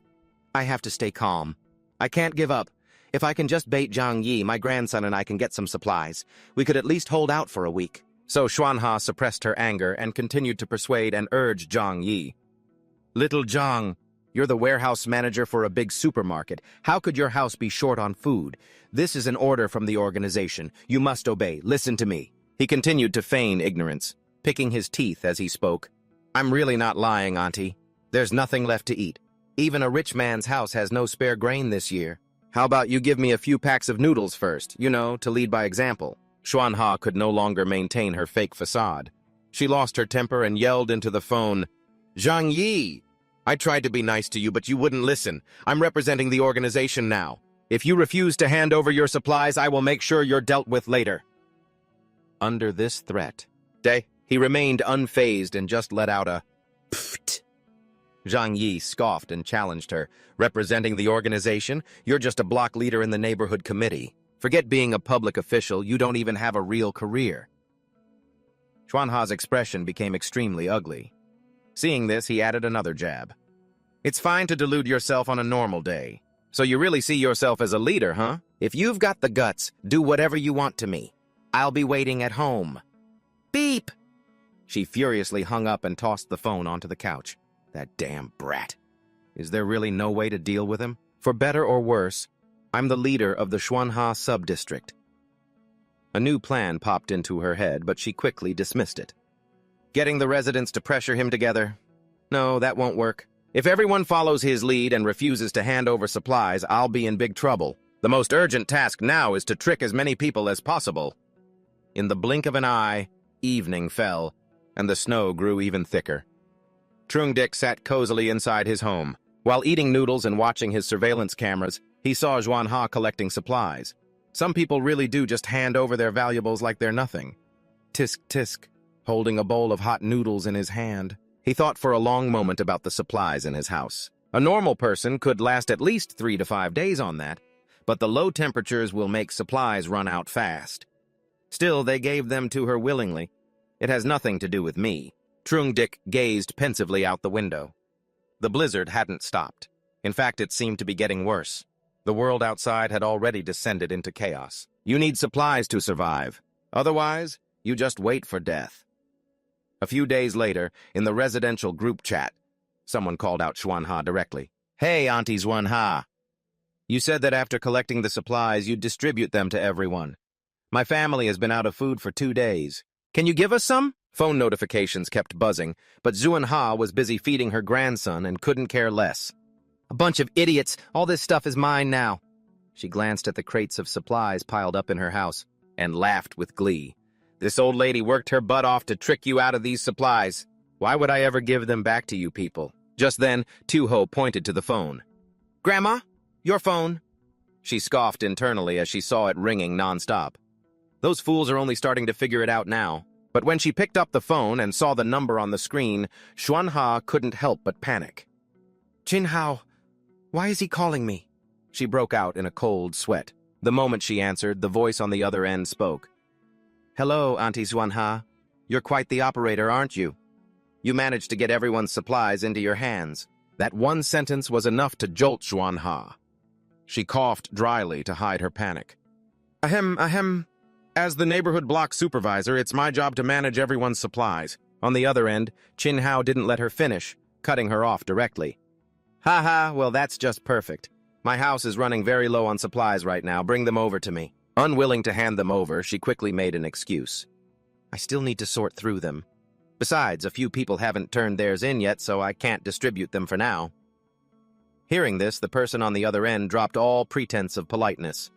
I have to stay calm. I can't give up. If I can just bait Zhang Yi, my grandson and I can get some supplies. We could at least hold out for a week. So Xuanha suppressed her anger and continued to persuade and urge Zhang Yi. Little Zhang, you're the warehouse manager for a big supermarket. How could your house be short on food? This is an order from the organization. You must obey. Listen to me. He continued to feign ignorance, picking his teeth as he spoke. I'm really not lying, Auntie. There's nothing left to eat. Even a rich man's house has no spare grain this year. How about you give me a few packs of noodles first, to lead by example? Xuanha could no longer maintain her fake facade. She lost her temper and yelled into the phone, Zhang Yi! I tried to be nice to you, but you wouldn't listen. I'm representing the organization now. If you refuse to hand over your supplies, I will make sure you're dealt with later. Under this threat, he remained unfazed and just let out a pfft. Zhang Yi scoffed and challenged her. Representing the organization? You're just a block leader in the neighborhood committee. Forget being a public official, you don't even have a real career. Xuanha's expression became extremely ugly. Seeing this, he added another jab. It's fine to delude yourself on a normal day. So you really see yourself as a leader, huh? If you've got the guts, do whatever you want to me. I'll be waiting at home. Beep! She furiously hung up and tossed the phone onto the couch. That damn brat. Is there really no way to deal with him? For better or worse, I'm the leader of the Xuanha sub-district. A new plan popped into her head, but she quickly dismissed it. Getting the residents to pressure him together? No, that won't work. If everyone follows his lead and refuses to hand over supplies, I'll be in big trouble. The most urgent task now is to trick as many people as possible. In the blink of an eye, evening fell, and the snow grew even thicker. Trung-dik sat cozily inside his home. While eating noodles and watching his surveillance cameras, he saw Xuanha collecting supplies. Some people really do just hand over their valuables like they're nothing. Tisk tisk, holding a bowl of hot noodles in his hand. He thought for a long moment about the supplies in his house. A normal person could last at least 3 to 5 days on that, but the low temperatures will make supplies run out fast. Still, they gave them to her willingly. It has nothing to do with me. Trung-dik gazed pensively out the window. The blizzard hadn't stopped. In fact, it seemed to be getting worse. The world outside had already descended into chaos. You need supplies to survive. Otherwise, you just wait for death. A few days later, in the residential group chat, someone called out Xuanha directly. Hey, Auntie Xuanha. You said that after collecting the supplies, you'd distribute them to everyone. My family has been out of food for 2 days. Can you give us some? Phone notifications kept buzzing, but Xuanha was busy feeding her grandson and couldn't care less. A bunch of idiots. All this stuff is mine now. She glanced at the crates of supplies piled up in her house and laughed with glee. This old lady worked her butt off to trick you out of these supplies. Why would I ever give them back to you people? Just then, Tu-ho pointed to the phone. Grandma, your phone. She scoffed internally as she saw it ringing nonstop. Those fools are only starting to figure it out now. But when she picked up the phone and saw the number on the screen, Xuanha couldn't help but panic. Jinhao, why is he calling me? She broke out in a cold sweat. The moment she answered, the voice on the other end spoke. Hello, Auntie Xuanha. You're quite the operator, aren't you? You managed to get everyone's supplies into your hands. That one sentence was enough to jolt Xuanha. She coughed dryly to hide her panic. Ahem. As the neighborhood block supervisor, it's my job to manage everyone's supplies. On the other end, Jinhao didn't let her finish, cutting her off directly. Haha, well that's just perfect. My house is running very low on supplies right now. Bring them over to me. Unwilling to hand them over, she quickly made an excuse. I still need to sort through them. Besides, a few people haven't turned theirs in yet, so I can't distribute them for now. Hearing this, the person on the other end dropped all pretense of politeness.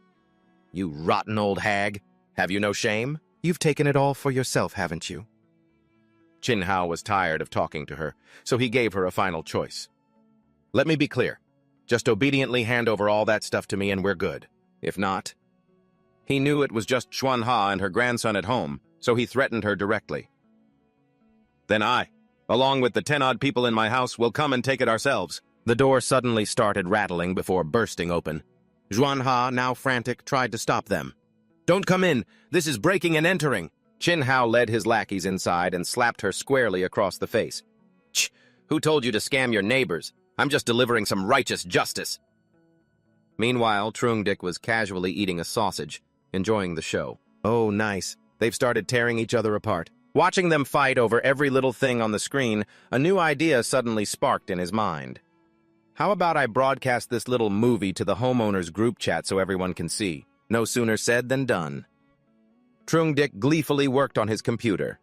You rotten old hag. Have you no shame? You've taken it all for yourself, haven't you? Jinhao was tired of talking to her, so he gave her a final choice. Let me be clear. Just obediently hand over all that stuff to me and we're good. If not... He knew it was just Xuanha and her grandson at home, so he threatened her directly. Then I, along with the 10-odd people in my house, will come and take it ourselves. The door suddenly started rattling before bursting open. Xuanha, now frantic, tried to stop them. Don't come in! This is breaking and entering! Jinhao led his lackeys inside and slapped her squarely across the face. Ch! Who told you to scam your neighbors? I'm just delivering some righteous justice. Meanwhile, Trung-dik was casually eating a sausage, enjoying the show. Oh, nice. They've started tearing each other apart. Watching them fight over every little thing on the screen, a new idea suddenly sparked in his mind. How about I broadcast this little movie to the homeowners group chat so everyone can see? No sooner said than done. Trung-dik gleefully worked on his computer.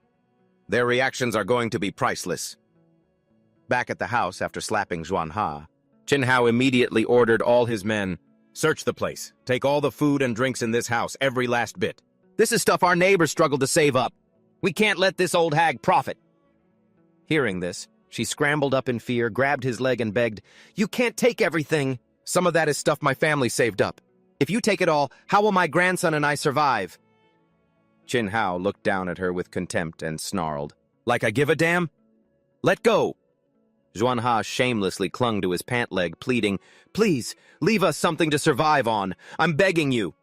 Their reactions are going to be priceless. Back at the house after slapping Xuanha, Jinhao immediately ordered all his men, search the place. Take all the food and drinks in this house, every last bit. This is stuff our neighbors struggled to save up. We can't let this old hag profit. Hearing this, she scrambled up in fear, grabbed his leg and begged, You can't take everything. Some of that is stuff my family saved up. If you take it all, how will my grandson and I survive? Jinhao looked down at her with contempt and snarled, Like I give a damn? Let go! Xuanha shamelessly clung to his pant leg, pleading, Please, leave us something to survive on. I'm begging you.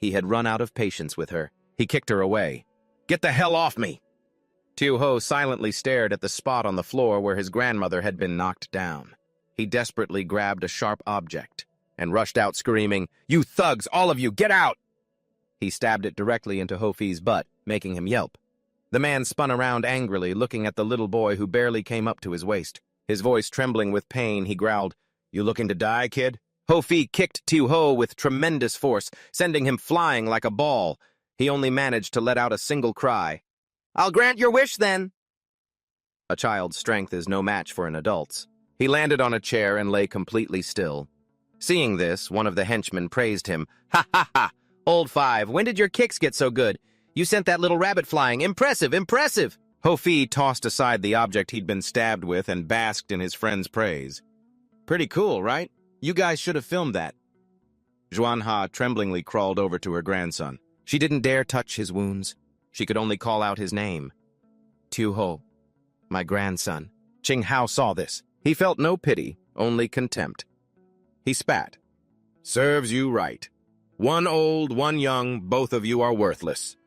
He had run out of patience with her. He kicked her away. Get the hell off me! Tu-ho silently stared at the spot on the floor where his grandmother had been knocked down. He desperately grabbed a sharp object and rushed out screaming, You thugs, all of you, get out! He stabbed it directly into Ho-fi's butt, making him yelp. The man spun around angrily, looking at the little boy who barely came up to his waist. His voice trembling with pain, he growled, You looking to die, kid? Ho-fi kicked Tu-ho with tremendous force, sending him flying like a ball. He only managed to let out a single cry. "I'll grant your wish, then." A child's strength is no match for an adult's. He landed on a chair and lay completely still. Seeing this, one of the henchmen praised him. "Ha ha ha! Old Five, when did your kicks get so good? You sent that little rabbit flying. Impressive, impressive!" Ho-Fi tossed aside the object he'd been stabbed with and basked in his friend's praise. "Pretty cool, right? You guys should have filmed that." Xuanha tremblingly crawled over to her grandson. She didn't dare touch his wounds. She could only call out his name. "Tu-ho, my grandson." Qing Hao saw this. He felt no pity, only contempt. He spat. "Serves you right. One old, one young, both of you are worthless."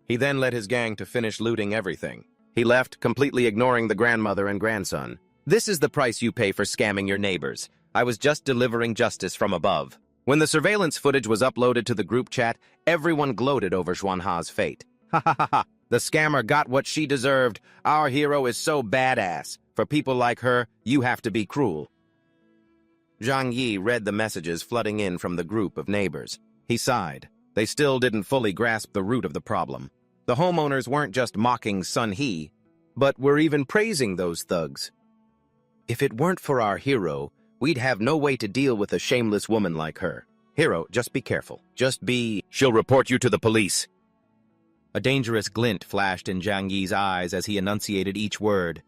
He then led his gang to finish looting everything. He left, completely ignoring the grandmother and grandson. "This is the price you pay for scamming your neighbors. I was just delivering justice from above." When the surveillance footage was uploaded to the group chat, everyone gloated over Xuanha's fate. "Ha ha ha ha! The scammer got what she deserved. Our hero is so badass. For people like her, you have to be cruel." Zhang Yi read the messages flooding in from the group of neighbors. He sighed. They still didn't fully grasp the root of the problem. The homeowners weren't just mocking Sun He, but were even praising those thugs. "If it weren't for our hero, we'd have no way to deal with a shameless woman like her. Hero, just be careful. Just be... She'll report you to the police." A dangerous glint flashed in Zhang Yi's eyes as he enunciated each word.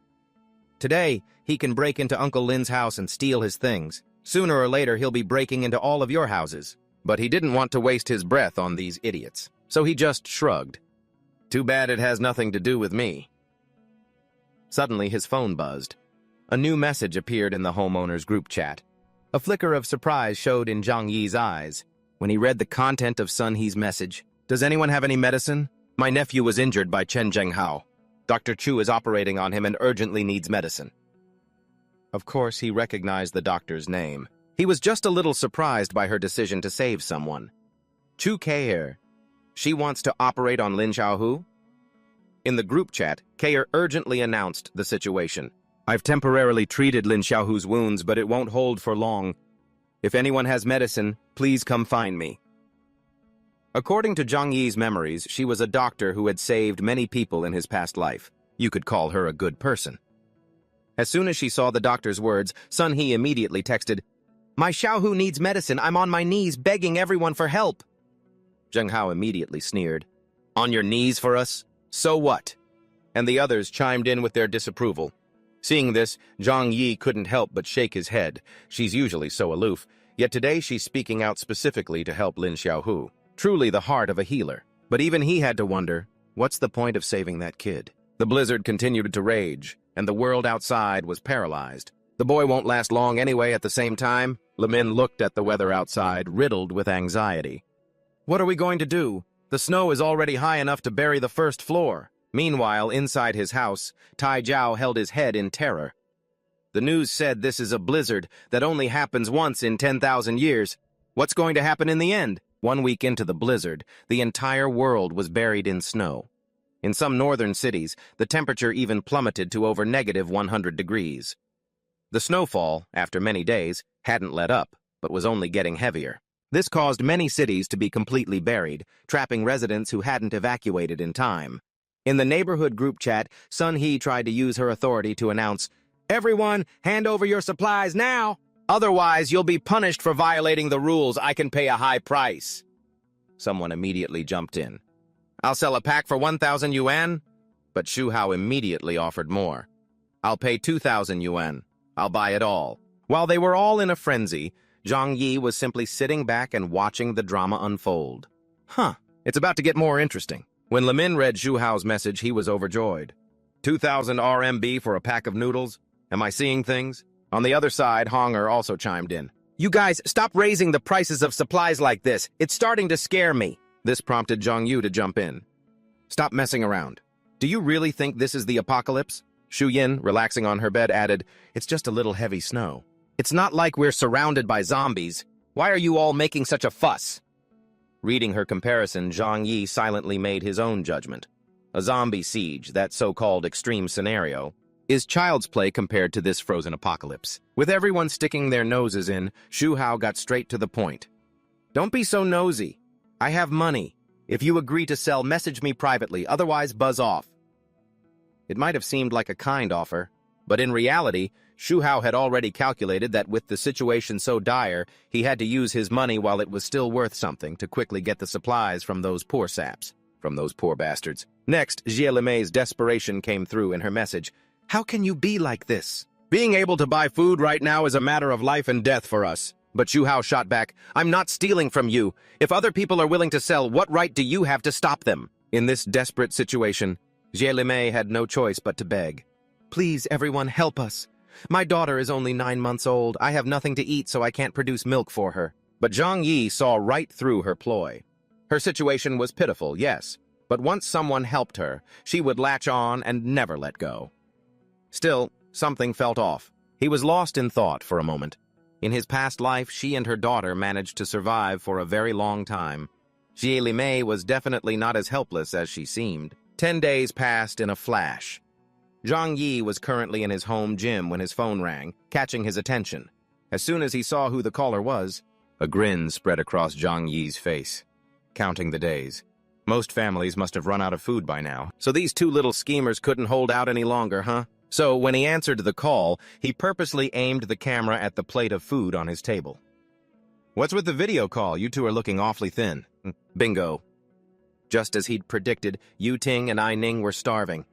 "Today, he can break into Uncle Lin's house and steal his things. Sooner or later, he'll be breaking into all of your houses." But he didn't want to waste his breath on these idiots, so he just shrugged. "Too bad it has nothing to do with me." Suddenly, his phone buzzed. A new message appeared in the homeowners' group chat. A flicker of surprise showed in Zhang Yi's eyes when he read the content of Sun He's message. "Does anyone have any medicine? My nephew was injured by Chen Zhenghao. Dr. Chu is operating on him and urgently needs medicine." Of course, he recognized the doctor's name. He was just a little surprised by her decision to save someone. Chu Keier. She wants to operate on Lin Xiaohu? In the group chat, Keier urgently announced the situation. "I've temporarily treated Lin Xiaohu's wounds, but it won't hold for long. If anyone has medicine, please come find me." According to Zhang Yi's memories, she was a doctor who had saved many people in his past life. You could call her a good person. As soon as she saw the doctor's words, Sun He immediately texted, "My Xiaohu needs medicine. I'm on my knees begging everyone for help." Zheng Hao immediately sneered. "On your knees for us? So what?" And the others chimed in with their disapproval. Seeing this, Zhang Yi couldn't help but shake his head. She's usually so aloof, yet today she's speaking out specifically to help Lin Xiaohu. Truly the heart of a healer. But even he had to wonder, what's the point of saving that kid? The blizzard continued to rage, and the world outside was paralyzed. The boy won't last long anyway. At the same time, Lemin looked at the weather outside, riddled with anxiety. "What are we going to do? The snow is already high enough to bury the first floor." Meanwhile, inside his house, Tai Jiao held his head in terror. The news said this is a blizzard that only happens once in 10,000 years. What's going to happen in the end? 1 week into the blizzard, the entire world was buried in snow. In some northern cities, the temperature even plummeted to over -100 degrees. The snowfall, after many days, hadn't let up, but was only getting heavier. This caused many cities to be completely buried, trapping residents who hadn't evacuated in time. In the neighborhood group chat, Sun He tried to use her authority to announce, "Everyone, hand over your supplies now! Otherwise, you'll be punished for violating the rules. I can pay a high price." Someone immediately jumped in. "I'll sell a pack for 1,000 yuan." But Xu Hao immediately offered more. "I'll pay 2,000 yuan. I'll buy it all." While they were all in a frenzy, Zhang Yi was simply sitting back and watching the drama unfold. It's about to get more interesting. When Lemin read Xu Hao's message, he was overjoyed. 2,000 RMB for a pack of noodles? Am I seeing things? On the other side, Honger also chimed in. "You guys, stop raising the prices of supplies like this. It's starting to scare me." This prompted Zhang Yu to jump in. "Stop messing around. Do you really think this is the apocalypse?" Shu Yin, relaxing on her bed, added, "It's just a little heavy snow. It's not like we're surrounded by zombies. Why are you all making such a fuss?" Reading her comparison, Zhang Yi silently made his own judgment. A zombie siege, that so-called extreme scenario, is child's play compared to this frozen apocalypse. With everyone sticking their noses in, Xu Hao got straight to the point. "Don't be so nosy. I have money. If you agree to sell, message me privately, otherwise buzz off. It might have seemed like a kind offer, but in reality, Shu Hao had already calculated that with the situation so dire, he had to use his money while it was still worth something to quickly get the supplies from those poor saps, from those poor bastards. Next, Yahello's desperation came through in her message. How can you be like this? Being able to buy food right now is a matter of life and death for us. But Shu Hao shot back, I'm not stealing from you. If other people are willing to sell, what right do you have to stop them? In this desperate situation, Yahello had no choice but to beg. Please, everyone, help us. My daughter is only 9 months old. I have nothing to eat, so I can't produce milk for her. But Zhang Yi saw right through her ploy. Her situation was pitiful, yes, but once someone helped her, she would latch on and never let go. Still, something felt off. He was lost in thought for a moment. In his past life, she and her daughter managed to survive for a very long time. Yahello was definitely not as helpless as she seemed. 10 days passed in a flash. Zhang Yi was currently in his home gym when his phone rang, catching his attention. As soon as he saw who the caller was, a grin spread across Zhang Yi's face. Counting the days. Most families must have run out of food by now, so these two little schemers couldn't hold out any longer, huh? So, when he answered the call, he purposely aimed the camera at the plate of food on his table. What's with the video call? You two are looking awfully thin. Bingo. Just as he'd predicted, Yu Ting and I Ning were starving.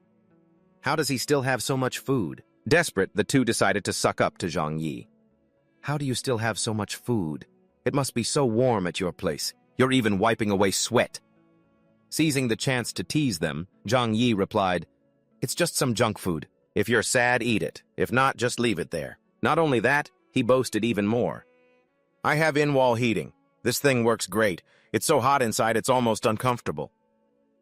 How does he still have so much food? Desperate, the two decided to suck up to Zhang Yi. How do you still have so much food? It must be so warm at your place. You're even wiping away sweat. Seizing the chance to tease them, Zhang Yi replied, It's just some junk food. If you're sad, eat it. If not, just leave it there. Not only that, he boasted even more. I have in-wall heating. This thing works great. It's so hot inside, it's almost uncomfortable.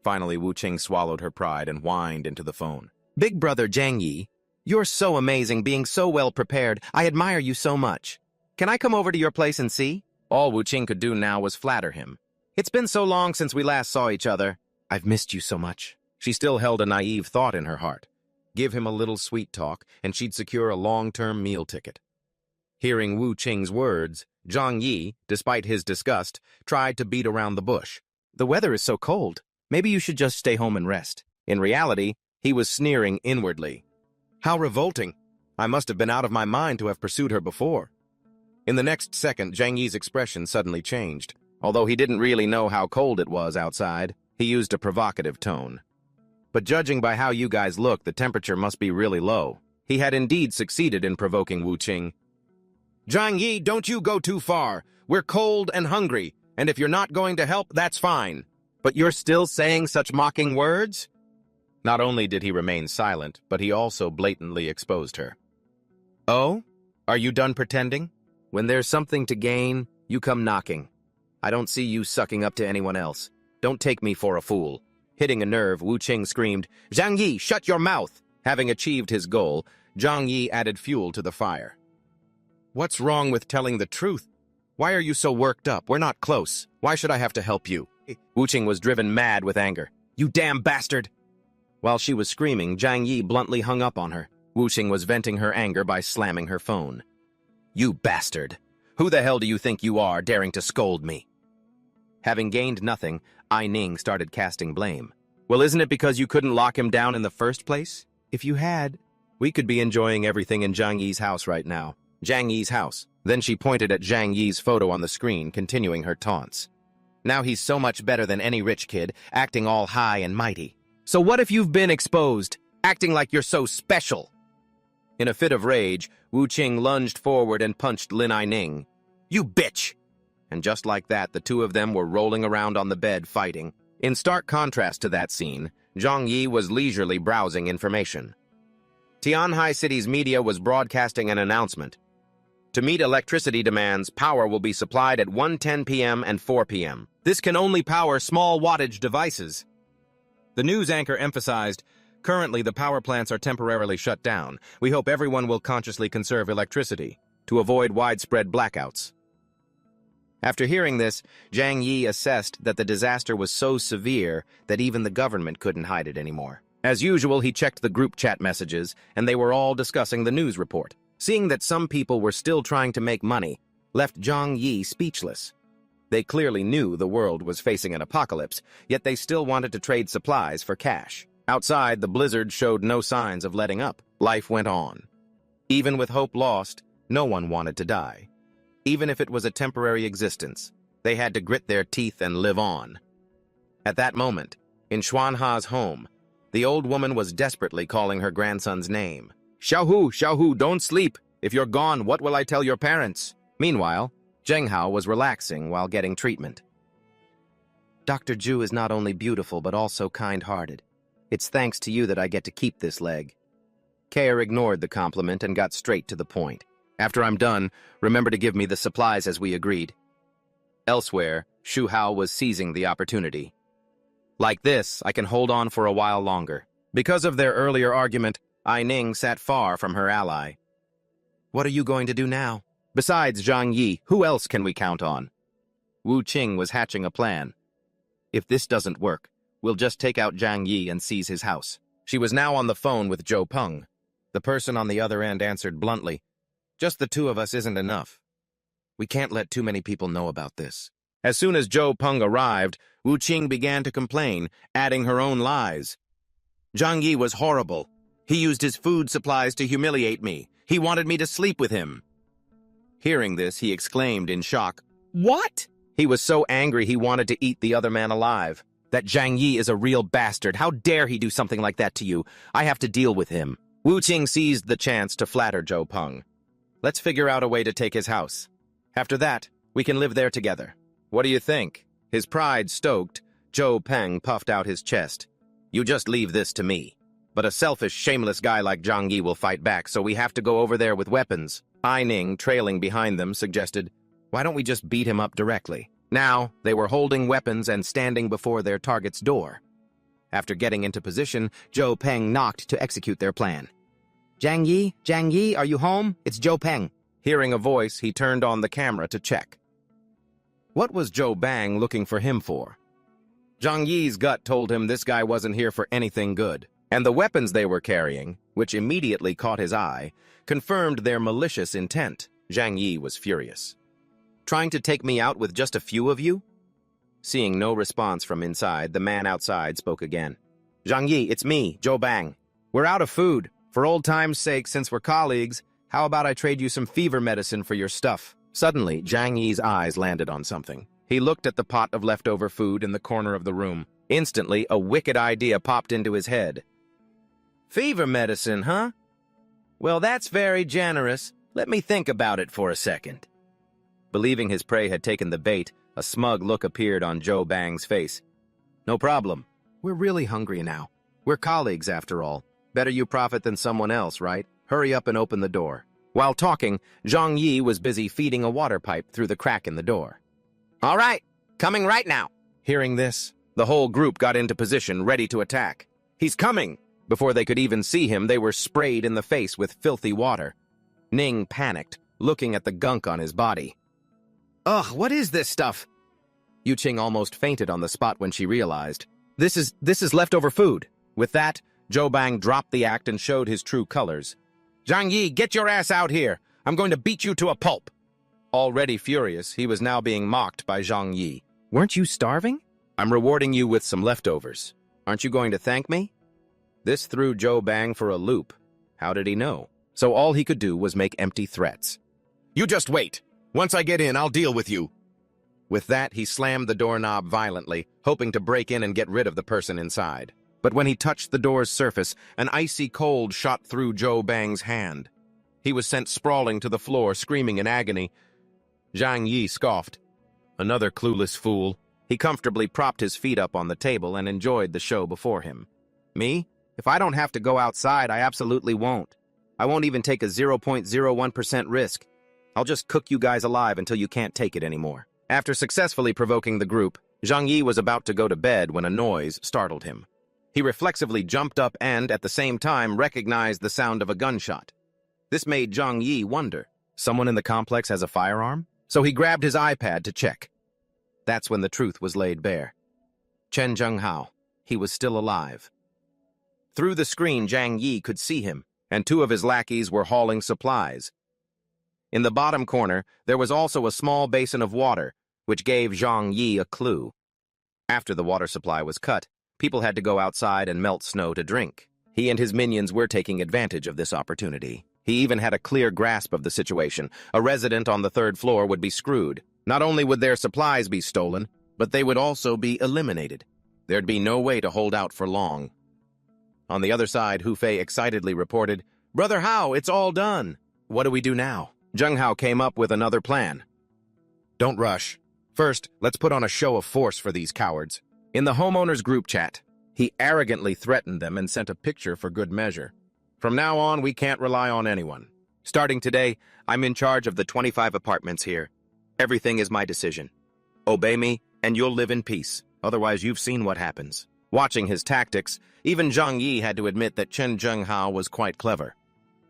Finally, Wu Qing swallowed her pride and whined into the phone. Big brother Zhang Yi, you're so amazing, being so well prepared. I admire you so much. Can I come over to your place and see? All Wu Qing could do now was flatter him. It's been so long since we last saw each other. I've missed you so much. She still held a naive thought in her heart. Give him a little sweet talk, and she'd secure a long-term meal ticket. Hearing Wu Qing's words, Zhang Yi, despite his disgust, tried to beat around the bush. The weather is so cold. Maybe you should just stay home and rest. In reality, he was sneering inwardly. How revolting. I must have been out of my mind to have pursued her before. In the next second, Zhang Yi's expression suddenly changed. Although he didn't really know how cold it was outside, he used a provocative tone. But judging by how you guys look, the temperature must be really low. He had indeed succeeded in provoking Wu Qing. Zhang Yi, don't you go too far. We're cold and hungry, and if you're not going to help, that's fine. But you're still saying such mocking words? Not only did he remain silent, but he also blatantly exposed her. Oh? Are you done pretending? When there's something to gain, you come knocking. I don't see you sucking up to anyone else. Don't take me for a fool. Hitting a nerve, Wu Qing screamed, Zhang Yi, shut your mouth! Having achieved his goal, Zhang Yi added fuel to the fire. What's wrong with telling the truth? Why are you so worked up? We're not close. Why should I have to help you? Wu Qing was driven mad with anger. You damn bastard! While she was screaming, Zhang Yi bluntly hung up on her. Wu Qing was venting her anger by slamming her phone. You bastard! Who the hell do you think you are, daring to scold me? Having gained nothing, Ai Ning started casting blame. Well, isn't it because you couldn't lock him down in the first place? If you had, we could be enjoying everything in Zhang Yi's house right now. Zhang Yi's house. Then she pointed at Zhang Yi's photo on the screen, continuing her taunts. Now he's so much better than any rich kid, acting all high and mighty. So what if you've been exposed, acting like you're so special? In a fit of rage, Wu Qing lunged forward and punched Lin Ai Ning. You bitch! And just like that, the two of them were rolling around on the bed fighting. In stark contrast to that scene, Zhang Yi was leisurely browsing information. Tianhai City's media was broadcasting an announcement. To meet electricity demands, power will be supplied at 1:10 p.m. and 4 p.m. This can only power small wattage devices. The news anchor emphasized, currently the power plants are temporarily shut down. We hope everyone will consciously conserve electricity to avoid widespread blackouts. After hearing this, Zhang Yi assessed that the disaster was so severe that even the government couldn't hide it anymore. As usual, he checked the group chat messages, and they were all discussing the news report. Seeing that some people were still trying to make money, left Zhang Yi speechless. They clearly knew the world was facing an apocalypse, yet they still wanted to trade supplies for cash. Outside, the blizzard showed no signs of letting up. Life went on. Even with hope lost, no one wanted to die. Even if it was a temporary existence, they had to grit their teeth and live on. At that moment, in Xuanha's home, the old woman was desperately calling her grandson's name. "Xiaohu, Xiaohu, don't sleep! If you're gone, what will I tell your parents?" Meanwhile, Zhenghao was relaxing while getting treatment. "Dr. Zhu is not only beautiful but also kind-hearted. It's thanks to you that I get to keep this leg." Kare ignored the compliment and got straight to the point. "After I'm done, remember to give me the supplies as we agreed." Elsewhere, Shu Hao was seizing the opportunity. "Like this, I can hold on for a while longer." Because of their earlier argument, Ai Ning sat far from her ally. "What are you going to do now? Besides Zhang Yi, who else can we count on?" Wu Qing was hatching a plan. "If this doesn't work, we'll just take out Zhang Yi and seize his house." She was now on the phone with Zhou Peng. The person on the other end answered bluntly, "Just the two of us isn't enough. We can't let too many people know about this." As soon as Zhou Peng arrived, Wu Qing began to complain, adding her own lies. "Zhang Yi was horrible. He used his food supplies to humiliate me. He wanted me to sleep with him." Hearing this, he exclaimed in shock, "What?" He was so angry he wanted to eat the other man alive. "That Zhang Yi is a real bastard. How dare he do something like that to you? I have to deal with him." Wu Qing seized the chance to flatter Zhou Peng. "Let's figure out a way to take his house. After that, we can live there together. What do you think?" His pride stoked, Zhou Peng puffed out his chest. "You just leave this to me. But a selfish, shameless guy like Zhang Yi will fight back, so we have to go over there with weapons." Ai Ning, trailing behind them, suggested, "Why don't we just beat him up directly?" Now, they were holding weapons and standing before their target's door. After getting into position, Zhou Peng knocked to execute their plan. Zhang Yi, are you home? It's Zhou Peng." Hearing a voice, he turned on the camera to check. What was Zhou Bang looking for him for? Zhang Yi's gut told him this guy wasn't here for anything good, and the weapons they were carrying, which immediately caught his eye, confirmed their malicious intent. Zhang Yi was furious. "Trying to take me out with just a few of you?" Seeing no response from inside, the man outside spoke again. "Zhang Yi, it's me, Zhou Bang. We're out of food. For old time's sake, since we're colleagues, how about I trade you some fever medicine for your stuff?" Suddenly, Zhang Yi's eyes landed on something. He looked at the pot of leftover food in the corner of the room. Instantly, a wicked idea popped into his head. "Fever medicine, huh? Well, that's very generous. Let me think about it for a second." Believing his prey had taken the bait, a smug look appeared on Zhou Bang's face. "No problem. We're really hungry now. We're colleagues, after all. Better you profit than someone else, right? Hurry up and open the door." While talking, Zhang Yi was busy feeding a water pipe through the crack in the door. "All right, coming right now." Hearing this, the whole group got into position, ready to attack. "He's coming!" Before they could even see him, they were sprayed in the face with filthy water. Ning panicked, looking at the gunk on his body. "Ugh, what is this stuff?" Yu Qing almost fainted on the spot when she realized. This is leftover food." With that, Zhou Bang dropped the act and showed his true colors. "Zhang Yi, get your ass out here! I'm going to beat you to a pulp!" Already furious, he was now being mocked by Zhang Yi. "Weren't you starving? I'm rewarding you with some leftovers. Aren't you going to thank me?" This threw Zhou Bang for a loop. How did he know? So all he could do was make empty threats. "You just wait! Once I get in, I'll deal with you!" With that, he slammed the doorknob violently, hoping to break in and get rid of the person inside. But when he touched the door's surface, an icy cold shot through Zhou Bang's hand. He was sent sprawling to the floor, screaming in agony. Zhang Yi scoffed. Another clueless fool. He comfortably propped his feet up on the table and enjoyed the show before him. "Me? If I don't have to go outside, I absolutely won't. I won't even take a 0.01% risk. I'll just cook you guys alive until you can't take it anymore." After successfully provoking the group, Zhang Yi was about to go to bed when a noise startled him. He reflexively jumped up and, at the same time, recognized the sound of a gunshot. This made Zhang Yi wonder. Someone in the complex has a firearm? So he grabbed his iPad to check. That's when the truth was laid bare. Chen Zhenghao. He was still alive. Through the screen, Zhang Yi could see him, and two of his lackeys were hauling supplies. In the bottom corner, there was also a small basin of water, which gave Zhang Yi a clue. After the water supply was cut, people had to go outside and melt snow to drink. He and his minions were taking advantage of this opportunity. He even had a clear grasp of the situation. A resident on the third floor would be screwed. Not only would their supplies be stolen, but they would also be eliminated. There'd be no way to hold out for long. On the other side, Hu Fei excitedly reported, "Brother Hao, it's all done." "What do we do now?" Zheng Hao came up with another plan. "Don't rush. First, let's put on a show of force for these cowards." In the homeowners group chat, he arrogantly threatened them and sent a picture for good measure. "From now on, we can't rely on anyone. Starting today, I'm in charge of the 25 apartments here. Everything is my decision. Obey me, and you'll live in peace. Otherwise, you've seen what happens." Watching his tactics, even Zhang Yi had to admit that Chen Zhenghao was quite clever.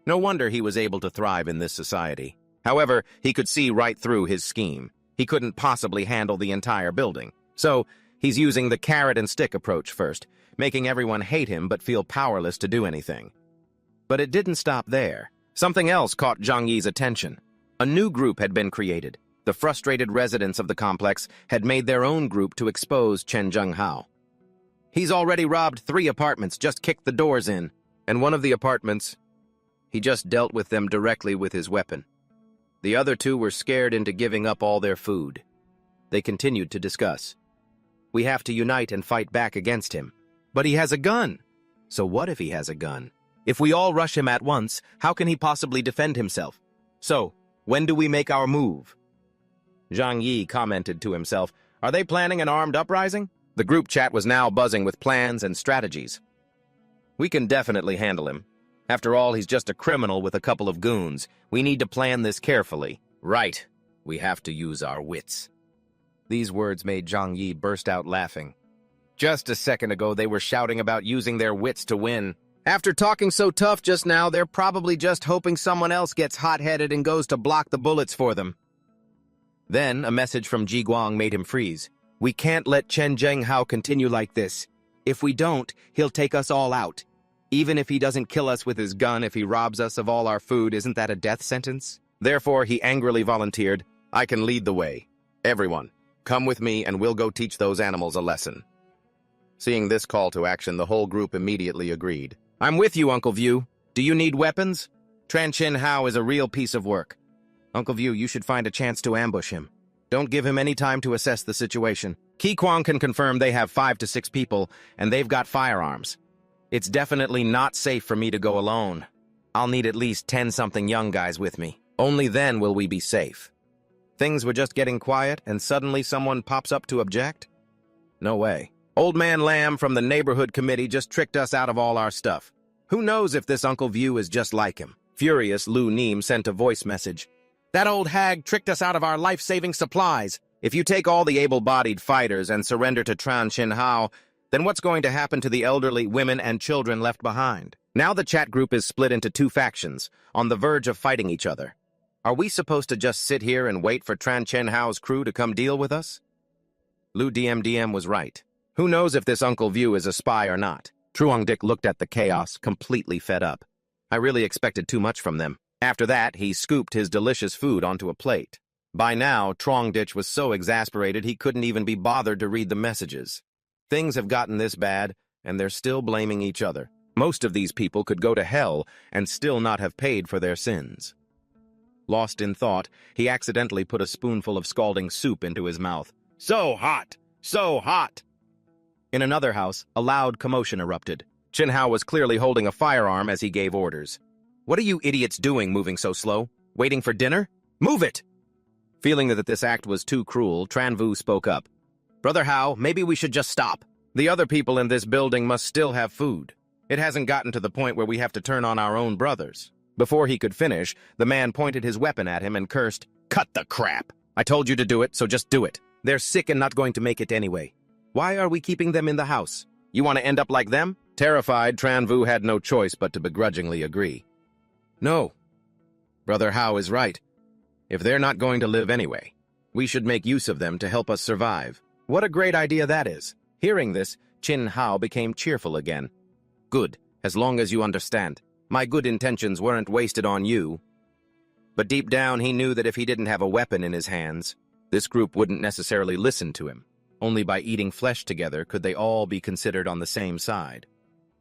No wonder he was able to thrive in this society. However, he could see right through his scheme. He couldn't possibly handle the entire building. So, he's using the carrot-and-stick approach first, making everyone hate him but feel powerless to do anything. But it didn't stop there. Something else caught Zhang Yi's attention. A new group had been created. The frustrated residents of the complex had made their own group to expose Chen Zhenghao. "He's already robbed 3 apartments, just kicked the doors in. And one of the apartments, he just dealt with them directly with his weapon. The other 2 were scared into giving up all their food." They continued to discuss. "We have to unite and fight back against him. But he has a gun." "So what if he has a gun? If we all rush him at once, how can he possibly defend himself? So, when do we make our move?" Zhang Yi commented to himself, "Are they planning an armed uprising?" The group chat was now buzzing with plans and strategies. "We can definitely handle him. After all, he's just a criminal with a couple of goons. We need to plan this carefully." "Right. We have to use our wits." These words made Zhang Yi burst out laughing. Just a second ago, they were shouting about using their wits to win. After talking so tough just now, they're probably just hoping someone else gets hot-headed and goes to block the bullets for them. Then, a message from Ji Guang made him freeze. "We can't let Chen Zhenghao continue like this. If we don't, he'll take us all out. Even if he doesn't kill us with his gun, if he robs us of all our food, isn't that a death sentence?" Therefore, he angrily volunteered, "I can lead the way. Everyone, come with me and we'll go teach those animals a lesson." Seeing this call to action, the whole group immediately agreed. "I'm with you, Uncle View. Do you need weapons? Tran Chin Hao is a real piece of work. Uncle View, you should find a chance to ambush him. Don't give him any time to assess the situation. Qi Kwang can confirm they have 5 to 6 people, and they've got firearms. It's definitely not safe for me to go alone. I'll need at least 10-something young guys with me. Only then will we be safe." Things were just getting quiet, and suddenly someone pops up to object? No way. Old Man Lamb from the neighborhood committee just tricked us out of all our stuff. Who knows if this Uncle View is just like him? Furious, Lu Neem sent a voice message. "That old hag tricked us out of our life-saving supplies. If you take all the able-bodied fighters and surrender to Tran Chin Hao, then what's going to happen to the elderly, women, and children left behind?" Now the chat group is split into 2 factions, on the verge of fighting each other. Are we supposed to just sit here and wait for Tran Chen Hao's crew to come deal with us? Lu DMDM was right. Who knows if this Uncle View is a spy or not? Truong Dick looked at the chaos, completely fed up. I really expected too much from them. After that, he scooped his delicious food onto a plate. By now, Truong Ditch was so exasperated he couldn't even be bothered to read the messages. Things have gotten this bad, and they're still blaming each other. Most of these people could go to hell and still not have paid for their sins. Lost in thought, he accidentally put a spoonful of scalding soup into his mouth. So hot! So hot! In another house, a loud commotion erupted. Chin Hao was clearly holding a firearm as he gave orders. "What are you idiots doing moving so slow? Waiting for dinner? Move it!" Feeling that this act was too cruel, Tran Vu spoke up. "Brother Hao, maybe we should just stop. The other people in this building must still have food. It hasn't gotten to the point where we have to turn on our own brothers." Before he could finish, the man pointed his weapon at him and cursed, "Cut the crap! I told you to do it, so just do it. They're sick and not going to make it anyway. Why are we keeping them in the house? You want to end up like them?" Terrified, Tran Vu had no choice but to begrudgingly agree. "No. Brother Hao is right. If they're not going to live anyway, we should make use of them to help us survive." What a great idea that is. Hearing this, Chin Hao became cheerful again. "Good, as long as you understand. My good intentions weren't wasted on you." But deep down, he knew that if he didn't have a weapon in his hands, This group wouldn't necessarily listen to him. Only by eating flesh together could they all be considered on the same side.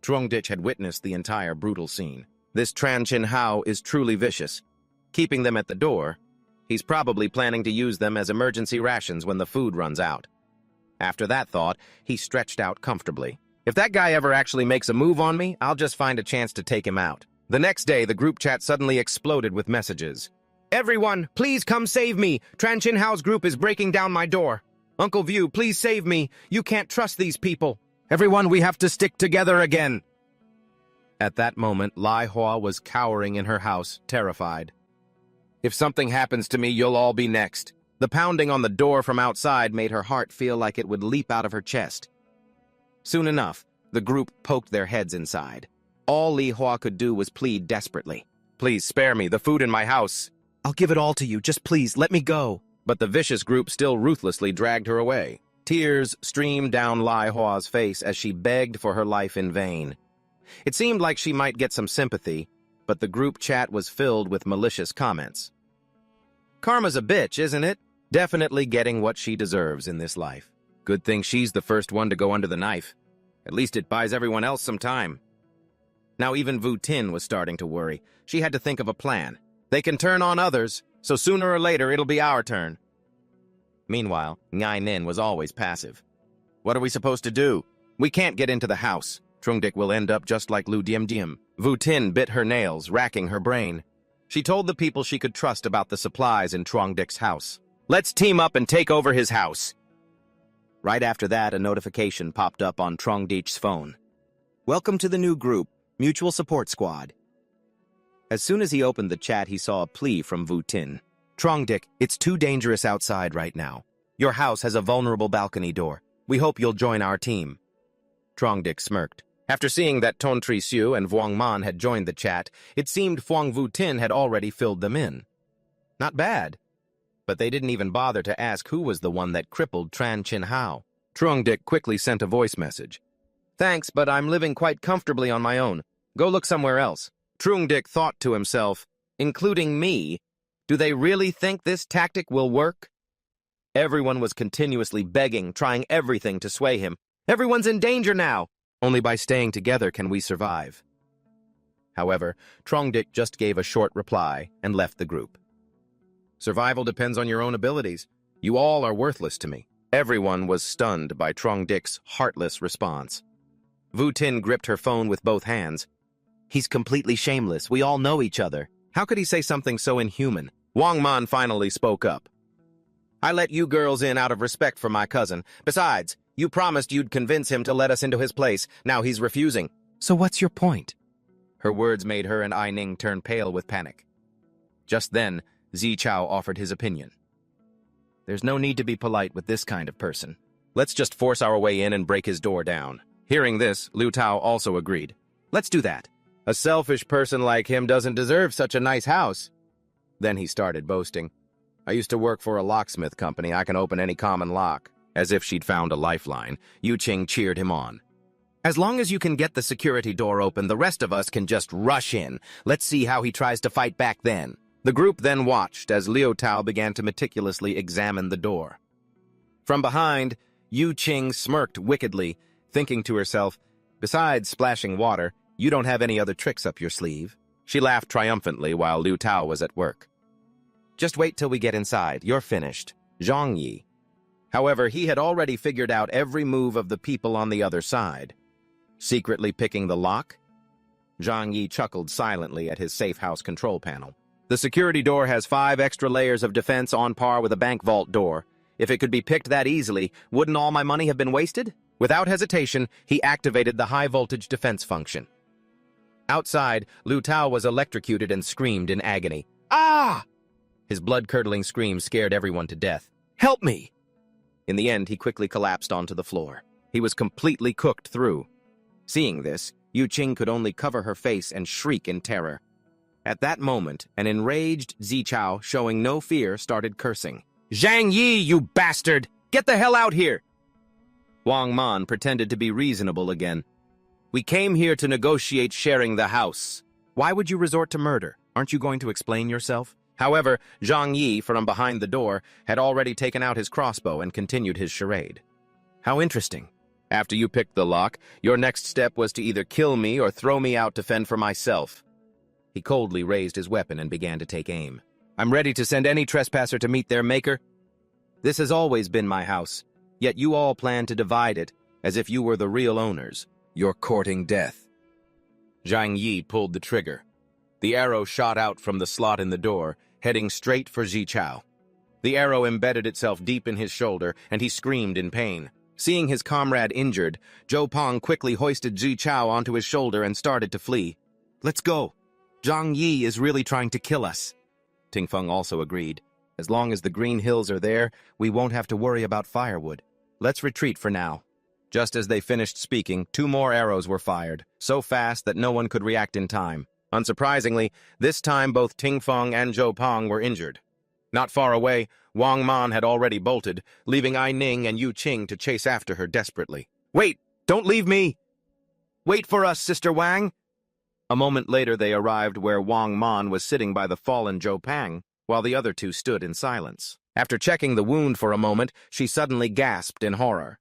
Trongdich had witnessed the entire brutal scene. This Tran Chin Hao is truly vicious. Keeping them at the door, he's probably planning to use them as emergency rations when the food runs out. After that thought, he stretched out comfortably. If that guy ever actually makes a move on me, I'll just find a chance to take him out. The next day, the group chat suddenly exploded with messages. Everyone, please come save me. Tran Chin Hao's group is breaking down my door. Uncle View, please save me. You can't trust these people. Everyone, we have to stick together again. At that moment, Lai Hua was cowering in her house, terrified. If something happens to me, you'll all be next. The pounding on the door from outside made her heart feel like it would leap out of her chest. Soon enough, the group poked their heads inside. All Li Hua could do was plead desperately. Please spare me, the food in my house. I'll give it all to you, just please, let me go. But the vicious group still ruthlessly dragged her away. Tears streamed down Lai Hua's face as she begged for her life in vain. It seemed like she might get some sympathy, but the group chat was filled with malicious comments. Karma's a bitch, isn't it? Definitely getting what she deserves in this life. Good thing she's the first one to go under the knife. At least it buys everyone else some time. Now even Vu Tin was starting to worry. She had to think of a plan. They can turn on others, so sooner or later it'll be our turn. Meanwhile, Ngai Nin was always passive. What are we supposed to do? We can't get into the house. Trungdik will end up just like Lu Diem Diem. Vu Tin bit her nails, racking her brain. She told the people she could trust about the supplies in Trongdik's house. Let's team up and take over his house. Right after that, a notification popped up on Trongdich's phone. Welcome to the new group, Mutual Support Squad. As soon as he opened the chat, he saw a plea from Vu Tin. Trongdik, it's too dangerous outside right now. Your house has a vulnerable balcony door. We hope you'll join our team. Trongdik smirked. After seeing that Ton Tri Siu and Vuong Man had joined the chat, it seemed Phuong Vu Tin had already filled them in. Not bad. But they didn't even bother to ask who was the one that crippled Tran Chin Hao. Trongdik quickly sent a voice message. Thanks, but I'm living quite comfortably on my own. Go look somewhere else. Trongdik thought to himself, including me, do they really think this tactic will work? Everyone was continuously begging, trying everything to sway him. Everyone's in danger now. Only by staying together can we survive. However, Trongdik just gave a short reply and left the group. Survival depends on your own abilities. You all are worthless to me. Everyone was stunned by Trongdik's heartless response. Vu Tin gripped her phone with both hands. He's completely shameless. We all know each other. How could he say something so inhuman? Wang Man finally spoke up. I let you girls in out of respect for my cousin. Besides, you promised you'd convince him to let us into his place. Now he's refusing. So what's your point? Her words made her and Ai Ning turn pale with panic. Just then, Zi Chao offered his opinion. There's no need to be polite with this kind of person. Let's just force our way in and break his door down. Hearing this, Liu Tao also agreed. Let's do that. A selfish person like him doesn't deserve such a nice house. Then he started boasting. I used to work for a locksmith company. I can open any common lock. As if she'd found a lifeline, Yu Qing cheered him on. As long as you can get the security door open, the rest of us can just rush in. Let's see how he tries to fight back then. The group then watched as Liu Tao began to meticulously examine the door. From behind, Yu Qing smirked wickedly, thinking to herself, besides splashing water, you don't have any other tricks up your sleeve. She laughed triumphantly while Liu Tao was at work. Just wait till we get inside. You're finished. Zhang Yi. However, he had already figured out every move of the people on the other side. Secretly picking the lock? Zhang Yi chuckled silently at his safe house control panel. The security door has 5 extra layers of defense on par with a bank vault door. If it could be picked that easily, wouldn't all my money have been wasted? Without hesitation, he activated the high-voltage defense function. Outside, Liu Tao was electrocuted and screamed in agony. Ah! His blood-curdling scream scared everyone to death. Help me! In the end, he quickly collapsed onto the floor. He was completely cooked through. Seeing this, Yu Qing could only cover her face and shriek in terror. At that moment, an enraged Zi Chao, showing no fear, started cursing. Zhang Yi, you bastard! Get the hell out here! Wang Man pretended to be reasonable again. We came here to negotiate sharing the house. Why would you resort to murder? Aren't you going to explain yourself? However, Zhang Yi, from behind the door, had already taken out his crossbow and continued his charade. How interesting. After you picked the lock, your next step was to either kill me or throw me out to fend for myself. He coldly raised his weapon and began to take aim. I'm ready to send any trespasser to meet their maker. This has always been my house, yet you all plan to divide it as if you were the real owners. You're courting death. Zhang Yi pulled the trigger. The arrow shot out from the slot in the door, heading straight for Zichao. The arrow embedded itself deep in his shoulder, and he screamed in pain. Seeing his comrade injured, Zhou Pong quickly hoisted Zichao onto his shoulder and started to flee. Let's go. Zhang Yi is really trying to kill us. Ting Feng also agreed. As long as the green hills are there, we won't have to worry about firewood. Let's retreat for now. Just as they finished speaking, 2 more arrows were fired, so fast that no one could react in time. Unsurprisingly, this time both Ting Feng and Zhou Pong were injured. Not far away, Wang Man had already bolted, leaving Ai Ning and Yu Qing to chase after her desperately. Wait! Don't leave me! Wait for us, Sister Wang! A moment later they arrived where Wang Man was sitting by the fallen Zhou Pang, while the other 2 stood in silence. After checking the wound for a moment, she suddenly gasped in horror.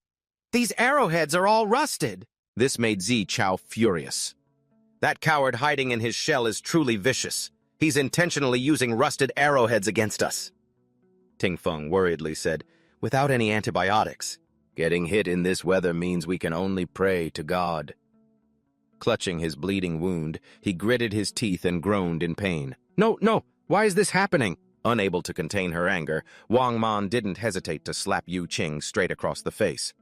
These arrowheads are all rusted! This made Zichao furious. That coward hiding in his shell is truly vicious. He's intentionally using rusted arrowheads against us. Ting Feng worriedly said, without any antibiotics. Getting hit in this weather means we can only pray to God. Clutching his bleeding wound, he gritted his teeth and groaned in pain. No, why is this happening? Unable to contain her anger, Wang Man didn't hesitate to slap Yu Qing straight across the face.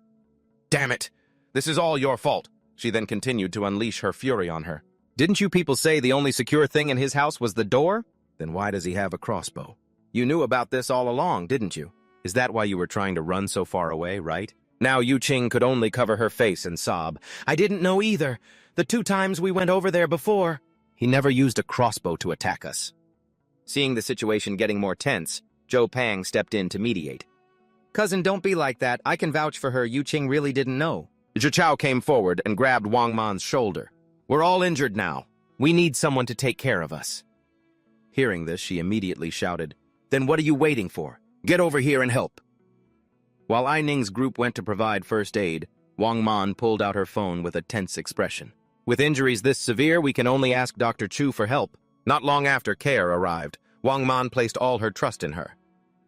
Damn it! This is all your fault! She then continued to unleash her fury on her. Didn't you people say the only secure thing in his house was the door? Then why does he have a crossbow? You knew about this all along, didn't you? Is that why you were trying to run so far away, right? Now Yu Qing could only cover her face and sob. I didn't know either. The 2 times we went over there before. He never used a crossbow to attack us. Seeing the situation getting more tense, Zhou Pang stepped in to mediate. Cousin, don't be like that. I can vouch for her. Yu Qing really didn't know. Zichao came forward and grabbed Wang Man's shoulder. We're all injured now. We need someone to take care of us. Hearing this, she immediately shouted, Then what are you waiting for? Get over here and help. While Ai Ning's group went to provide first aid, Wang Man pulled out her phone with a tense expression. With injuries this severe, we can only ask Dr. Chu for help. Not long after care arrived, Wang Man placed all her trust in her.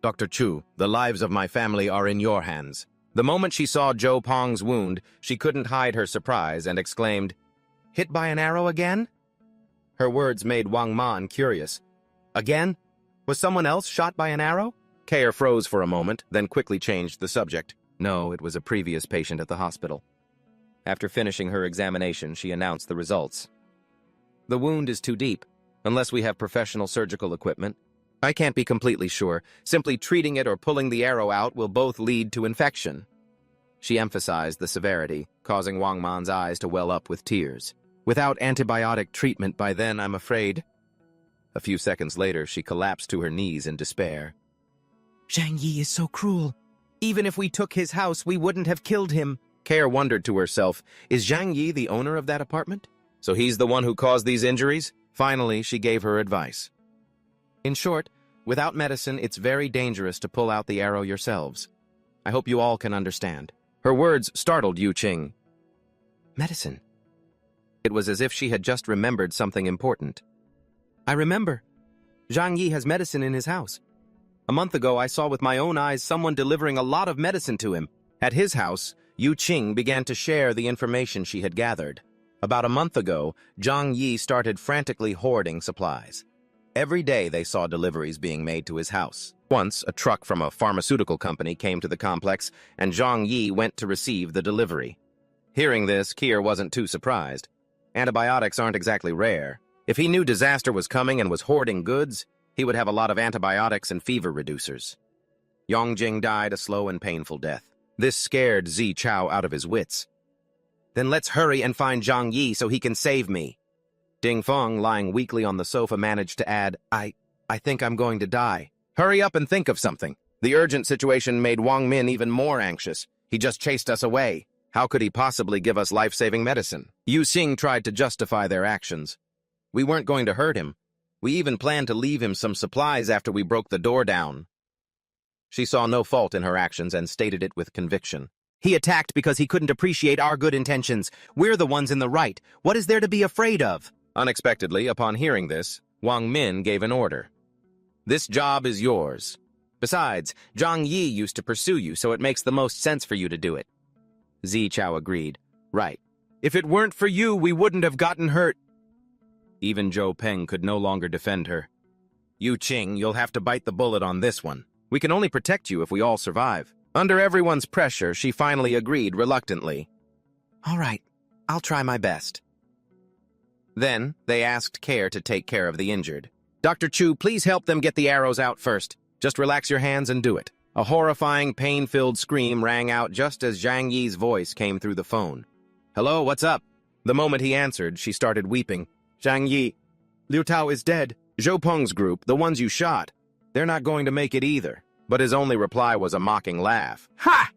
Dr. Chu, the lives of my family are in your hands. The moment she saw Zhou Pong's wound, she couldn't hide her surprise and exclaimed, Hit by an arrow again? Her words made Wang Man curious. Again? Was someone else shot by an arrow? Kair froze for a moment, then quickly changed the subject. No, it was a previous patient at the hospital. After finishing her examination, she announced the results. The wound is too deep, unless we have professional surgical equipment. I can't be completely sure. Simply treating it or pulling the arrow out will both lead to infection. She emphasized the severity, causing Wang Man's eyes to well up with tears. Without antibiotic treatment by then, I'm afraid. A few seconds later, she collapsed to her knees in despair. Zhang Yi is so cruel. Even if we took his house, we wouldn't have killed him. Kair wondered to herself, is Zhang Yi the owner of that apartment? So he's the one who caused these injuries? Finally, she gave her advice. In short, without medicine, it's very dangerous to pull out the arrow yourselves. I hope you all can understand. Her words startled Yu Qing. Medicine? It was as if she had just remembered something important. I remember. Zhang Yi has medicine in his house. A month ago, I saw with my own eyes someone delivering a lot of medicine to him. At his house, Yu Qing began to share the information she had gathered. About a month ago, Zhang Yi started frantically hoarding supplies. Every day they saw deliveries being made to his house. Once, a truck from a pharmaceutical company came to the complex, and Zhang Yi went to receive the delivery. Hearing this, Kier wasn't too surprised. Antibiotics aren't exactly rare. If he knew disaster was coming and was hoarding goods, he would have a lot of antibiotics and fever reducers. Yongjing died a slow and painful death. This scared Zichao out of his wits. Then let's hurry and find Zhang Yi so he can save me. Ding Feng, lying weakly on the sofa, managed to add, I think I'm going to die. Hurry up and think of something. The urgent situation made Wang Min even more anxious. He just chased us away. How could he possibly give us life-saving medicine? Yu Xing tried to justify their actions. We weren't going to hurt him. We even planned to leave him some supplies after we broke the door down. She saw no fault in her actions and stated it with conviction. He attacked because he couldn't appreciate our good intentions. We're the ones in the right. What is there to be afraid of? Unexpectedly, upon hearing this, Wang Min gave an order. This job is yours. Besides, Zhang Yi used to pursue you, so it makes the most sense for you to do it. Zi Chao agreed. Right. If it weren't for you, we wouldn't have gotten hurt. Even Zhou Peng could no longer defend her. Yu Qing, you'll have to bite the bullet on this one. We can only protect you if we all survive. Under everyone's pressure, she finally agreed reluctantly. All right, I'll try my best. Then, they asked Care to take care of the injured. Dr. Chu, please help them get the arrows out first. Just relax your hands and do it. A horrifying, pain-filled scream rang out just as Zhang Yi's voice came through the phone. Hello, what's up? The moment he answered, she started weeping. Zhang Yi, Liu Tao is dead. Zhou Peng's group, the ones you shot, they're not going to make it either. But his only reply was a mocking laugh. Ha!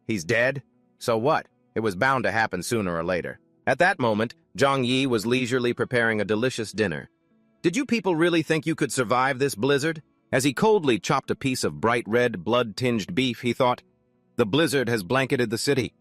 He's dead? So what? It was bound to happen sooner or later. At that moment, Zhang Yi was leisurely preparing a delicious dinner. Did you people really think you could survive this blizzard? As he coldly chopped a piece of bright red, blood-tinged beef, he thought, the blizzard has blanketed the city.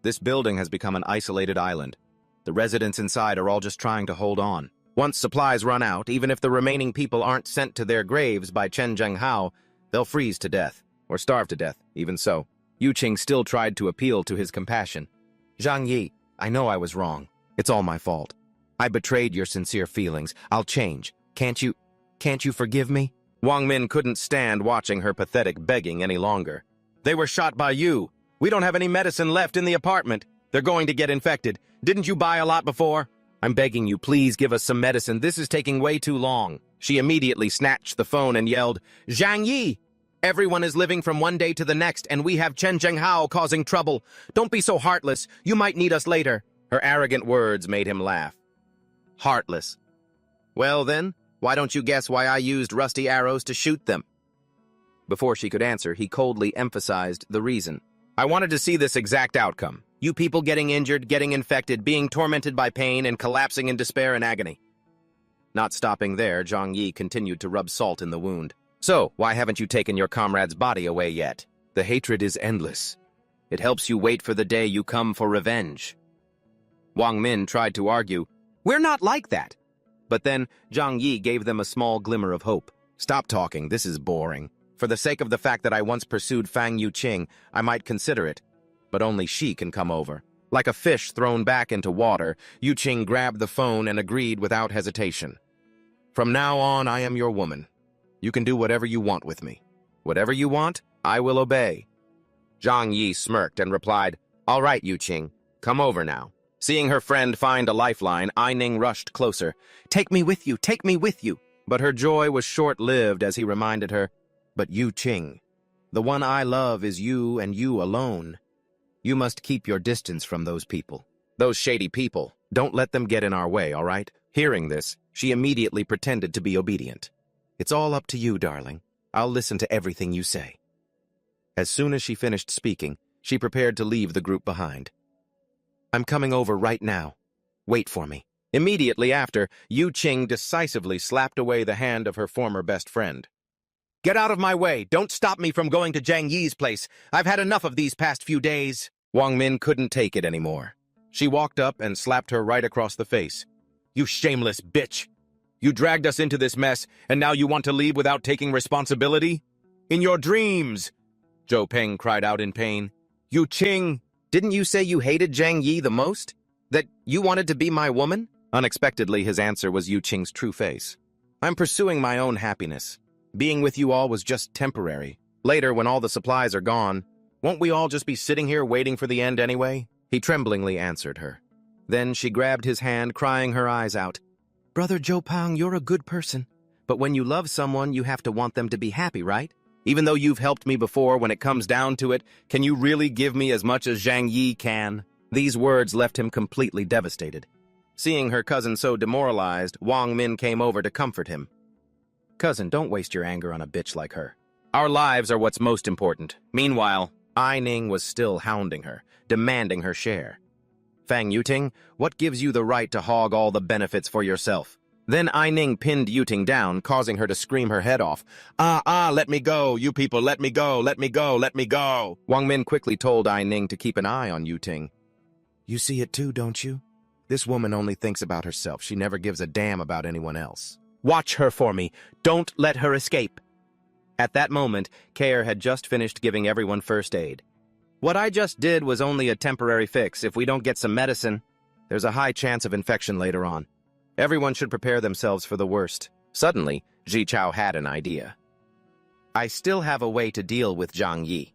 This building has become an isolated island. The residents inside are all just trying to hold on. Once supplies run out, even if the remaining people aren't sent to their graves by Chen Zhenghao, they'll freeze to death, or starve to death, even so. Yu Qing still tried to appeal to his compassion. Zhang Yi, I know I was wrong. It's all my fault. I betrayed your sincere feelings. I'll change. Can't you forgive me? Wang Min couldn't stand watching her pathetic begging any longer. They were shot by you. We don't have any medicine left in the apartment. They're going to get infected. Didn't you buy a lot before? I'm begging you, please give us some medicine. This is taking way too long. She immediately snatched the phone and yelled, Zhang Yi! Everyone is living from one day to the next, and we have Chen Zhenghao causing trouble. Don't be so heartless. You might need us later. Her arrogant words made him laugh. Heartless. Well then, why don't you guess why I used rusty arrows to shoot them? Before she could answer, he coldly emphasized the reason. I wanted to see this exact outcome. You people getting injured, getting infected, being tormented by pain, and collapsing in despair and agony. Not stopping there, Zhang Yi continued to rub salt in the wound. So, why haven't you taken your comrade's body away yet? The hatred is endless. It helps you wait for the day you come for revenge. Wang Min tried to argue, we're not like that. But then, Zhang Yi gave them a small glimmer of hope. Stop talking, this is boring. For the sake of the fact that I once pursued Fang Yu Qing, I might consider it. But only she can come over. Like a fish thrown back into water, Yu Qing grabbed the phone and agreed without hesitation. From now on, I am your woman. You can do whatever you want with me. Whatever you want, I will obey. Zhang Yi smirked and replied, All right, Yu Qing, come over now. Seeing her friend find a lifeline, Ai Ning rushed closer. Take me with you, take me with you. But her joy was short-lived as he reminded her, But Yu Qing, the one I love is you and you alone. You must keep your distance from those people. Those shady people. Don't let them get in our way, all right? Hearing this, she immediately pretended to be obedient. It's all up to you, darling. I'll listen to everything you say. As soon as she finished speaking, she prepared to leave the group behind. I'm coming over right now. Wait for me. Immediately after, Yu Qing decisively slapped away the hand of her former best friend. Get out of my way! Don't stop me from going to Zhang Yi's place! I've had enough of these past few days! Wang Min couldn't take it anymore. She walked up and slapped her right across the face. You shameless bitch! You dragged us into this mess, and now you want to leave without taking responsibility? In your dreams! Zhou Peng cried out in pain. Yu Qing! Didn't you say you hated Zhang Yi the most? That you wanted to be my woman? Unexpectedly, his answer was Yu Qing's true face. I'm pursuing my own happiness. Being with you all was just temporary. Later, when all the supplies are gone, won't we all just be sitting here waiting for the end anyway? He tremblingly answered her. Then she grabbed his hand, crying her eyes out. Brother Zhou Peng, you're a good person. But when you love someone, you have to want them to be happy, right? Even though you've helped me before, when it comes down to it, can you really give me as much as Zhang Yi can? These words left him completely devastated. Seeing her cousin so demoralized, Wang Min came over to comfort him. Cousin, don't waste your anger on a bitch like her. Our lives are what's most important. Meanwhile, Ai Ning was still hounding her, demanding her share. Fang Yuting, what gives you the right to hog all the benefits for yourself? Then Aining pinned Yuting down, causing her to scream her head off. Let me go, you people, let me go, let me go, let me go. Wang Min quickly told Aining to keep an eye on Yuting. You see it too, don't you? This woman only thinks about herself. She never gives a damn about anyone else. Watch her for me. Don't let her escape. At that moment, Care had just finished giving everyone first aid. What I just did was only a temporary fix. If we don't get some medicine, there's a high chance of infection later on. Everyone should prepare themselves for the worst. Suddenly, Ji Chao had an idea. I still have a way to deal with Zhang Yi.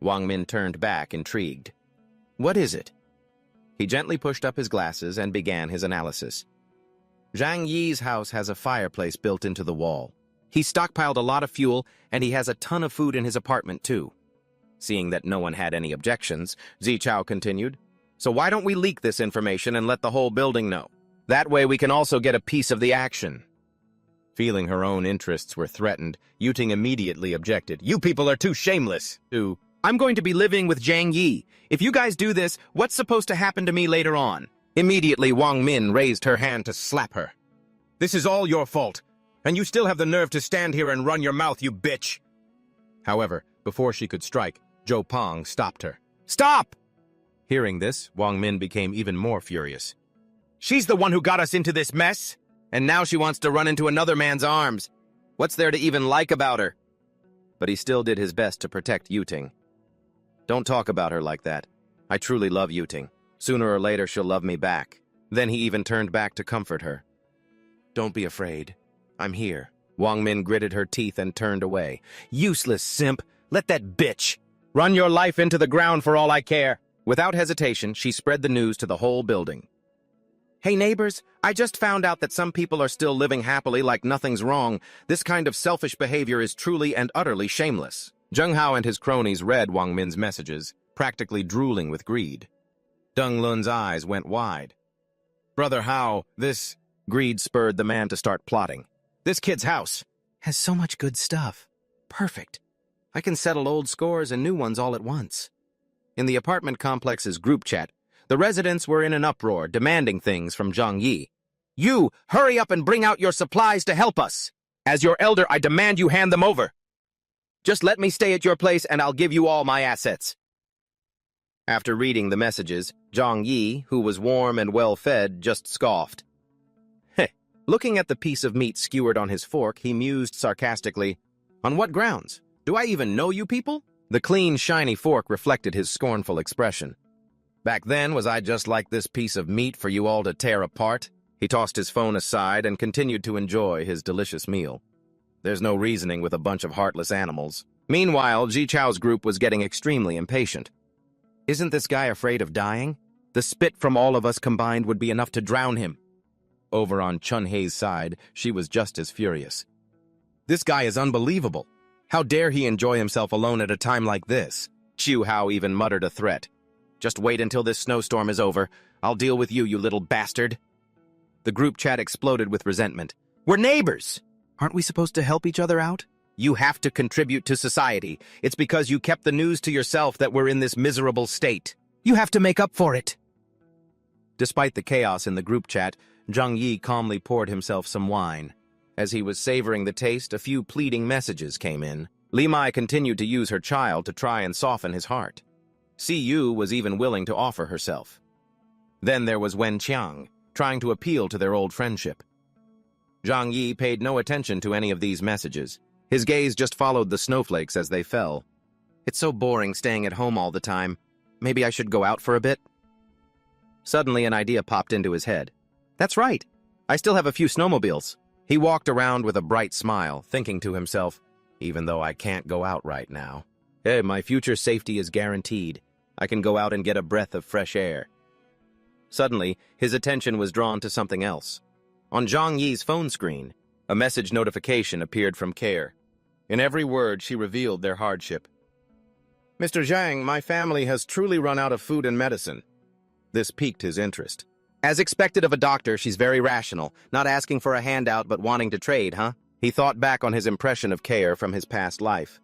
Wang Min turned back, intrigued. What is it? He gently pushed up his glasses and began his analysis. Zhang Yi's house has a fireplace built into the wall. He stockpiled a lot of fuel, and he has a ton of food in his apartment, too. Seeing that no one had any objections, Ji Chao continued, So why don't we leak this information and let the whole building know? That way we can also get a piece of the action. Feeling her own interests were threatened, Yuting immediately objected. You people are too shameless. I'm going to be living with Zhang Yi. If you guys do this, what's supposed to happen to me later on? Immediately, Wang Min raised her hand to slap her. This is all your fault, and you still have the nerve to stand here and run your mouth, you bitch. However, before she could strike, Zhou Peng stopped her. Stop! Hearing this, Wang Min became even more furious. She's the one who got us into this mess, and now she wants to run into another man's arms. What's there to even like about her? But he still did his best to protect Yuting. Don't talk about her like that. I truly love Yuting. Sooner or later, she'll love me back. Then he even turned back to comfort her. Don't be afraid. I'm here. Wang Min gritted her teeth and turned away. Useless simp. Let that bitch run your life into the ground for all I care. Without hesitation, she spread the news to the whole building. Hey neighbors, I just found out that some people are still living happily like nothing's wrong. This kind of selfish behavior is truly and utterly shameless. Zheng Hao and his cronies read Wang Min's messages, practically drooling with greed. Deng Lun's eyes went wide. Brother Hao, this... Greed spurred the man to start plotting. This kid's house has so much good stuff. Perfect. I can settle old scores and new ones all at once. In the apartment complex's group chat, the residents were in an uproar, demanding things from Zhang Yi. You, hurry up and bring out your supplies to help us. As your elder, I demand you hand them over. Just let me stay at your place and I'll give you all my assets. After reading the messages, Zhang Yi, who was warm and well-fed, just scoffed. Heh. Looking at the piece of meat skewered on his fork, he mused sarcastically, On what grounds? Do I even know you people? The clean, shiny fork reflected his scornful expression. Back then, was I just like this piece of meat for you all to tear apart? He tossed his phone aside and continued to enjoy his delicious meal. There's no reasoning with a bunch of heartless animals. Meanwhile, Ji Chao's group was getting extremely impatient. Isn't this guy afraid of dying? The spit from all of us combined would be enough to drown him. Over on Chun Hei's side, she was just as furious. This guy is unbelievable. How dare he enjoy himself alone at a time like this? Chiu Hao even muttered a threat. Just wait until this snowstorm is over. I'll deal with you, you little bastard. The group chat exploded with resentment. We're neighbors! Aren't we supposed to help each other out? You have to contribute to society. It's because you kept the news to yourself that we're in this miserable state. You have to make up for it. Despite the chaos in the group chat, Zhang Yi calmly poured himself some wine. As he was savoring the taste, a few pleading messages came in. Li Mai continued to use her child to try and soften his heart. Si Yu was even willing to offer herself. Then there was Wen Qiang, trying to appeal to their old friendship. Zhang Yi paid no attention to any of these messages. His gaze just followed the snowflakes as they fell. It's so boring staying at home all the time. Maybe I should go out for a bit? Suddenly an idea popped into his head. That's right. I still have a few snowmobiles. He walked around with a bright smile, thinking to himself, even though I can't go out right now. Hey, my future safety is guaranteed. I can go out and get a breath of fresh air. Suddenly, his attention was drawn to something else. On Zhang Yi's phone screen, a message notification appeared from Care. In every word, she revealed their hardship. Mr. Zhang, my family has truly run out of food and medicine. This piqued his interest. As expected of a doctor, she's very rational, not asking for a handout but wanting to trade, huh? He thought back on his impression of Care from his past life.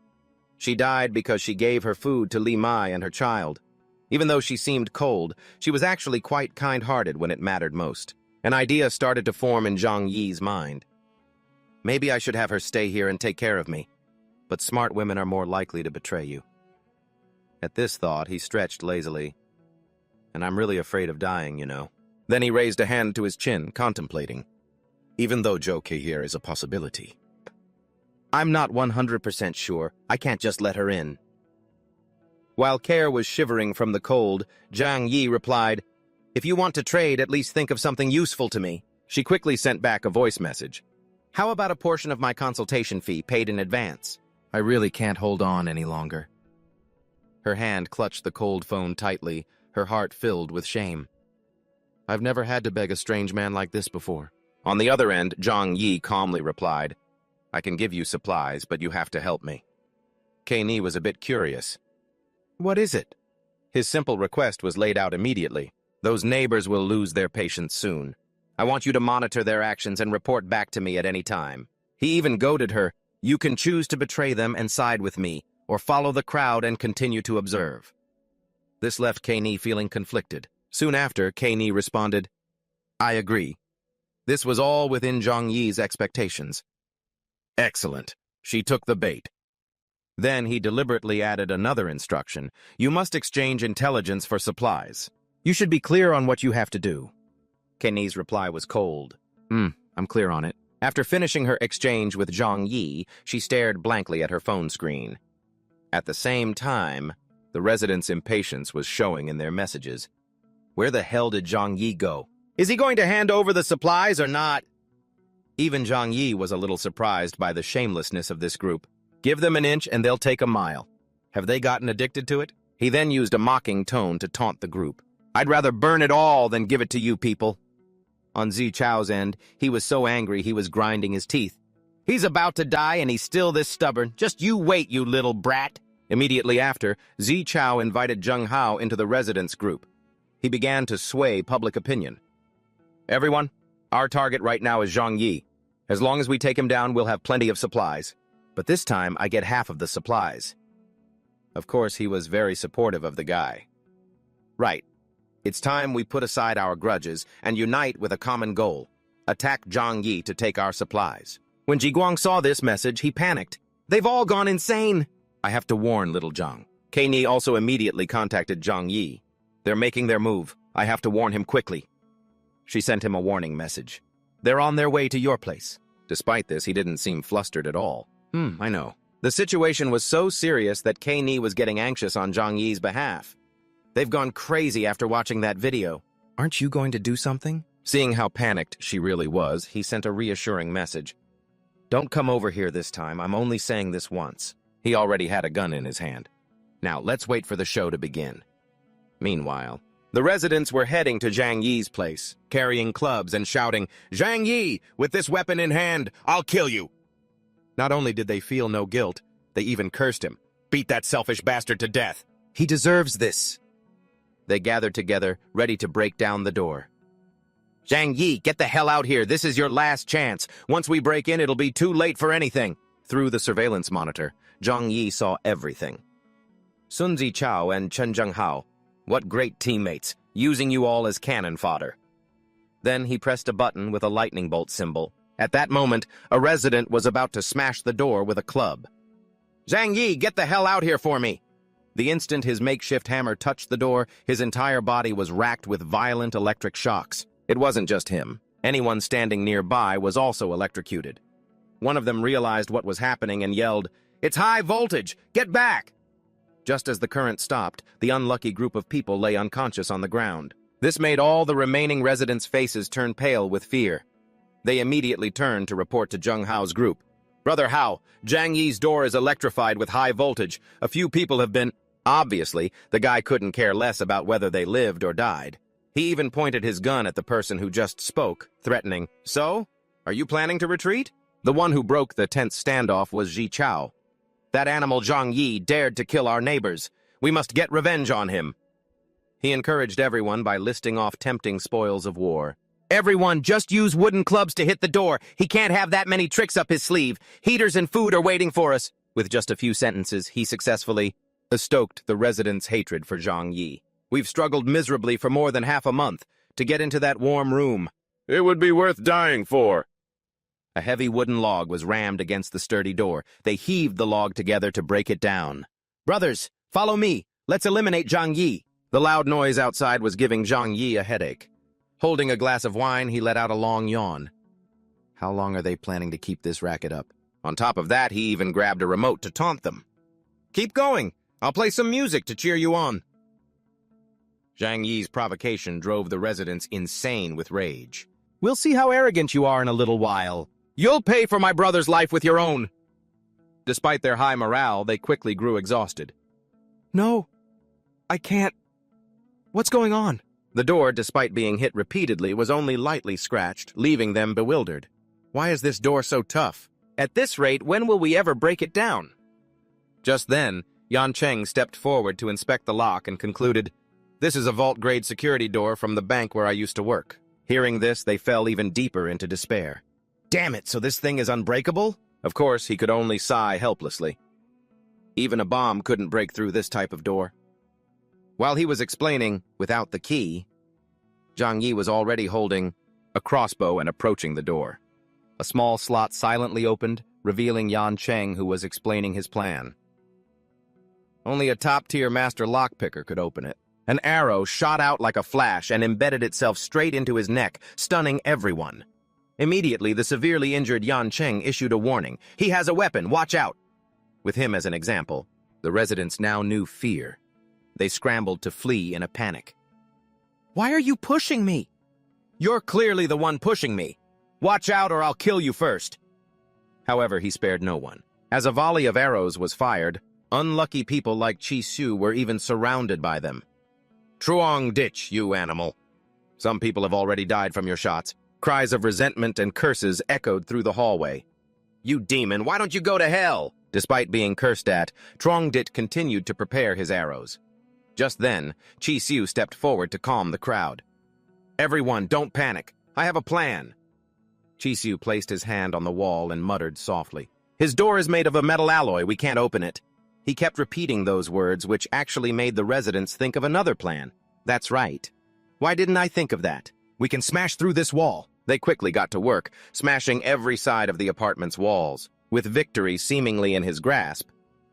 She died because she gave her food to Li Mai and her child. Even though she seemed cold, she was actually quite kind-hearted when it mattered most. An idea started to form in Zhang Yi's mind. Maybe I should have her stay here and take care of me, but smart women are more likely to betray you. At this thought, he stretched lazily. And I'm really afraid of dying, you know. Then he raised a hand to his chin, contemplating. Even though Joke here is a possibility. I'm not 100% sure. I can't just let her in. While Care was shivering from the cold, Zhang Yi replied, If you want to trade, at least think of something useful to me. She quickly sent back a voice message. How about a portion of my consultation fee paid in advance? I really can't hold on any longer. Her hand clutched the cold phone tightly, her heart filled with shame. I've never had to beg a strange man like this before. On the other end, Zhang Yi calmly replied, I can give you supplies, but you have to help me. Kei was a bit curious. What is it? His simple request was laid out immediately. Those neighbors will lose their patience soon. I want you to monitor their actions and report back to me at any time. He even goaded her, You can choose to betray them and side with me, or follow the crowd and continue to observe. This left Kei feeling conflicted. Soon after, Kei responded, I agree. This was all within Zhang Yi's expectations. Excellent. She took the bait. Then he deliberately added another instruction. You must exchange intelligence for supplies. You should be clear on what you have to do. Kei's reply was cold. I'm clear on it. After finishing her exchange with Zhang Yi, she stared blankly at her phone screen. At the same time, the residents' impatience was showing in their messages. Where the hell did Zhang Yi go? Is he going to hand over the supplies or not? Even Zhang Yi was a little surprised by the shamelessness of this group. Give them an inch and they'll take a mile. Have they gotten addicted to it? He then used a mocking tone to taunt the group. I'd rather burn it all than give it to you people. On Zi Chao's end, he was so angry he was grinding his teeth. He's about to die and he's still this stubborn. Just you wait, you little brat. Immediately after, Zi Chao invited Zheng Hao into the residence group. He began to sway public opinion. Everyone, our target right now is Zhang Yi. As long as we take him down, we'll have plenty of supplies. But this time, I get half of the supplies. Of course, he was very supportive of the guy. Right. It's time we put aside our grudges and unite with a common goal. Attack Zhang Yi to take our supplies. When Jiguang saw this message, he panicked. They've all gone insane. I have to warn little Zhang. Kei also immediately contacted Zhang Yi. They're making their move. I have to warn him quickly. She sent him a warning message. They're on their way to your place. Despite this, he didn't seem flustered at all. I know. The situation was so serious that Kei was getting anxious on Zhang Yi's behalf. They've gone crazy after watching that video. Aren't you going to do something? Seeing how panicked she really was, he sent a reassuring message. Don't come over here this time. I'm only saying this once. He already had a gun in his hand. Now, let's wait for the show to begin. Meanwhile, the residents were heading to Zhang Yi's place, carrying clubs and shouting, Zhang Yi, with this weapon in hand, I'll kill you. Not only did they feel no guilt, they even cursed him. Beat that selfish bastard to death. He deserves this. They gathered together, ready to break down the door. Zhang Yi, get the hell out here. This is your last chance. Once we break in, it'll be too late for anything. Through the surveillance monitor, Zhang Yi saw everything. Sun Zi Chao and Chen Zhenghao, what great teammates, using you all as cannon fodder. Then he pressed a button with a lightning bolt symbol. At that moment, a resident was about to smash the door with a club. Zhang Yi, get the hell out here for me! The instant his makeshift hammer touched the door, his entire body was racked with violent electric shocks. It wasn't just him. Anyone standing nearby was also electrocuted. One of them realized what was happening and yelled, It's high voltage! Get back! Just as the current stopped, the unlucky group of people lay unconscious on the ground. This made all the remaining residents' faces turn pale with fear. They immediately turned to report to Zheng Hao's group. Brother Hao, Zhang Yi's door is electrified with high voltage. A few people have been... Obviously, the guy couldn't care less about whether they lived or died. He even pointed his gun at the person who just spoke, threatening, So? Are you planning to retreat? The one who broke the tense standoff was Zi Chao. That animal Zhang Yi dared to kill our neighbors. We must get revenge on him. He encouraged everyone by listing off tempting spoils of war. Everyone, just use wooden clubs to hit the door. He can't have that many tricks up his sleeve. Heaters and food are waiting for us. With just a few sentences, he successfully stoked the residents' hatred for Zhang Yi. We've struggled miserably for more than half a month to get into that warm room. It would be worth dying for. A heavy wooden log was rammed against the sturdy door. They heaved the log together to break it down. "Brothers, follow me. Let's eliminate Zhang Yi." The loud noise outside was giving Zhang Yi a headache. Holding a glass of wine, he let out a long yawn. How long are they planning to keep this racket up? On top of that, he even grabbed a remote to taunt them. "Keep going. I'll play some music to cheer you on." Zhang Yi's provocation drove the residents insane with rage. "We'll see how arrogant you are in a little while. You'll pay for my brother's life with your own." Despite their high morale, they quickly grew exhausted. "No, I can't. What's going on?" The door, despite being hit repeatedly, was only lightly scratched, leaving them bewildered. "Why is this door so tough? At this rate, when will we ever break it down?" Just then, Yan Cheng stepped forward to inspect the lock and concluded, "This is a vault-grade security door from the bank where I used to work." Hearing this, they fell even deeper into despair. "Damn it, so this thing is unbreakable?" Of course, he could only sigh helplessly. Even a bomb couldn't break through this type of door. While he was explaining, without the key, Zhang Yi was already holding a crossbow and approaching the door. A small slot silently opened, revealing Yan Cheng, who was explaining his plan. Only a top-tier master lockpicker could open it. An arrow shot out like a flash and embedded itself straight into his neck, stunning everyone. Immediately, the severely injured Yan Cheng issued a warning. "He has a weapon, watch out!" With him as an example, the residents now knew fear. They scrambled to flee in a panic. "Why are you pushing me?" "You're clearly the one pushing me. Watch out or I'll kill you first." However, he spared no one. As a volley of arrows was fired, unlucky people like Chi Su were even surrounded by them. "Truong ditch, you animal." Some people have already died from your shots. Cries of resentment and curses echoed through the hallway. "You demon, why don't you go to hell?" Despite being cursed at, Truongdit continued to prepare his arrows. Just then, Chi Siu stepped forward to calm the crowd. "Everyone, don't panic. I have a plan." Chi Siu placed his hand on the wall and muttered softly. "His door is made of a metal alloy. We can't open it." He kept repeating those words, which actually made the residents think of another plan. "That's right. Why didn't I think of that? We can smash through this wall." They quickly got to work, smashing every side of the apartment's walls. With victory seemingly in his grasp,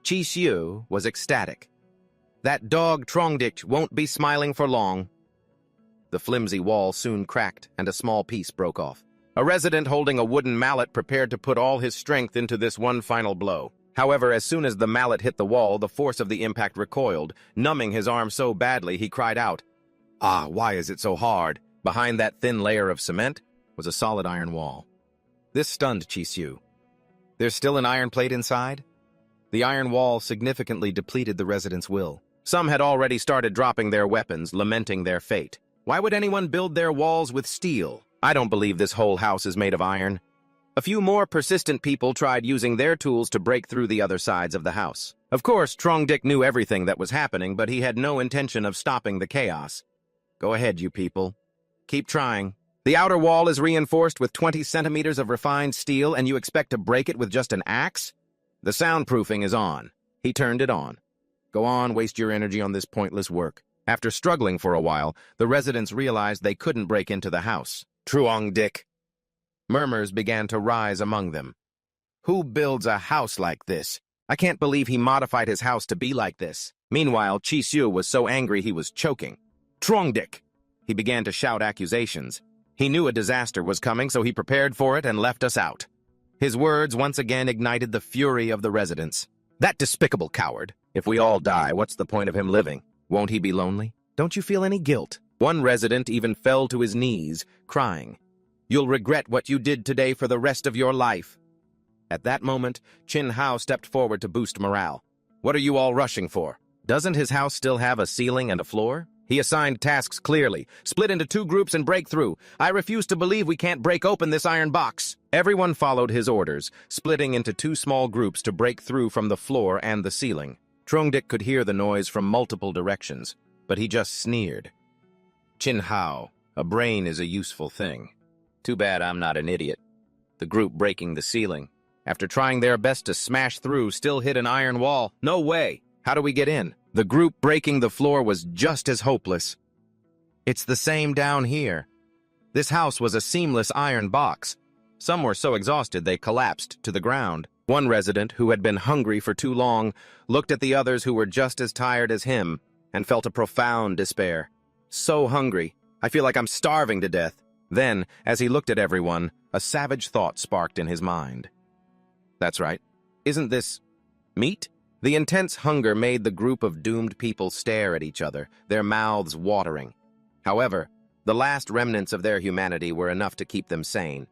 Chi Siu was ecstatic. "That dog Trongdik won't be smiling for long." The flimsy wall soon cracked, and a small piece broke off. A resident holding a wooden mallet prepared to put all his strength into this one final blow. However, as soon as the mallet hit the wall, the force of the impact recoiled, numbing his arm so badly he cried out, "Ah, why is it so hard?" Behind that thin layer of cement was a solid iron wall. This stunned Chi Siu. "There's still an iron plate inside?" The iron wall significantly depleted the residents' will. Some had already started dropping their weapons, lamenting their fate. Why would anyone build their walls with steel? I don't believe this whole house is made of iron. A few more persistent people tried using their tools to break through the other sides of the house. Of course, Trongdik knew everything that was happening, but he had no intention of stopping the chaos. "Go ahead, you people. Keep trying. The outer wall is reinforced with 20 centimeters of refined steel, and you expect to break it with just an axe? The soundproofing is on." He turned it on. "Go on, waste your energy on this pointless work." After struggling for a while, the residents realized they couldn't break into the house. "Truong Dick." Murmurs began to rise among them. "Who builds a house like this? I can't believe he modified his house to be like this." Meanwhile, Chi Siu was so angry he was choking. "Truong Dick." He began to shout accusations. He knew a disaster was coming, so he prepared for it and left us out. His words once again ignited the fury of the residents. "That despicable coward. If we all die, what's the point of him living? Won't he be lonely? Don't you feel any guilt?" One resident even fell to his knees, crying, "You'll regret what you did today for the rest of your life." At that moment, Chin Hao stepped forward to boost morale. "What are you all rushing for? Doesn't his house still have a ceiling and a floor?" He assigned tasks clearly. "Split into 2 groups and break through. I refuse to believe we can't break open this iron box." Everyone followed his orders, splitting into 2 small groups to break through from the floor and the ceiling. Trongdik could hear the noise from multiple directions, but he just sneered. "Chin Hao, a brain is a useful thing. Too bad I'm not an idiot." The group breaking the ceiling, after trying their best to smash through, still hit an iron wall. "No way! How do we get in?" The group breaking the floor was just as hopeless. "It's the same down here." This house was a seamless iron box. Some were so exhausted they collapsed to the ground. One resident, who had been hungry for too long, looked at the others who were just as tired as him and felt a profound despair. So hungry, I feel like I'm starving to death. Then, as he looked at everyone, a savage thought sparked in his mind. That's right. Isn't this meat? The intense hunger made the group of doomed people stare at each other, their mouths watering. However, the last remnants of their humanity were enough to keep them sane.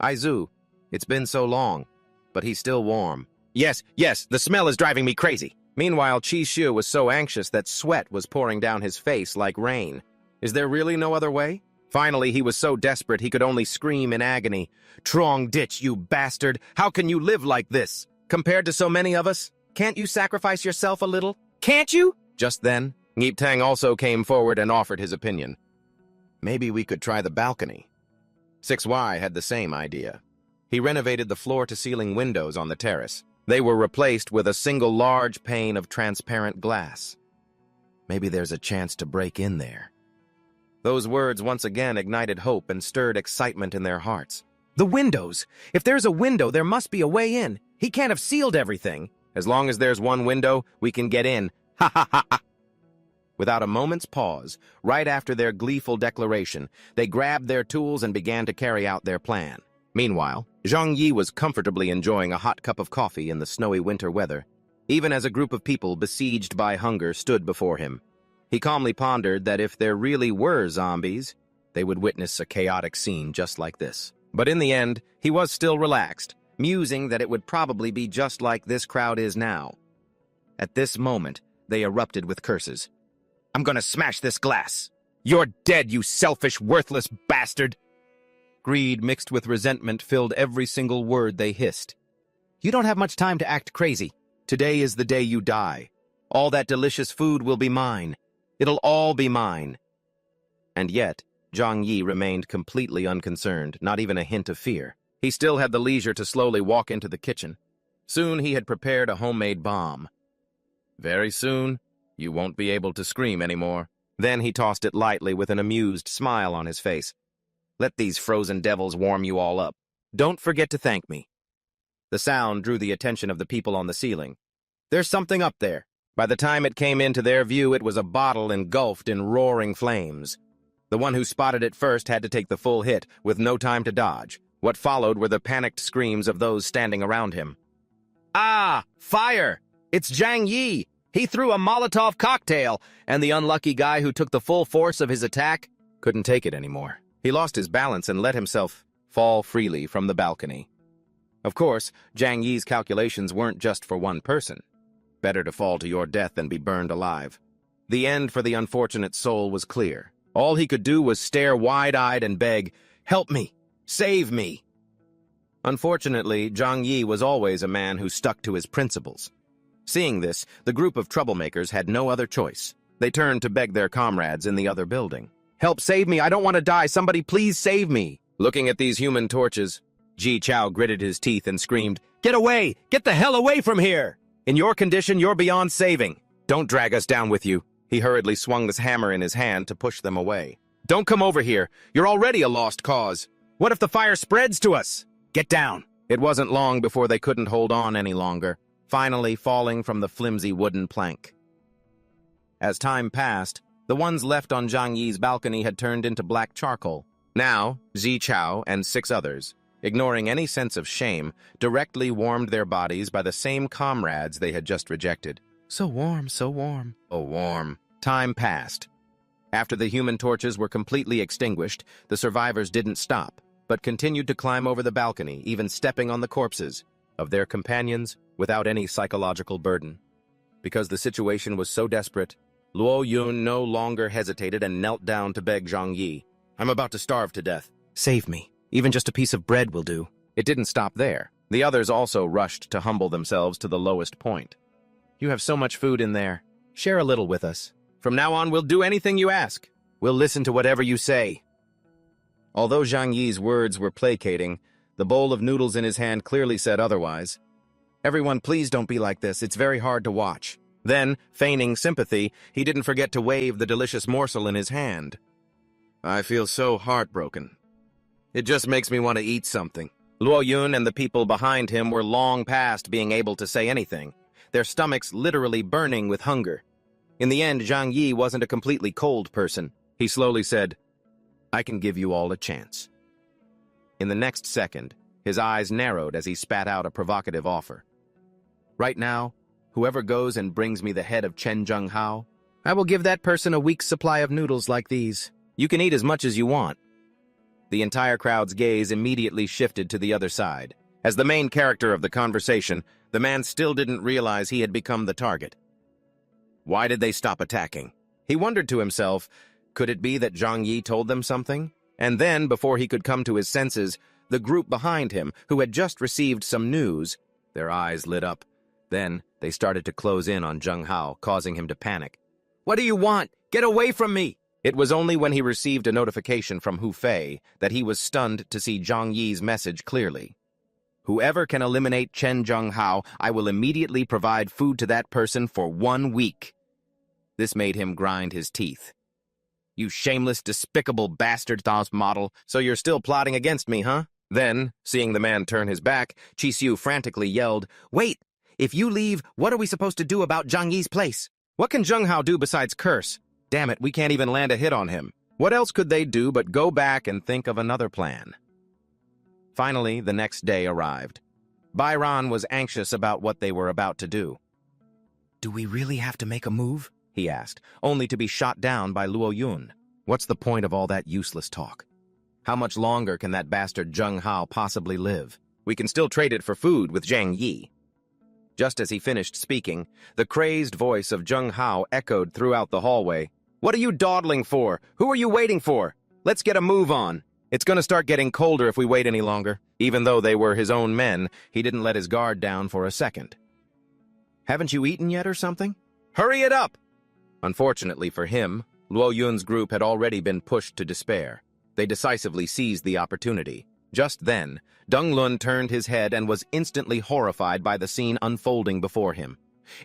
Aizu, it's been so long, but he's still warm. Yes, the smell is driving me crazy. Meanwhile, Chi Shu was so anxious that sweat was pouring down his face like rain. Is there really no other way? Finally, he was so desperate he could only scream in agony. Trong ditch, you bastard! How can you live like this? Compared to so many of us? Can't you sacrifice yourself a little? Can't you? Just then, Ngeep Tang also came forward and offered his opinion. Maybe we could try the balcony. 6Y had the same idea. He renovated the floor-to-ceiling windows on the terrace. They were replaced with a single large pane of transparent glass. Maybe there's a chance to break in there. Those words once again ignited hope and stirred excitement in their hearts. The windows! If there's a window, there must be a way in. He can't have sealed everything. As long as there's one window, we can get in. Ha ha ha ha! Without a moment's pause, right after their gleeful declaration, they grabbed their tools and began to carry out their plan. Meanwhile, Zhang Yi was comfortably enjoying a hot cup of coffee in the snowy winter weather, even as a group of people besieged by hunger stood before him. He calmly pondered that if there really were zombies, they would witness a chaotic scene just like this. But in the end, he was still relaxed, musing that it would probably be just like this crowd is now. At this moment, they erupted with curses. I'm gonna smash this glass! You're dead, you selfish, worthless bastard! Greed mixed with resentment filled every single word they hissed. You don't have much time to act crazy. Today is the day you die. All that delicious food will be mine. It'll all be mine. And yet, Zhang Yi remained completely unconcerned, not even a hint of fear. He still had the leisure to slowly walk into the kitchen. Soon he had prepared a homemade bomb. Very soon, you won't be able to scream anymore. Then he tossed it lightly with an amused smile on his face. Let these frozen devils warm you all up. Don't forget to thank me. The sound drew the attention of the people on the ceiling. There's something up there. By the time it came into their view, it was a bottle engulfed in roaring flames. The one who spotted it first had to take the full hit, with no time to dodge. What followed were the panicked screams of those standing around him. Ah! Fire! It's Zhang Yi! He threw a Molotov cocktail, and the unlucky guy who took the full force of his attack couldn't take it anymore. He lost his balance and let himself fall freely from the balcony. Of course, Zhang Yi's calculations weren't just for one person. Better to fall to your death than be burned alive. The end for the unfortunate soul was clear. All he could do was stare wide-eyed and beg, "Help me! Save me!" Unfortunately, Zhang Yi was always a man who stuck to his principles. Seeing this, the group of troublemakers had no other choice. They turned to beg their comrades in the other building. "Help, save me! I don't want to die! Somebody please save me!" Looking at these human torches, Ji Chao gritted his teeth and screamed, "Get away! Get the hell away from here! In your condition, you're beyond saving. Don't drag us down with you." He hurriedly swung his hammer in his hand to push them away. "Don't come over here. You're already a lost cause. What if the fire spreads to us? Get down." It wasn't long before they couldn't hold on any longer, finally falling from the flimsy wooden plank. As time passed, the ones left on Zhang Yi's balcony had turned into black charcoal. Now, Zi Chao and 6 others, ignoring any sense of shame, directly warmed their bodies by the same comrades they had just rejected. So warm, so warm. Oh, warm. Time passed. After the human torches were completely extinguished, the survivors didn't stop, but continued to climb over the balcony, even stepping on the corpses of their companions without any psychological burden. Because the situation was so desperate, Luo Yun no longer hesitated and knelt down to beg Zhang Yi. "I'm about to starve to death. Save me. Even just a piece of bread will do." It didn't stop there. The others also rushed to humble themselves to the lowest point. "You have so much food in there. Share a little with us. From now on, we'll do anything you ask. We'll listen to whatever you say." Although Zhang Yi's words were placating, the bowl of noodles in his hand clearly said otherwise. "Everyone, please don't be like this. It's very hard to watch." Then, feigning sympathy, he didn't forget to wave the delicious morsel in his hand. "I feel so heartbroken. It just makes me want to eat something. Luo Yun and the people behind him were long past being able to say anything, their stomachs literally burning with hunger. In the end, Zhang Yi wasn't a completely cold person. He slowly said, "I can give you all a chance." In the next second, his eyes narrowed as he spat out a provocative offer. "Right now, whoever goes and brings me the head of Chen Zhenghao, I will give that person a week's supply of noodles like these. You can eat as much as you want." The entire crowd's gaze immediately shifted to the other side. As the main character of the conversation, the man still didn't realize he had become the target. Why did they stop attacking? He wondered to himself, could it be that Zhang Yi told them something? And then, before he could come to his senses, the group behind him, who had just received some news, their eyes lit up. Then, they started to close in on Zheng Hao, causing him to panic. "What do you want? Get away from me!" It was only when he received a notification from Hu Fei that he was stunned to see Zhang Yi's message clearly. "Whoever can eliminate Chen Zhenghao, I will immediately provide food to that person for 1 week." This made him grind his teeth. "You shameless, despicable bastard, Thaos model, so you're still plotting against me, huh?" Then, seeing the man turn his back, Chi Xiu frantically yelled, "Wait! If you leave, what are we supposed to do about Zhang Yi's place? What can Zheng Hao do besides curse? Damn it, we can't even land a hit on him." What else could they do but go back and think of another plan? Finally, the next day arrived. Byron was anxious about what they were about to do. "Do we really have to make a move?" he asked, only to be shot down by Luo Yun. "What's the point of all that useless talk? How much longer can that bastard Zheng Hao possibly live? We can still trade it for food with Zhang Yi." Just as he finished speaking, the crazed voice of Zheng Hao echoed throughout the hallway. "What are you dawdling for? Who are you waiting for? Let's get a move on. It's going to start getting colder if we wait any longer." Even though they were his own men, he didn't let his guard down for a second. "Haven't you eaten yet or something? Hurry it up!" Unfortunately for him, Luo Yun's group had already been pushed to despair. They decisively seized the opportunity. Just then, Deng Lun turned his head and was instantly horrified by the scene unfolding before him.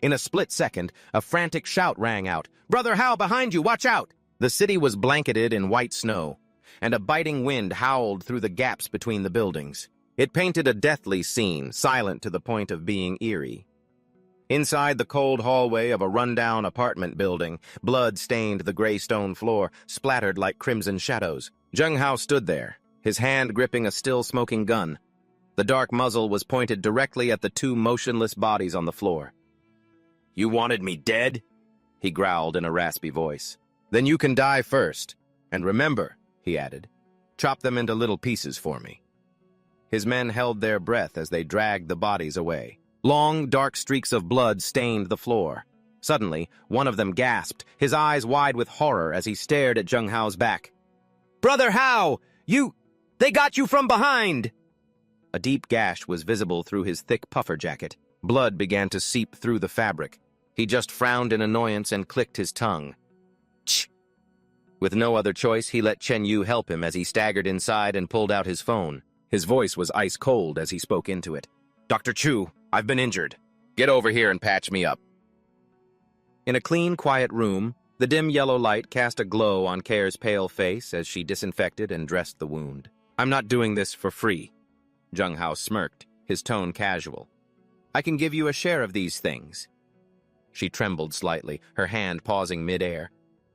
In a split second, a frantic shout rang out, "Brother Hao, behind you, watch out!" The city was blanketed in white snow, and a biting wind howled through the gaps between the buildings. It painted a deathly scene, silent to the point of being eerie. Inside the cold hallway of a rundown apartment building, blood stained the gray stone floor, splattered like crimson shadows. Zheng Hao stood there, his hand gripping a still-smoking gun. The dark muzzle was pointed directly at the two motionless bodies on the floor. "You wanted me dead?" he growled in a raspy voice. "Then you can die first. And remember," he added, "chop them into little pieces for me." His men held their breath as they dragged the bodies away. Long, dark streaks of blood stained the floor. Suddenly, one of them gasped, his eyes wide with horror as he stared at Zheng Hao's back. "Brother Hao! They got you from behind!" A deep gash was visible through his thick puffer jacket. Blood began to seep through the fabric. He just frowned in annoyance and clicked his tongue. "Ch!" With no other choice, he let Chen Yu help him as he staggered inside and pulled out his phone. His voice was ice cold as he spoke into it. "Dr. Chu, I've been injured. Get over here and patch me up." In a clean, quiet room, the dim yellow light cast a glow on Kair's pale face as she disinfected and dressed the wound. "I'm not doing this for free." Zheng Hao smirked, his tone casual. "I can give you a share of these things." She trembled slightly, her hand pausing mid-air.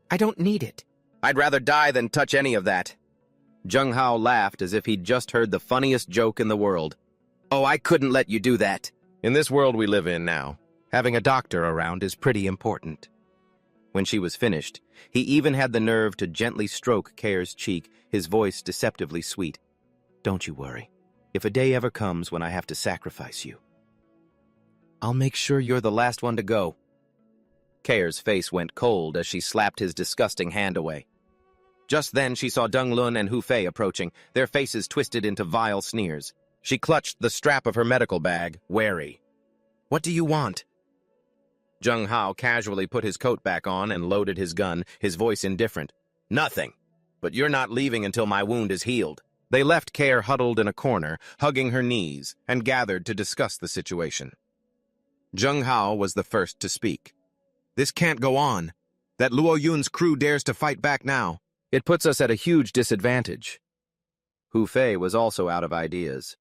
"I don't need it. I'd rather die than touch any of that." Zheng Hao laughed as if he'd just heard the funniest joke in the world. "Oh, I couldn't let you do that. In this world we live in now, having a doctor around is pretty important." When she was finished, he even had the nerve to gently stroke Kair's cheek, his voice deceptively sweet. "Don't you worry. If a day ever comes when I have to sacrifice you, I'll make sure you're the last one to go." Kair's face went cold as she slapped his disgusting hand away. Just then she saw Deng Lun and Hu Fei approaching, their faces twisted into vile sneers. She clutched the strap of her medical bag, wary. "What do you want?" Zheng Hao casually put his coat back on and loaded his gun, his voice indifferent. "Nothing. But you're not leaving until my wound is healed." They left Kair huddled in a corner, hugging her knees, and gathered to discuss the situation. Zheng Hao was the first to speak. "This can't go on. That Luo Yun's crew dares to fight back now. It puts us at a huge disadvantage." Hu Fei was also out of ideas.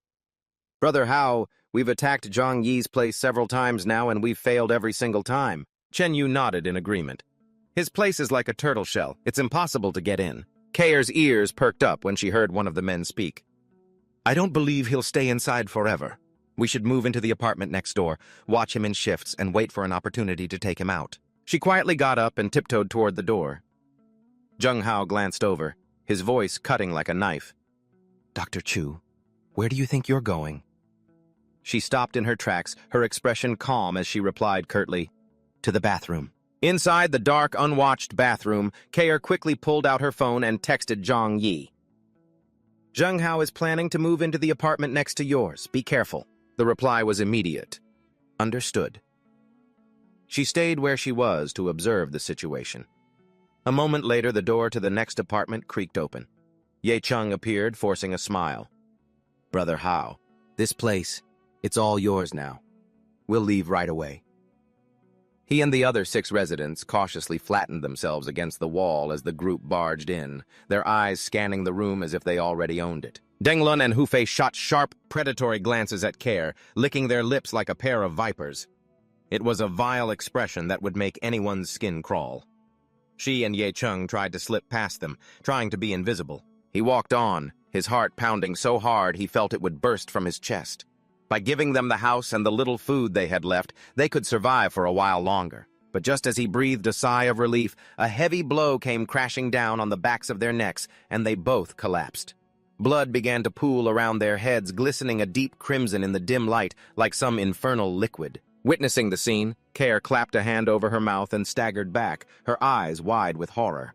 "Brother Hao, we've attacked Zhang Yi's place several times now and we've failed every single time." Chen Yu nodded in agreement. "His place is like a turtle shell. It's impossible to get in." Kair's ears perked up when she heard one of the men speak. "I don't believe he'll stay inside forever. We should move into the apartment next door, watch him in shifts, and wait for an opportunity to take him out." She quietly got up and tiptoed toward the door. Zheng Hao glanced over, his voice cutting like a knife. "Dr. Chu, where do you think you're going?" She stopped in her tracks, her expression calm as she replied curtly, "To the bathroom." Inside the dark, unwatched bathroom, Kair quickly pulled out her phone and texted Zhang Yi. "Zheng Hao is planning to move into the apartment next to yours. Be careful." The reply was immediate. "Understood." She stayed where she was to observe the situation. A moment later, the door to the next apartment creaked open. Ye Cheng appeared, forcing a smile. "Brother Hao, this place, it's all yours now. We'll leave right away." He and the other 6 residents cautiously flattened themselves against the wall as the group barged in, their eyes scanning the room as if they already owned it. Deng Lun and Hu Fei shot sharp, predatory glances at Kair, licking their lips like a pair of vipers. It was a vile expression that would make anyone's skin crawl. She and Ye Cheng tried to slip past them, trying to be invisible. He walked on, his heart pounding so hard he felt it would burst from his chest. By giving them the house and the little food they had left, they could survive for a while longer. But just as he breathed a sigh of relief, a heavy blow came crashing down on the backs of their necks, and they both collapsed. Blood began to pool around their heads, glistening a deep crimson in the dim light like some infernal liquid. Witnessing the scene, Kair clapped a hand over her mouth and staggered back, her eyes wide with horror.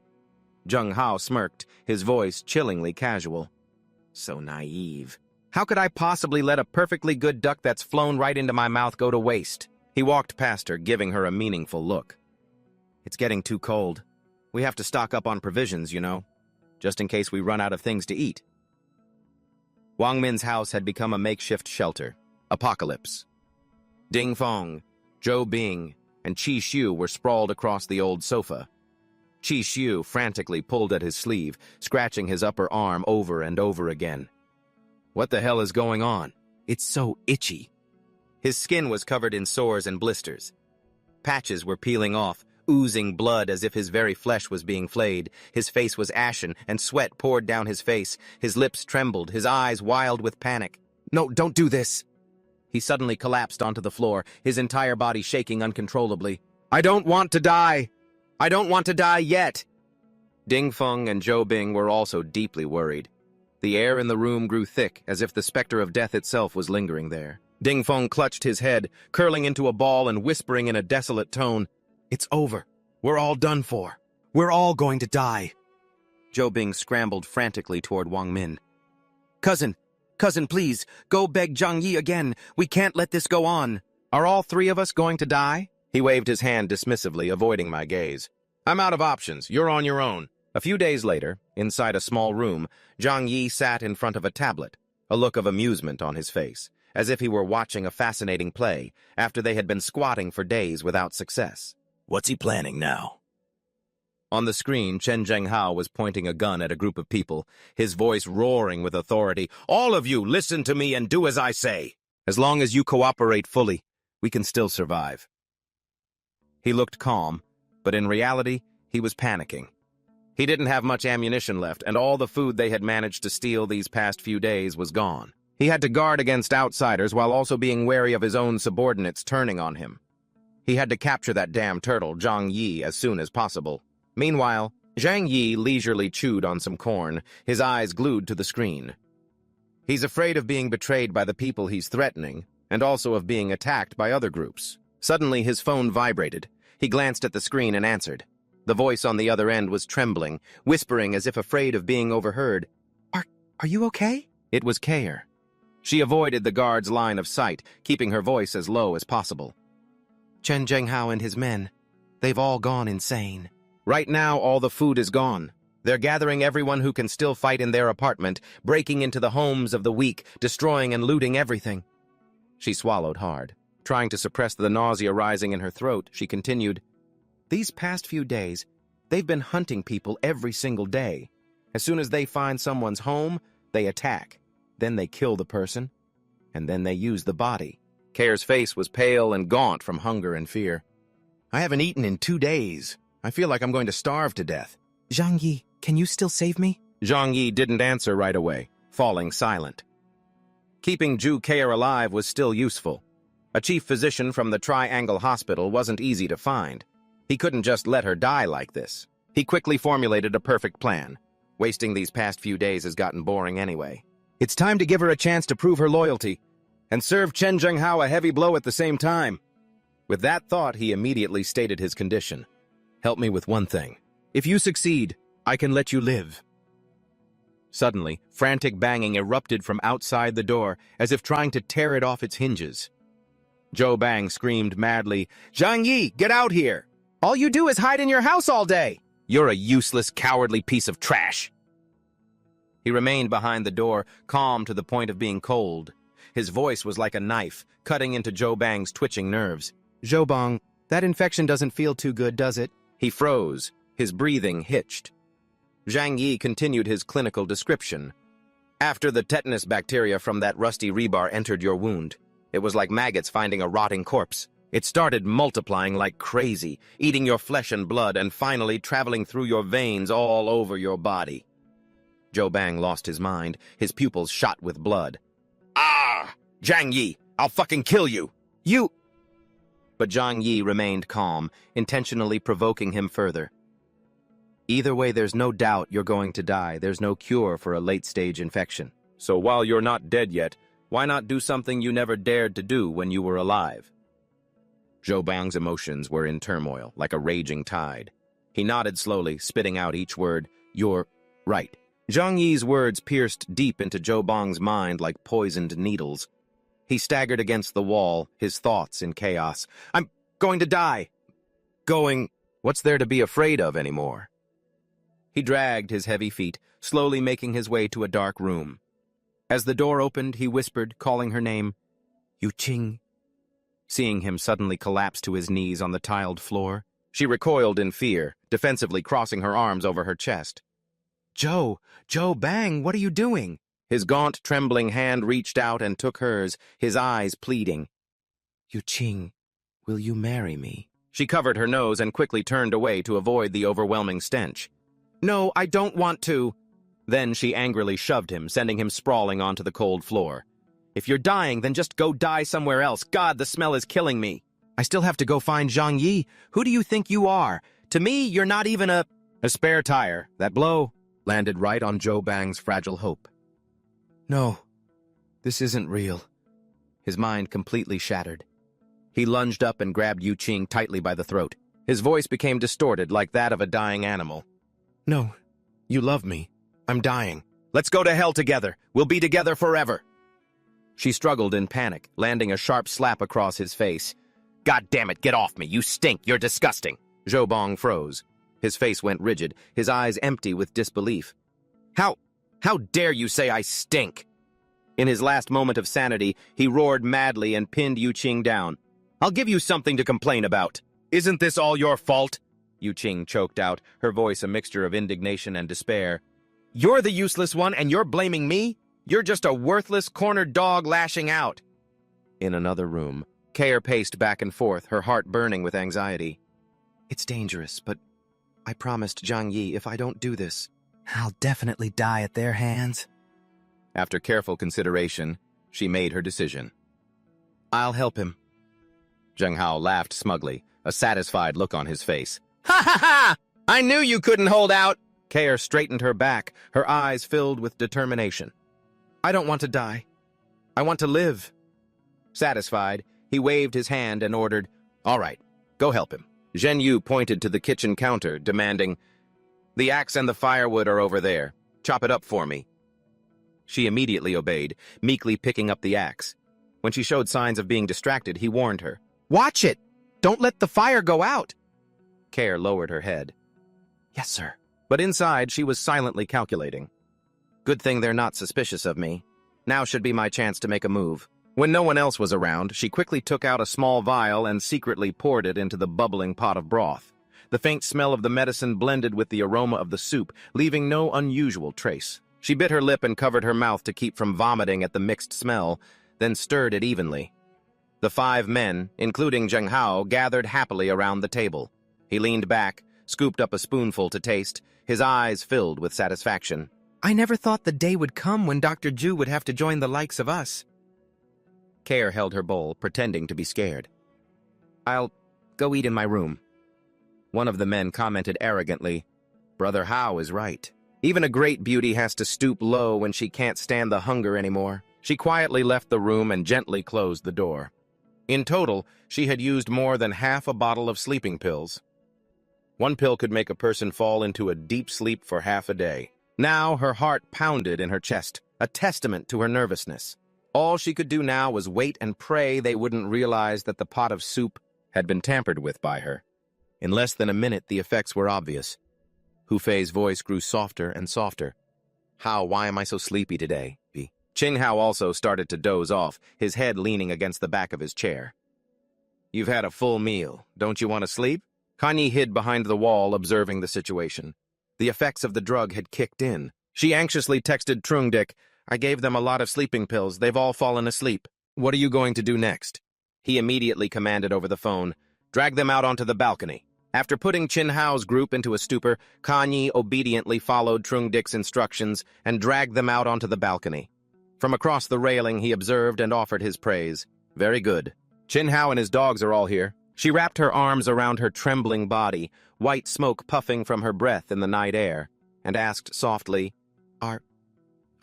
Zheng Hao smirked, his voice chillingly casual. "So naive. How could I possibly let a perfectly good duck that's flown right into my mouth go to waste?" He walked past her, giving her a meaningful look. "It's getting too cold. We have to stock up on provisions, you know, just in case we run out of things to eat." Wang Min's house had become a makeshift shelter. Apocalypse. Ding Fong, Zhou Bing, and Qi Xiu were sprawled across the old sofa. Qi Xiu frantically pulled at his sleeve, scratching his upper arm over and over again. "What the hell is going on? It's so itchy." His skin was covered in sores and blisters. Patches were peeling off, oozing blood as if his very flesh was being flayed. His face was ashen, and sweat poured down his face. His lips trembled, his eyes wild with panic. "No, don't do this!" He suddenly collapsed onto the floor, his entire body shaking uncontrollably. "I don't want to die! I don't want to die yet!" Ding Feng and Zhou Bing were also deeply worried. The air in the room grew thick, as if the specter of death itself was lingering there. Ding Feng clutched his head, curling into a ball and whispering in a desolate tone, "It's over. We're all done for. We're all going to die." Zhou Bing scrambled frantically toward Wang Min. Cousin, please, go beg Zhang Yi again. We can't let this go on." "Are all 3 of us going to die?" He waved his hand dismissively, avoiding my gaze. "I'm out of options. You're on your own." A few days later, inside a small room, Zhang Yi sat in front of a tablet, a look of amusement on his face, as if he were watching a fascinating play, after they had been squatting for days without success. "What's he planning now?" On the screen, Chen Zhenghao was pointing a gun at a group of people, his voice roaring with authority. "All of you, listen to me and do as I say. As long as you cooperate fully, we can still survive." He looked calm, but in reality, he was panicking. He didn't have much ammunition left, and all the food they had managed to steal these past few days was gone. He had to guard against outsiders while also being wary of his own subordinates turning on him. He had to capture that damn turtle, Zhang Yi, as soon as possible. Meanwhile, Zhang Yi leisurely chewed on some corn, his eyes glued to the screen. He's afraid of being betrayed by the people he's threatening, and also of being attacked by other groups. Suddenly, his phone vibrated. He glanced at the screen and answered. The voice on the other end was trembling, whispering as if afraid of being overheard. Are you okay?" It was Kair. She avoided the guard's line of sight, keeping her voice as low as possible. "Chen Zhenghao and his men, they've all gone insane. Right now, all the food is gone. They're gathering everyone who can still fight in their apartment, breaking into the homes of the weak, destroying and looting everything." She swallowed hard. Trying to suppress the nausea rising in her throat, she continued, "These past few days, they've been hunting people every single day. As soon as they find someone's home, They attack, then they kill the person, and then they use the body. Care's face was pale and gaunt from hunger and fear. I haven't eaten in 2 days. I feel like I'm going to starve to death. Zhang Yi, can you still save me? Zhang Yi didn't answer right away, falling silent. Keeping Zhu Care alive was still useful. A chief physician from the Triangle Hospital wasn't easy to find. He couldn't just let her die like this. He quickly formulated a perfect plan. Wasting these past few days has gotten boring anyway. It's time to give her a chance to prove her loyalty, and serve Chen Zhenghao a heavy blow at the same time. With that thought, he immediately stated his condition. Help me with one thing. If you succeed, I can let you live. Suddenly, frantic banging erupted from outside the door, as if trying to tear it off its hinges. Zhou Bang screamed madly, "Zhang Yi, get out here! All you do is hide in your house all day! You're a useless, cowardly piece of trash!" He remained behind the door, calm to the point of being cold. His voice was like a knife, cutting into Zhou Bang's twitching nerves. "Zhou Bang, that infection doesn't feel too good, does it?" He froze, his breathing hitched. Zhang Yi continued his clinical description. "After the tetanus bacteria from that rusty rebar entered your wound, it was like maggots finding a rotting corpse. It started multiplying like crazy, eating your flesh and blood, and finally traveling through your veins all over your body." Zhou Bang lost his mind, his pupils shot with blood. "Ah! Zhang Yi, I'll fucking kill you! You—" But Zhang Yi remained calm, intentionally provoking him further. "Either way, there's no doubt you're going to die. There's no cure for a late-stage infection. So while you're not dead yet, why not do something you never dared to do when you were alive?" Zhou Bang's emotions were in turmoil, like a raging tide. He nodded slowly, spitting out each word. "You're right." Zhang Yi's words pierced deep into Zhou Bang's mind like poisoned needles. He staggered against the wall, his thoughts in chaos. "I'm going to die. Going... What's there to be afraid of anymore?" He dragged his heavy feet, slowly making his way to a dark room. As the door opened, he whispered, calling her name, "Yu Qing." Seeing him suddenly collapse to his knees on the tiled floor, she recoiled in fear, defensively crossing her arms over her chest. Zhou Bang, what are you doing?" His gaunt, trembling hand reached out and took hers, his eyes pleading. "Yu Qing, will you marry me?" She covered her nose and quickly turned away to avoid the overwhelming stench. "No, I don't want to." Then she angrily shoved him, sending him sprawling onto the cold floor. "If you're dying, then just go die somewhere else. God, the smell is killing me. I still have to go find Zhang Yi. Who do you think you are? To me, you're not even a spare tire." That blow landed right on Zhou Bang's fragile hope. "No, this isn't real." His mind completely shattered. He lunged up and grabbed Yu Qing tightly by the throat. His voice became distorted like that of a dying animal. "No, you love me. I'm dying. Let's go to hell together. We'll be together forever." She struggled in panic, landing a sharp slap across his face. "God damn it, get off me. You stink. You're disgusting." Zhou Bang froze. His face went rigid, his eyes empty with disbelief. How dare you say I stink?" In his last moment of sanity, he roared madly and pinned Yu Qing down. "I'll give you something to complain about. Isn't this all your fault?" Yu Qing choked out, her voice a mixture of indignation and despair. "You're the useless one, and you're blaming me? You're just a worthless, cornered dog lashing out." In another room, Care paced back and forth, her heart burning with anxiety. "It's dangerous, but I promised Zhang Yi if I don't do this, I'll definitely die at their hands." After careful consideration, she made her decision. "I'll help him." Zhenghao laughed smugly, a satisfied look on his face. "Ha ha ha! I knew you couldn't hold out!" Care straightened her back, her eyes filled with determination. "I don't want to die. I want to live." Satisfied, he waved his hand and ordered, "All right, go help him." Zhen Yu pointed to the kitchen counter, demanding, "The axe and the firewood are over there. Chop it up for me." She immediately obeyed, meekly picking up the axe. When she showed signs of being distracted, he warned her. "Watch it! Don't let the fire go out!" Care lowered her head. "Yes, sir." But inside, she was silently calculating. "Good thing they're not suspicious of me. Now should be my chance to make a move." When no one else was around, she quickly took out a small vial and secretly poured it into the bubbling pot of broth. The faint smell of the medicine blended with the aroma of the soup, leaving no unusual trace. She bit her lip and covered her mouth to keep from vomiting at the mixed smell, then stirred it evenly. The 5 men, including Zheng Hao, gathered happily around the table. He leaned back, scooped up a spoonful to taste, his eyes filled with satisfaction. I never thought the day would come when Dr. Ju would have to join the likes of us. Care held her bowl, pretending to be scared. I'll go eat in my room. One of the men commented arrogantly, Brother Hao is right. Even a great beauty has to stoop low when she can't stand the hunger anymore. She quietly left the room and gently closed the door. In total, she had used more than half a bottle of sleeping pills. One pill could make a person fall into a deep sleep for half a day. Now her heart pounded in her chest, a testament to her nervousness. All she could do now was wait and pray they wouldn't realize that the pot of soup had been tampered with by her. In less than a minute, the effects were obvious. Hu Fei's voice grew softer and softer. How, why am I so sleepy today? Qin Hao also started to doze off, his head leaning against the back of his chair. You've had a full meal. Don't you want to sleep? Han Yi hid behind the wall, observing the situation. The effects of the drug had kicked in. She anxiously texted Trungdik, I gave them a lot of sleeping pills. They've all fallen asleep. What are you going to do next? He immediately commanded over the phone, drag them out onto the balcony. After putting Qin Hao's group into a stupor, Han Yi obediently followed Trungdik's instructions and dragged them out onto the balcony. From across the railing, he observed and offered his praise. Very good. Qin Hao and his dogs are all here. She wrapped her arms around her trembling body, white smoke puffing from her breath in the night air, and asked softly, Are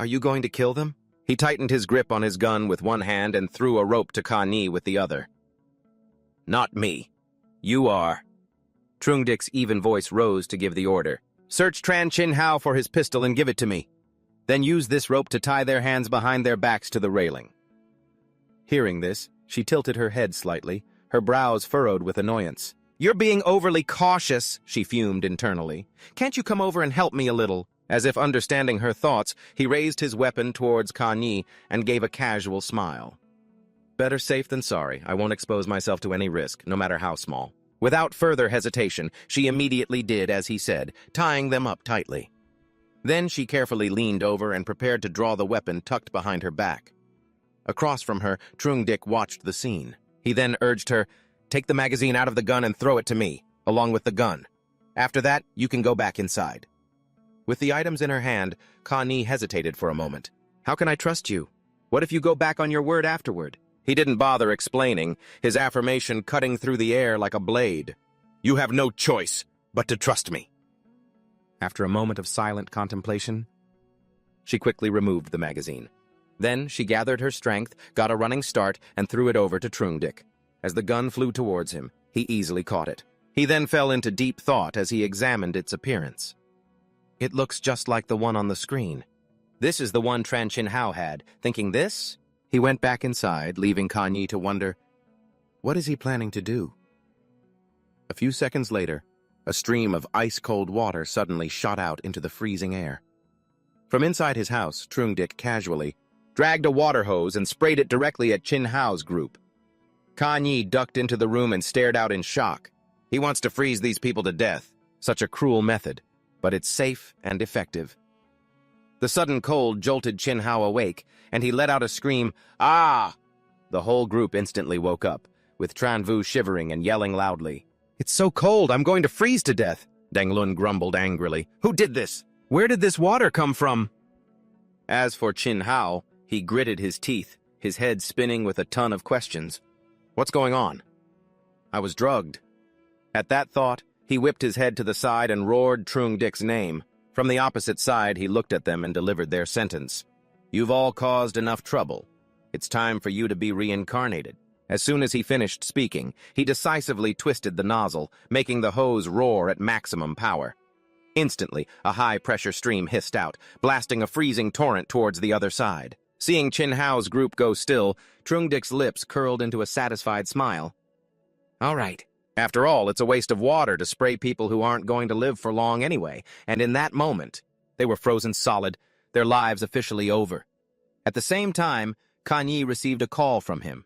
you going to kill them? He tightened his grip on his gun with one hand and threw a rope to Kan Yi with the other. Not me. You are. Trungdik's even voice rose to give the order. Search Tran Qin Hao for his pistol and give it to me. Then use this rope to tie their hands behind their backs to the railing. Hearing this, she tilted her head slightly, her brows furrowed with annoyance. You're being overly cautious, she fumed internally. Can't you come over and help me a little? As if understanding her thoughts, he raised his weapon towards Kan Yi and gave a casual smile. Better safe than sorry. I won't expose myself to any risk, no matter how small. Without further hesitation, she immediately did as he said, tying them up tightly. Then she carefully leaned over and prepared to draw the weapon tucked behind her back. Across from her, Trungdik watched the scene. He then urged her, take the magazine out of the gun and throw it to me, along with the gun. After that, you can go back inside. With the items in her hand, Kan Yi hesitated for a moment. How can I trust you? What if you go back on your word afterward? He didn't bother explaining, his affirmation cutting through the air like a blade. You have no choice but to trust me. After a moment of silent contemplation, she quickly removed the magazine. Then she gathered her strength, got a running start, and threw it over to Trungdik. As the gun flew towards him, he easily caught it. He then fell into deep thought as he examined its appearance. It looks just like the one on the screen. This is the one Tran Qin Hao had. Thinking this, he went back inside, leaving Kan Yi to wonder, what is he planning to do? A few seconds later, a stream of ice-cold water suddenly shot out into the freezing air. From inside his house, Trungdik casually dragged a water hose and sprayed it directly at Qin Hao's group. Kan Yi ducked into the room and stared out in shock. He wants to freeze these people to death. Such a cruel method, but it's safe and effective. The sudden cold jolted Qin Hao awake, and he let out a scream, Ah! The whole group instantly woke up, with Tran Vu shivering and yelling loudly. It's so cold, I'm going to freeze to death, Deng Lun grumbled angrily. Who did this? Where did this water come from? As for Qin Hao, he gritted his teeth, his head spinning with a ton of questions. What's going on? I was drugged. At that thought, he whipped his head to the side and roared Trungdik's name. From the opposite side, he looked at them and delivered their sentence. You've all caused enough trouble. It's time for you to be reincarnated. As soon as he finished speaking, he decisively twisted the nozzle, making the hose roar at maximum power. Instantly, a high-pressure stream hissed out, blasting a freezing torrent towards the other side. Seeing Qin Hao's group go still, Trungdik's lips curled into a satisfied smile. All right. After all, it's a waste of water to spray people who aren't going to live for long anyway, and in that moment, they were frozen solid, their lives officially over. At the same time, Kan Yi received a call from him.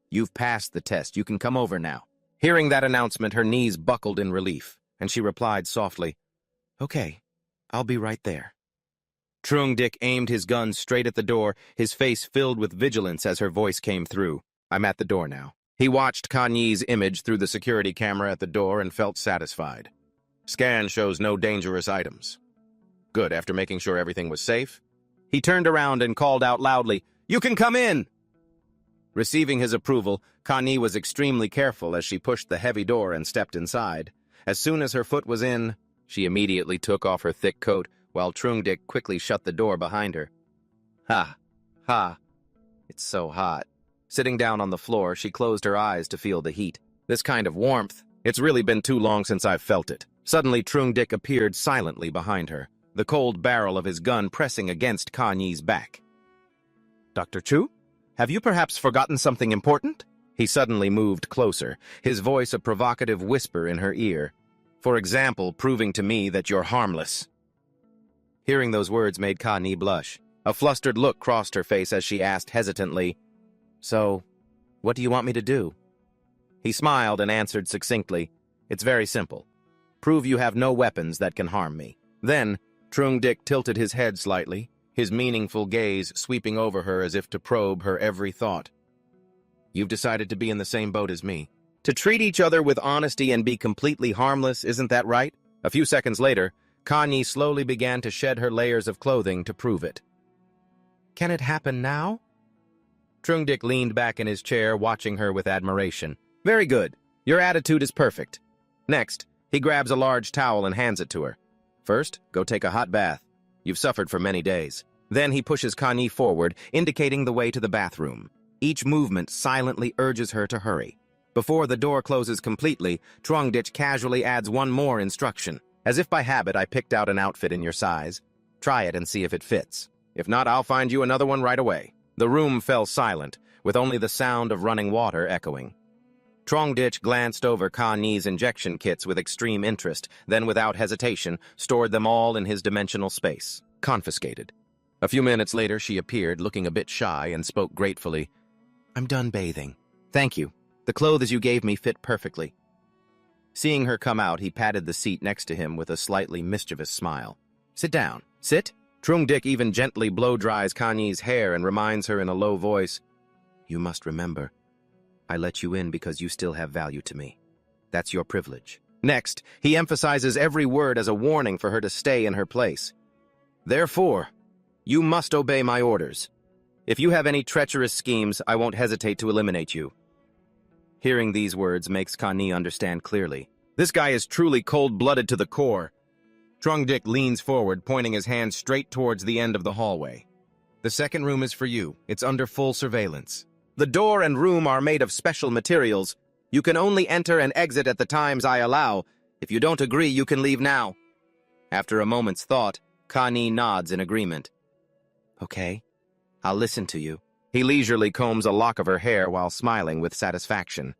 You've passed the test. You can come over now. Hearing that announcement, her knees buckled in relief, and she replied softly, Okay, I'll be right there. Trung-dik aimed his gun straight at the door, his face filled with vigilance as her voice came through. I'm at the door now. He watched Kan Yi's image through the security camera at the door and felt satisfied. Scan shows no dangerous items. Good, after making sure everything was safe. He turned around and called out loudly, "You can come in!" Receiving his approval, Kan Yi was extremely careful as she pushed the heavy door and stepped inside. As soon as her foot was in, she immediately took off her thick coat, while Trung-dik quickly shut the door behind her. Ha! Ha! It's so hot. Sitting down on the floor, she closed her eyes to feel the heat. This kind of warmth, it's really been too long since I've felt it. Suddenly, Trung-dik appeared silently behind her, the cold barrel of his gun pressing against Kan Yi's back. "Dr. Chu? Have you perhaps forgotten something important?" He suddenly moved closer, his voice a provocative whisper in her ear. "For example, proving to me that you're harmless." Hearing those words made Kan Yi blush. A flustered look crossed her face as she asked hesitantly, "So, what do you want me to do?" He smiled and answered succinctly, "It's very simple. Prove you have no weapons that can harm me." Then, Trung-dik tilted his head slightly, his meaningful gaze sweeping over her as if to probe her every thought. "You've decided to be in the same boat as me. To treat each other with honesty and be completely harmless, isn't that right?" A few seconds later, Kan Yi slowly began to shed her layers of clothing to prove it. "Can it happen now?" Trung-dik leaned back in his chair, watching her with admiration. "Very good. Your attitude is perfect." Next, he grabs a large towel and hands it to her. "First, go take a hot bath. You've suffered for many days." Then he pushes Kan Yi forward, indicating the way to the bathroom. Each movement silently urges her to hurry. Before the door closes completely, Trung-dik casually adds one more instruction. "As if by habit, I picked out an outfit in your size. Try it and see if it fits. If not, I'll find you another one right away." The room fell silent, with only the sound of running water echoing. Trung-dik glanced over Kan Yi's injection kits with extreme interest, then without hesitation, stored them all in his dimensional space. Confiscated. A few minutes later, she appeared, looking a bit shy, and spoke gratefully. "I'm done bathing. Thank you. The clothes you gave me fit perfectly." Seeing her come out, he patted the seat next to him with a slightly mischievous smile. "Sit down. Sit." Trung-dik even gently blow-dries Kan Yi's hair and reminds her in a low voice, "You must remember, I let you in because you still have value to me. That's your privilege." Next, he emphasizes every word as a warning for her to stay in her place. "Therefore, you must obey my orders. If you have any treacherous schemes, I won't hesitate to eliminate you." Hearing these words makes Kan Yi understand clearly. This guy is truly cold-blooded to the core. Trung-dik leans forward, pointing his hand straight towards the end of the hallway. "The second room is for you. It's under full surveillance. The door and room are made of special materials. You can only enter and exit at the times I allow. If you don't agree, you can leave now." After a moment's thought, Kan Yi nods in agreement. "Okay, I'll listen to you." He leisurely combs a lock of her hair while smiling with satisfaction.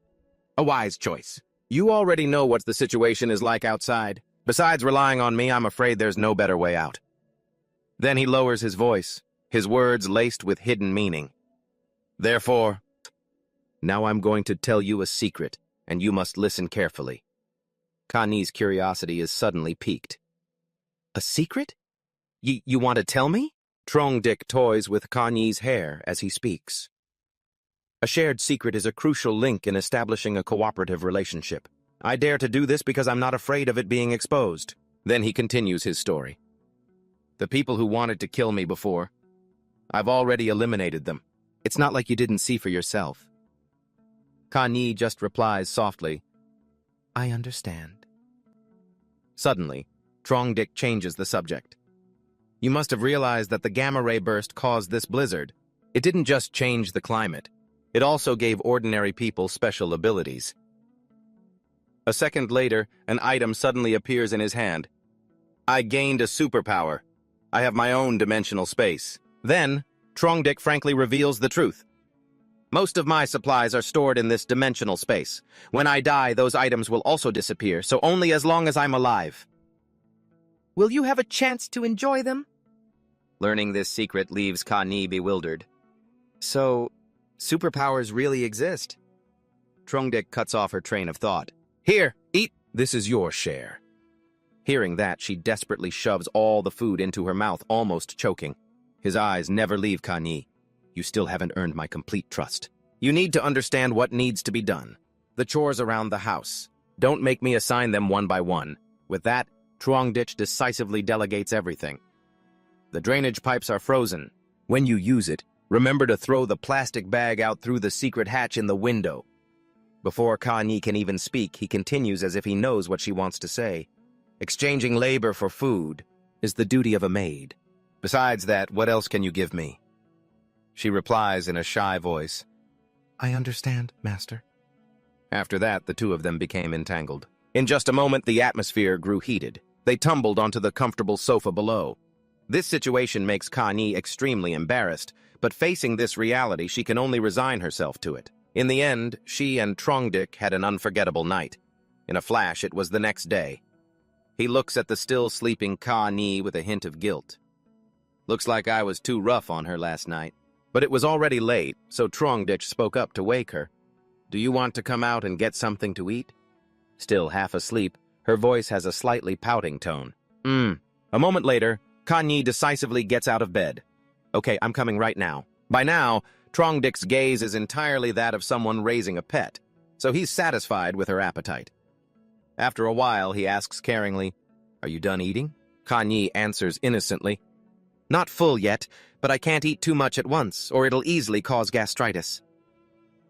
"A wise choice. You already know what the situation is like outside. Besides relying on me, I'm afraid there's no better way out." Then he lowers his voice, his words laced with hidden meaning. "Therefore, now I'm going to tell you a secret, and you must listen carefully." Kan Yi's curiosity is suddenly piqued. "A secret? You want to tell me?" Trung-dik toys with Kan Yi's hair as he speaks. "A shared secret is a crucial link in establishing a cooperative relationship. I dare to do this because I'm not afraid of it being exposed." Then he continues his story. "The people who wanted to kill me before, I've already eliminated them. It's not like you didn't see for yourself." Kan Yi just replies softly, "I understand." Suddenly, Trung-dik changes the subject. "You must have realized that the gamma ray burst caused this blizzard. It didn't just change the climate. It also gave ordinary people special abilities." A second later, an item suddenly appears in his hand. "I gained a superpower. I have my own dimensional space." Then, Trung-dik frankly reveals the truth. "Most of my supplies are stored in this dimensional space. When I die, those items will also disappear, so only as long as I'm alive." "Will you have a chance to enjoy them?" Learning this secret leaves Kan Yi bewildered. "So, superpowers really exist?" Trung-dik cuts off her train of thought. "Here, eat. This is your share." Hearing that, she desperately shoves all the food into her mouth, almost choking. His eyes never leave Kan. You still haven't earned my complete trust. You need to understand what needs to be done. The chores around the house. Don't make me assign them one by one. With that, Trongdich decisively delegates everything. The drainage pipes are frozen. When you use it, remember to throw the plastic bag out through the secret hatch in the window. Before Kan can even speak, he continues as if he knows what she wants to say. Exchanging labor for food is the duty of a maid. Besides that, what else can you give me? She replies in a shy voice, I understand, master. After that, the two of them became entangled. In just a moment, the atmosphere grew heated. They tumbled onto the comfortable sofa below. This situation makes Kan extremely embarrassed, but facing this reality, she can only resign herself to it. In the end, she and Trongdich had an unforgettable night. In a flash, it was the next day. He looks at the still sleeping Kan with a hint of guilt. Looks like I was too rough on her last night. But it was already late, so Trongdich spoke up to wake her. Do you want to come out and get something to eat? Still half asleep, her voice has a slightly pouting tone. A moment later, Kan decisively gets out of bed. Okay, I'm coming right now. By now, Trongdich's gaze is entirely that of someone raising a pet, so he's satisfied with her appetite. After a while, he asks caringly, Are you done eating? Kan answers innocently, Not full yet, but I can't eat too much at once, or it'll easily cause gastritis.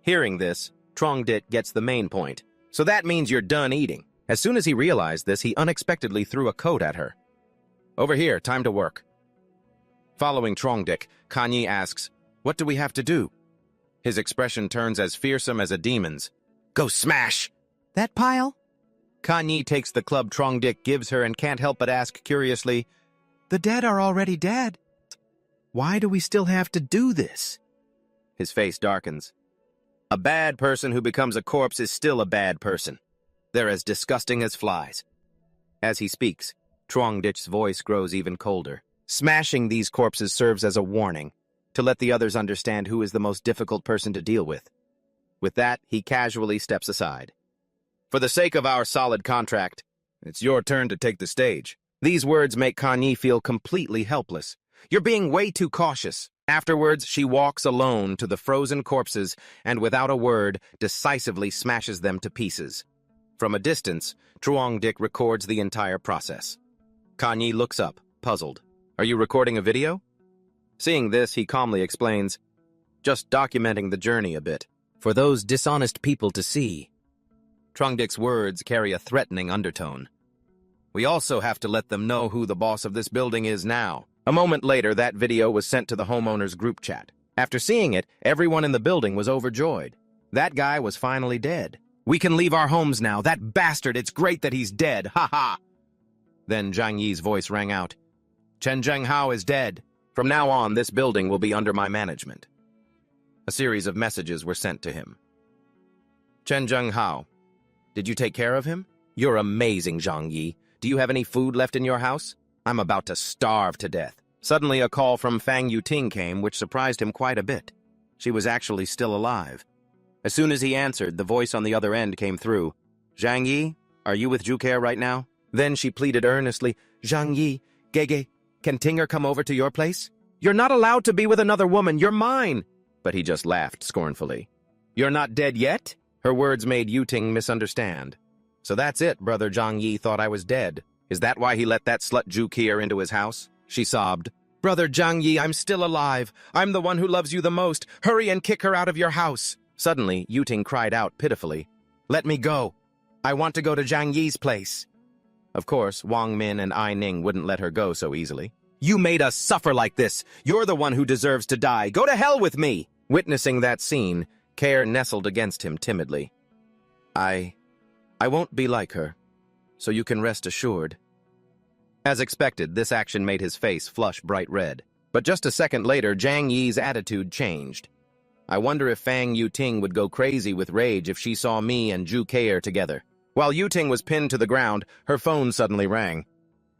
Hearing this, Trongdich gets the main point. So that means you're done eating. As soon as he realized this, he unexpectedly threw a coat at her. Over here, time to work. Following Trongdich, Kan asks, What do we have to do? His expression turns as fearsome as a demon's. Go smash! That pile? Kan takes the club Trongdich gives her and can't help but ask curiously, The dead are already dead. Why do we still have to do this? His face darkens. A bad person who becomes a corpse is still a bad person. They're as disgusting as flies. As he speaks, Trongdich's voice grows even colder. Smashing these corpses serves as a warning, to let the others understand who is the most difficult person to deal with. With that, he casually steps aside. For the sake of our solid contract, it's your turn to take the stage. These words make Kan feel completely helpless. You're being way too cautious. Afterwards, she walks alone to the frozen corpses and without a word, decisively smashes them to pieces. From a distance, Trongdich records the entire process. Kan looks up, puzzled. Are you recording a video? Seeing this, he calmly explains, Just documenting the journey a bit, for those dishonest people to see. Trongdich's words carry a threatening undertone. We also have to let them know who the boss of this building is now. A moment later, that video was sent to the homeowners' group chat. After seeing it, everyone in the building was overjoyed. That guy was finally dead. We can leave our homes now. That bastard, it's great that he's dead. Ha ha! Then Zhang Yi's voice rang out. Chen Zhenghao is dead. From now on, this building will be under my management. A series of messages were sent to him. Chen Zhenghao, did you take care of him? You're amazing, Zhang Yi. Do you have any food left in your house? I'm about to starve to death. Suddenly, a call from Fang Yuting came, which surprised him quite a bit. She was actually still alive. As soon as he answered, the voice on the other end came through. Zhang Yi, are you with Zhuke right now? Then she pleaded earnestly, Zhang Yi, Gege, can Tinger come over to your place? You're not allowed to be with another woman. You're mine. But he just laughed scornfully. You're not dead yet? Her words made Yuting misunderstand. So that's it, Brother Zhang Yi thought I was dead. Is that why he let that slut Zhuke into his house? She sobbed. Brother Zhang Yi, I'm still alive. I'm the one who loves you the most. Hurry and kick her out of your house. Suddenly, Yuting cried out pitifully. Let me go. I want to go to Zhang Yi's place. Of course, Wang Min and Ai Ning wouldn't let her go so easily. You made us suffer like this. You're the one who deserves to die. Go to hell with me. Witnessing that scene, Care nestled against him timidly. I won't be like her, so you can rest assured. As expected, this action made his face flush bright red. But just a second later, Zhang Yi's attitude changed. I wonder if Fang Yuting would go crazy with rage if she saw me and Zhu Kei together. While Yuting was pinned to the ground, her phone suddenly rang.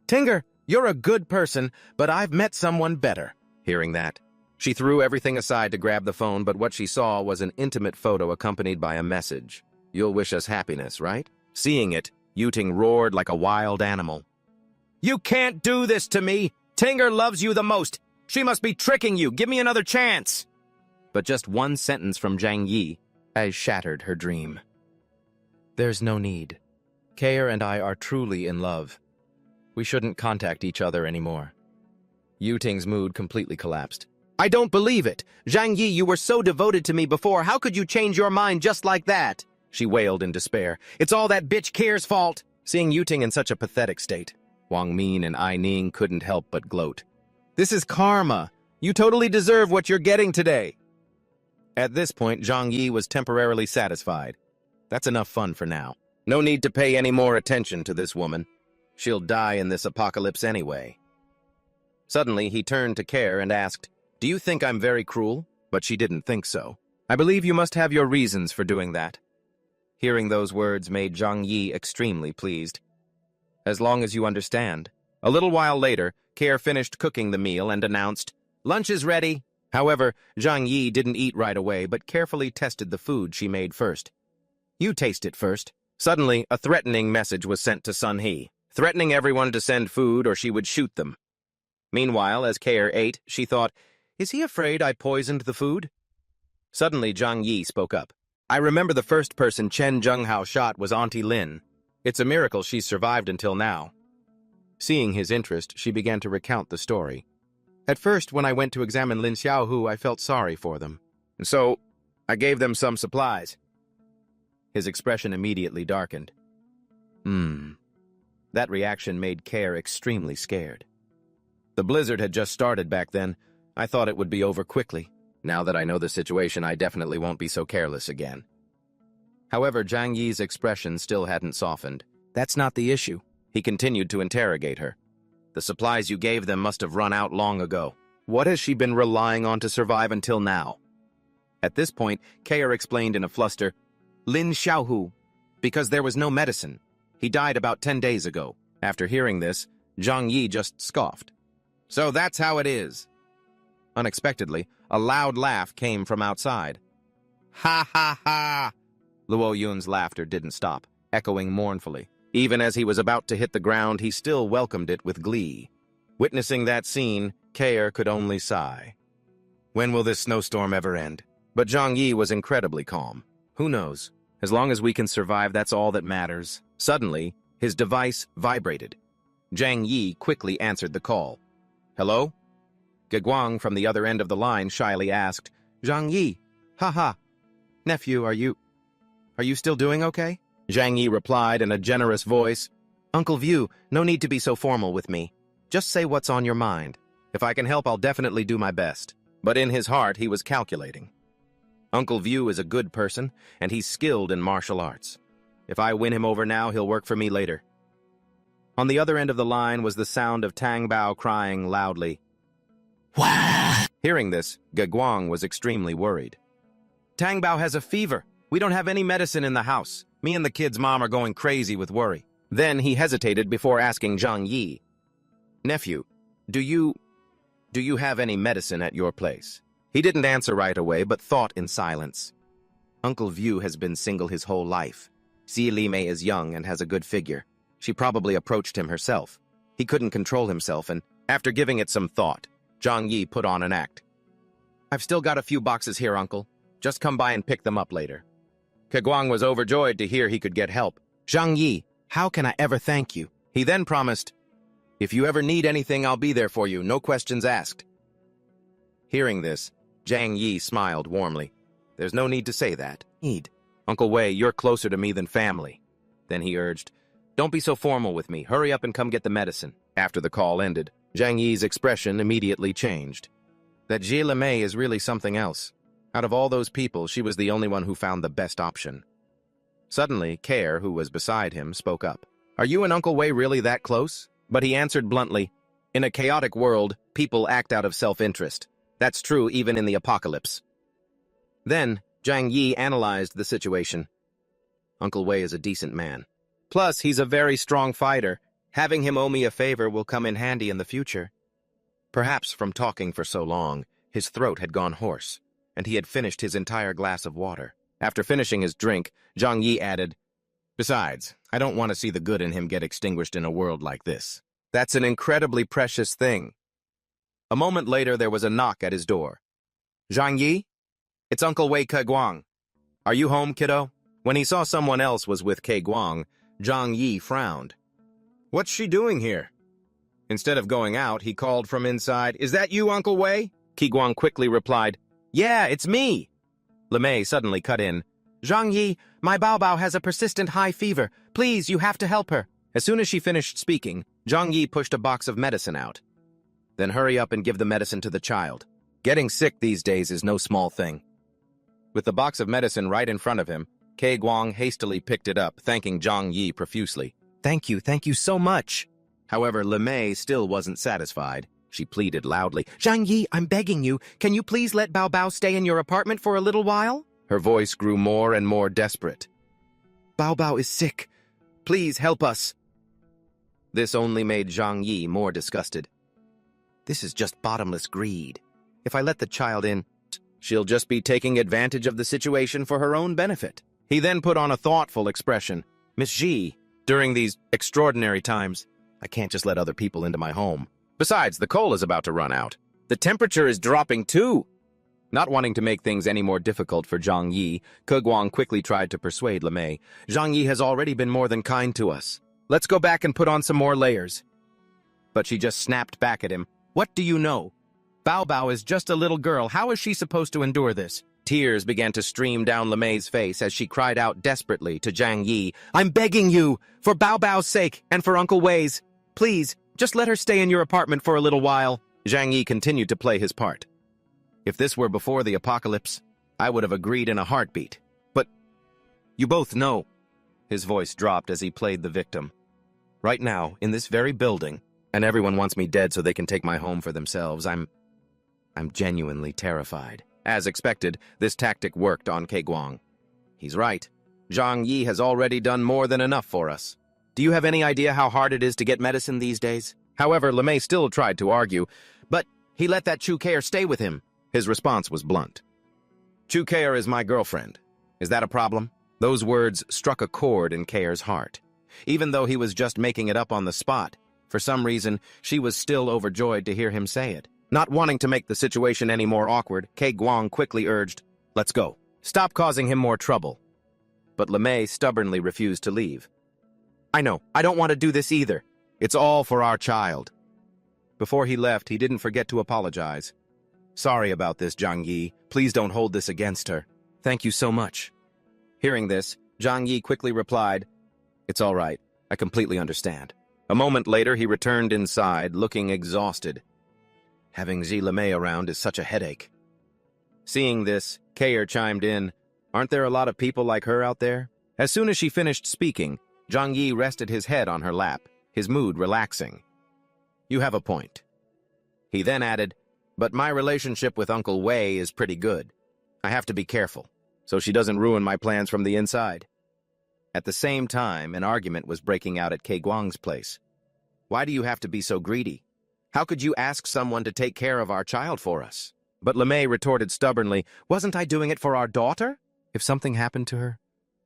Tinger, you're a good person, but I've met someone better. Hearing that, she threw everything aside to grab the phone, but what she saw was an intimate photo accompanied by a message. You'll wish us happiness, right? Seeing it, Yuting roared like a wild animal. You can't do this to me! Tinger loves you the most! She must be tricking you! Give me another chance! But just one sentence from Zhang Yi has shattered her dream. There's no need. Kair and I are truly in love. We shouldn't contact each other anymore. Yuting's mood completely collapsed. I don't believe it! Zhang Yi, you were so devoted to me before. How could you change your mind just like that? She wailed in despair. It's all that bitch Kair's fault! Seeing Yuting in such a pathetic state, Wang Min and Ai Ning couldn't help but gloat. This is karma. You totally deserve what you're getting today. At this point, Zhang Yi was temporarily satisfied. That's enough fun for now. No need to pay any more attention to this woman. She'll die in this apocalypse anyway. Suddenly, he turned to Kair and asked, Do you think I'm very cruel? But she didn't think so. I believe you must have your reasons for doing that. Hearing those words made Zhang Yi extremely pleased. As long as you understand. A little while later, Kair finished cooking the meal and announced, Lunch is ready. However, Zhang Yi didn't eat right away, but carefully tested the food she made first. You taste it first. Suddenly, a threatening message was sent to Sun He, threatening everyone to send food or she would shoot them. Meanwhile, as Kair ate, she thought, Is he afraid I poisoned the food? Suddenly, Zhang Yi spoke up. I remember the first person Chen Zhenghao shot was Auntie Lin. It's a miracle she's survived until now. Seeing his interest, she began to recount the story. At first, when I went to examine Lin Xiaohu, I felt sorry for them. So, I gave them some supplies. His expression immediately darkened. That reaction made Kair extremely scared. The blizzard had just started back then. I thought it would be over quickly. Now that I know the situation, I definitely won't be so careless again. However, Zhang Yi's expression still hadn't softened. That's not the issue. He continued to interrogate her. The supplies you gave them must have run out long ago. What has she been relying on to survive until now? At this point, Kair explained in a fluster, Lin Xiaohu, because there was no medicine. He died about 10 days ago. After hearing this, Zhang Yi just scoffed. So that's how it is. Unexpectedly, a loud laugh came from outside. Ha ha ha! Luo Yun's laughter didn't stop, echoing mournfully. Even as he was about to hit the ground, he still welcomed it with glee. Witnessing that scene, Kair could only sigh. When will this snowstorm ever end? But Zhang Yi was incredibly calm. Who knows? As long as we can survive, that's all that matters. Suddenly, his device vibrated. Zhang Yi quickly answered the call. Hello? Geguang from the other end of the line shyly asked, Zhang Yi, haha. Nephew, are you still doing okay? Zhang Yi replied in a generous voice, Uncle View, no need to be so formal with me. Just say what's on your mind. If I can help, I'll definitely do my best. But in his heart, he was calculating. Uncle View is a good person, and he's skilled in martial arts. If I win him over now, he'll work for me later. On the other end of the line was the sound of Tang Bao crying loudly. Wah! Hearing this, Geguang was extremely worried. Tang Bao has a fever. We don't have any medicine in the house. Me and the kid's mom are going crazy with worry. Then he hesitated before asking Zhang Yi, Nephew, do you have any medicine at your place? He didn't answer right away, but thought in silence. Uncle View has been single his whole life. Xie Li is young and has a good figure. She probably approached him herself. He couldn't control himself, and after giving it some thought, Zhang Yi put on an act. I've still got a few boxes here, Uncle. Just come by and pick them up later. Keguang was overjoyed to hear he could get help. Zhang Yi, how can I ever thank you? He then promised, If you ever need anything, I'll be there for you, no questions asked. Hearing this, Zhang Yi smiled warmly. There's no need to say that. Uncle Wei, you're closer to me than family. Then he urged, Don't be so formal with me. Hurry up and come get the medicine. After the call ended, Zhang Yi's expression immediately changed. That Xie Li is really something else. Out of all those people, she was the only one who found the best option. Suddenly, Kair, who was beside him, spoke up. Are you and Uncle Wei really that close? But he answered bluntly, In a chaotic world, people act out of self-interest. That's true even in the apocalypse. Then, Zhang Yi analyzed the situation. Uncle Wei is a decent man. Plus, he's a very strong fighter. Having him owe me a favor will come in handy in the future. Perhaps from talking for so long, his throat had gone hoarse, and he had finished his entire glass of water. After finishing his drink, Zhang Yi added, Besides, I don't want to see the good in him get extinguished in a world like this. That's an incredibly precious thing. A moment later, there was a knock at his door. Zhang Yi? It's Uncle Wei Ke Guang. Are you home, kiddo? When he saw someone else was with Ke Guang, Zhang Yi frowned. What's she doing here? Instead of going out, he called from inside, Is that you, Uncle Wei? Ke Guang quickly replied, Yeah, it's me. LeMay suddenly cut in. Zhang Yi, my Bao Bao has a persistent high fever. Please, you have to help her. As soon as she finished speaking, Zhang Yi pushed a box of medicine out. Then hurry up and give the medicine to the child. Getting sick these days is no small thing. With the box of medicine right in front of him, Ke Guang hastily picked it up, thanking Zhang Yi profusely. Thank you so much. However, LeMay still wasn't satisfied. She pleaded loudly. Zhang Yi, I'm begging you, can you please let Bao Bao stay in your apartment for a little while? Her voice grew more and more desperate. Bao Bao is sick. Please help us. This only made Zhang Yi more disgusted. This is just bottomless greed. If I let the child in, she'll just be taking advantage of the situation for her own benefit. He then put on a thoughtful expression. Miss Ji, during these extraordinary times, I can't just let other people into my home. Besides, the coal is about to run out. The temperature is dropping too. Not wanting to make things any more difficult for Zhang Yi, Ke Guang quickly tried to persuade LeMay. Zhang Yi has already been more than kind to us. Let's go back and put on some more layers. But she just snapped back at him. What do you know? Bao Bao is just a little girl. How is she supposed to endure this? Tears began to stream down LeMay's face as she cried out desperately to Zhang Yi. I'm begging you, for Bao Bao's sake and for Uncle Wei's. Please, just let her stay in your apartment for a little while. Zhang Yi continued to play his part. If this were before the apocalypse, I would have agreed in a heartbeat. But you both know. His voice dropped as he played the victim. Right now, in this very building, and everyone wants me dead so they can take my home for themselves, I'm genuinely terrified. As expected, this tactic worked on Ke Guang. He's right. Zhang Yi has already done more than enough for us. Do you have any idea how hard it is to get medicine these days? However, LeMay still tried to argue, but he let that Chu Kair stay with him. His response was blunt. Chu Kair is my girlfriend. Is that a problem? Those words struck a chord in Kair's heart. Even though he was just making it up on the spot, for some reason, she was still overjoyed to hear him say it. Not wanting to make the situation any more awkward, Ke Guang quickly urged, Let's go. Stop causing him more trouble. But LeMay stubbornly refused to leave. I know, I don't want to do this either. It's all for our child. Before he left, he didn't forget to apologize. Sorry about this, Zhang Yi. Please don't hold this against her. Thank you so much. Hearing this, Zhang Yi quickly replied, It's all right. I completely understand. A moment later, he returned inside, looking exhausted. Having Xi LeMay around is such a headache. Seeing this, Kair chimed in, Aren't there a lot of people like her out there? As soon as she finished speaking, Zhang Yi rested his head on her lap, his mood relaxing. You have a point. He then added, But my relationship with Uncle Wei is pretty good. I have to be careful, so she doesn't ruin my plans from the inside. At the same time, an argument was breaking out at Ke Guang's place. Why do you have to be so greedy? How could you ask someone to take care of our child for us? But LeMay retorted stubbornly, Wasn't I doing it for our daughter? If something happened to her,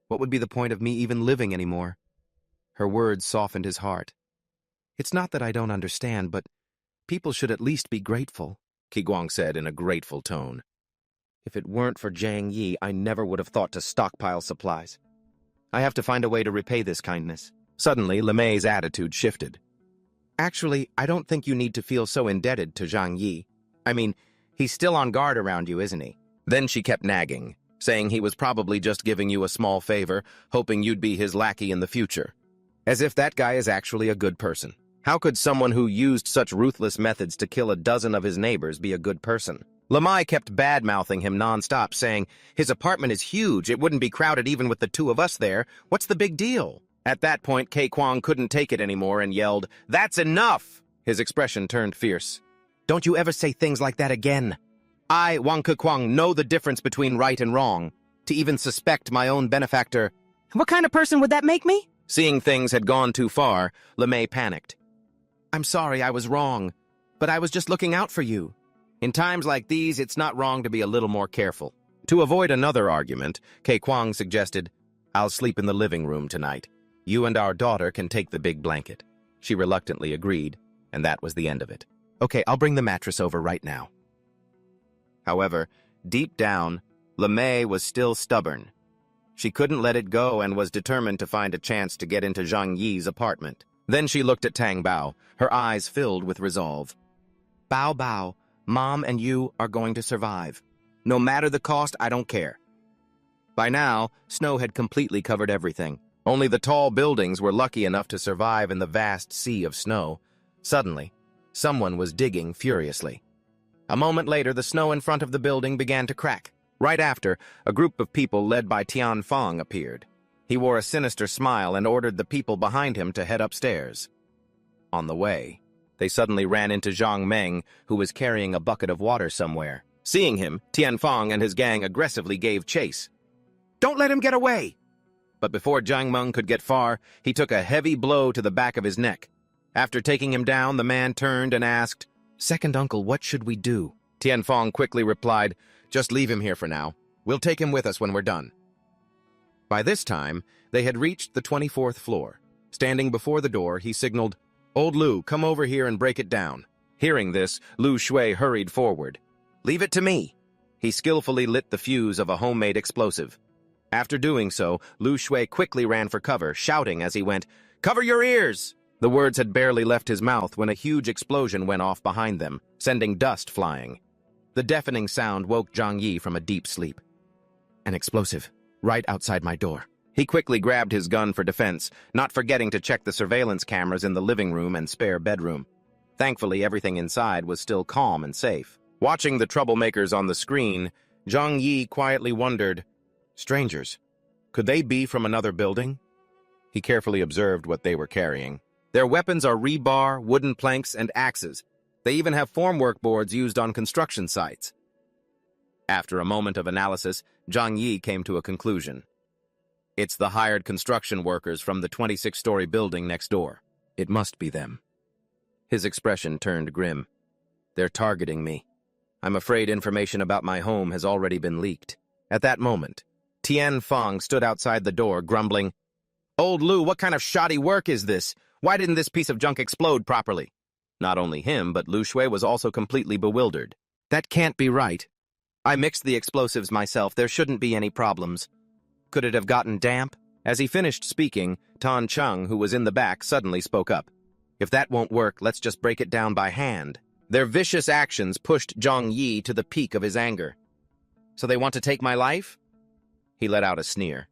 what would be the point of me even living anymore? Her words softened his heart. It's not that I don't understand, but people should at least be grateful, Ke Guang said in a grateful tone. If it weren't for Zhang Yi, I never would have thought to stockpile supplies. I have to find a way to repay this kindness. Suddenly, LeMay's attitude shifted. Actually, I don't think you need to feel so indebted to Zhang Yi. I mean, he's still on guard around you, isn't he? Then she kept nagging, saying he was probably just giving you a small favor, hoping you'd be his lackey in the future. As if that guy is actually a good person. How could someone who used such ruthless methods to kill a dozen of his neighbors be a good person? LeMay kept bad-mouthing him non-stop, saying, His apartment is huge, it wouldn't be crowded even with the two of us there. What's the big deal? At that point, Ke Guang couldn't take it anymore and yelled, That's enough! His expression turned fierce. Don't you ever say things like that again. I, Wang Ke Guang, know the difference between right and wrong. To even suspect my own benefactor. What kind of person would that make me? Seeing things had gone too far, LeMay panicked. I'm sorry, I was wrong, but I was just looking out for you. In times like these, it's not wrong to be a little more careful. To avoid another argument, Ke Guang suggested, I'll sleep in the living room tonight. You and our daughter can take the big blanket. She reluctantly agreed, and that was the end of it. Okay, I'll bring the mattress over right now. However, deep down, LeMay was still stubborn. She couldn't let it go and was determined to find a chance to get into Zhang Yi's apartment. Then she looked at Tang Bao, her eyes filled with resolve. Bao Bao, Mom and you are going to survive. No matter the cost, I don't care. By now, snow had completely covered everything. Only the tall buildings were lucky enough to survive in the vast sea of snow. Suddenly, someone was digging furiously. A moment later, the snow in front of the building began to crack. Right after, a group of people led by Tian Feng appeared. He wore a sinister smile and ordered the people behind him to head upstairs. On the way, they suddenly ran into Zhang Meng, who was carrying a bucket of water somewhere. Seeing him, Tian Feng and his gang aggressively gave chase. Don't let him get away! But before Zhang Meng could get far, he took a heavy blow to the back of his neck. After taking him down, the man turned and asked, Second uncle, what should we do? Tian Feng quickly replied, Just leave him here for now. We'll take him with us when we're done. By this time, they had reached the 24th floor. Standing before the door, he signaled, Old Lu, come over here and break it down. Hearing this, Lu Shui hurried forward. Leave it to me. He skillfully lit the fuse of a homemade explosive. After doing so, Lu Shui quickly ran for cover, shouting as he went, Cover your ears! The words had barely left his mouth when a huge explosion went off behind them, sending dust flying. The deafening sound woke Zhang Yi from a deep sleep. An explosive, right outside my door. He quickly grabbed his gun for defense, not forgetting to check the surveillance cameras in the living room and spare bedroom. Thankfully, everything inside was still calm and safe. Watching the troublemakers on the screen, Zhang Yi quietly wondered, Strangers, could they be from another building? He carefully observed what they were carrying. Their weapons are rebar, wooden planks, and axes. They even have formwork boards used on construction sites. After a moment of analysis, Zhang Yi came to a conclusion. It's the hired construction workers from the 26-story building next door. It must be them. His expression turned grim. They're targeting me. I'm afraid information about my home has already been leaked. At that moment, Tian Feng stood outside the door, grumbling, Old Lu, what kind of shoddy work is this? Why didn't this piece of junk explode properly? Not only him, but Lu Shui was also completely bewildered. That can't be right. I mixed the explosives myself. There shouldn't be any problems. Could it have gotten damp? As he finished speaking, Tan Chung, who was in the back, suddenly spoke up. If that won't work, let's just break it down by hand. Their vicious actions pushed Zhang Yi to the peak of his anger. So they want to take my life? He let out a sneer.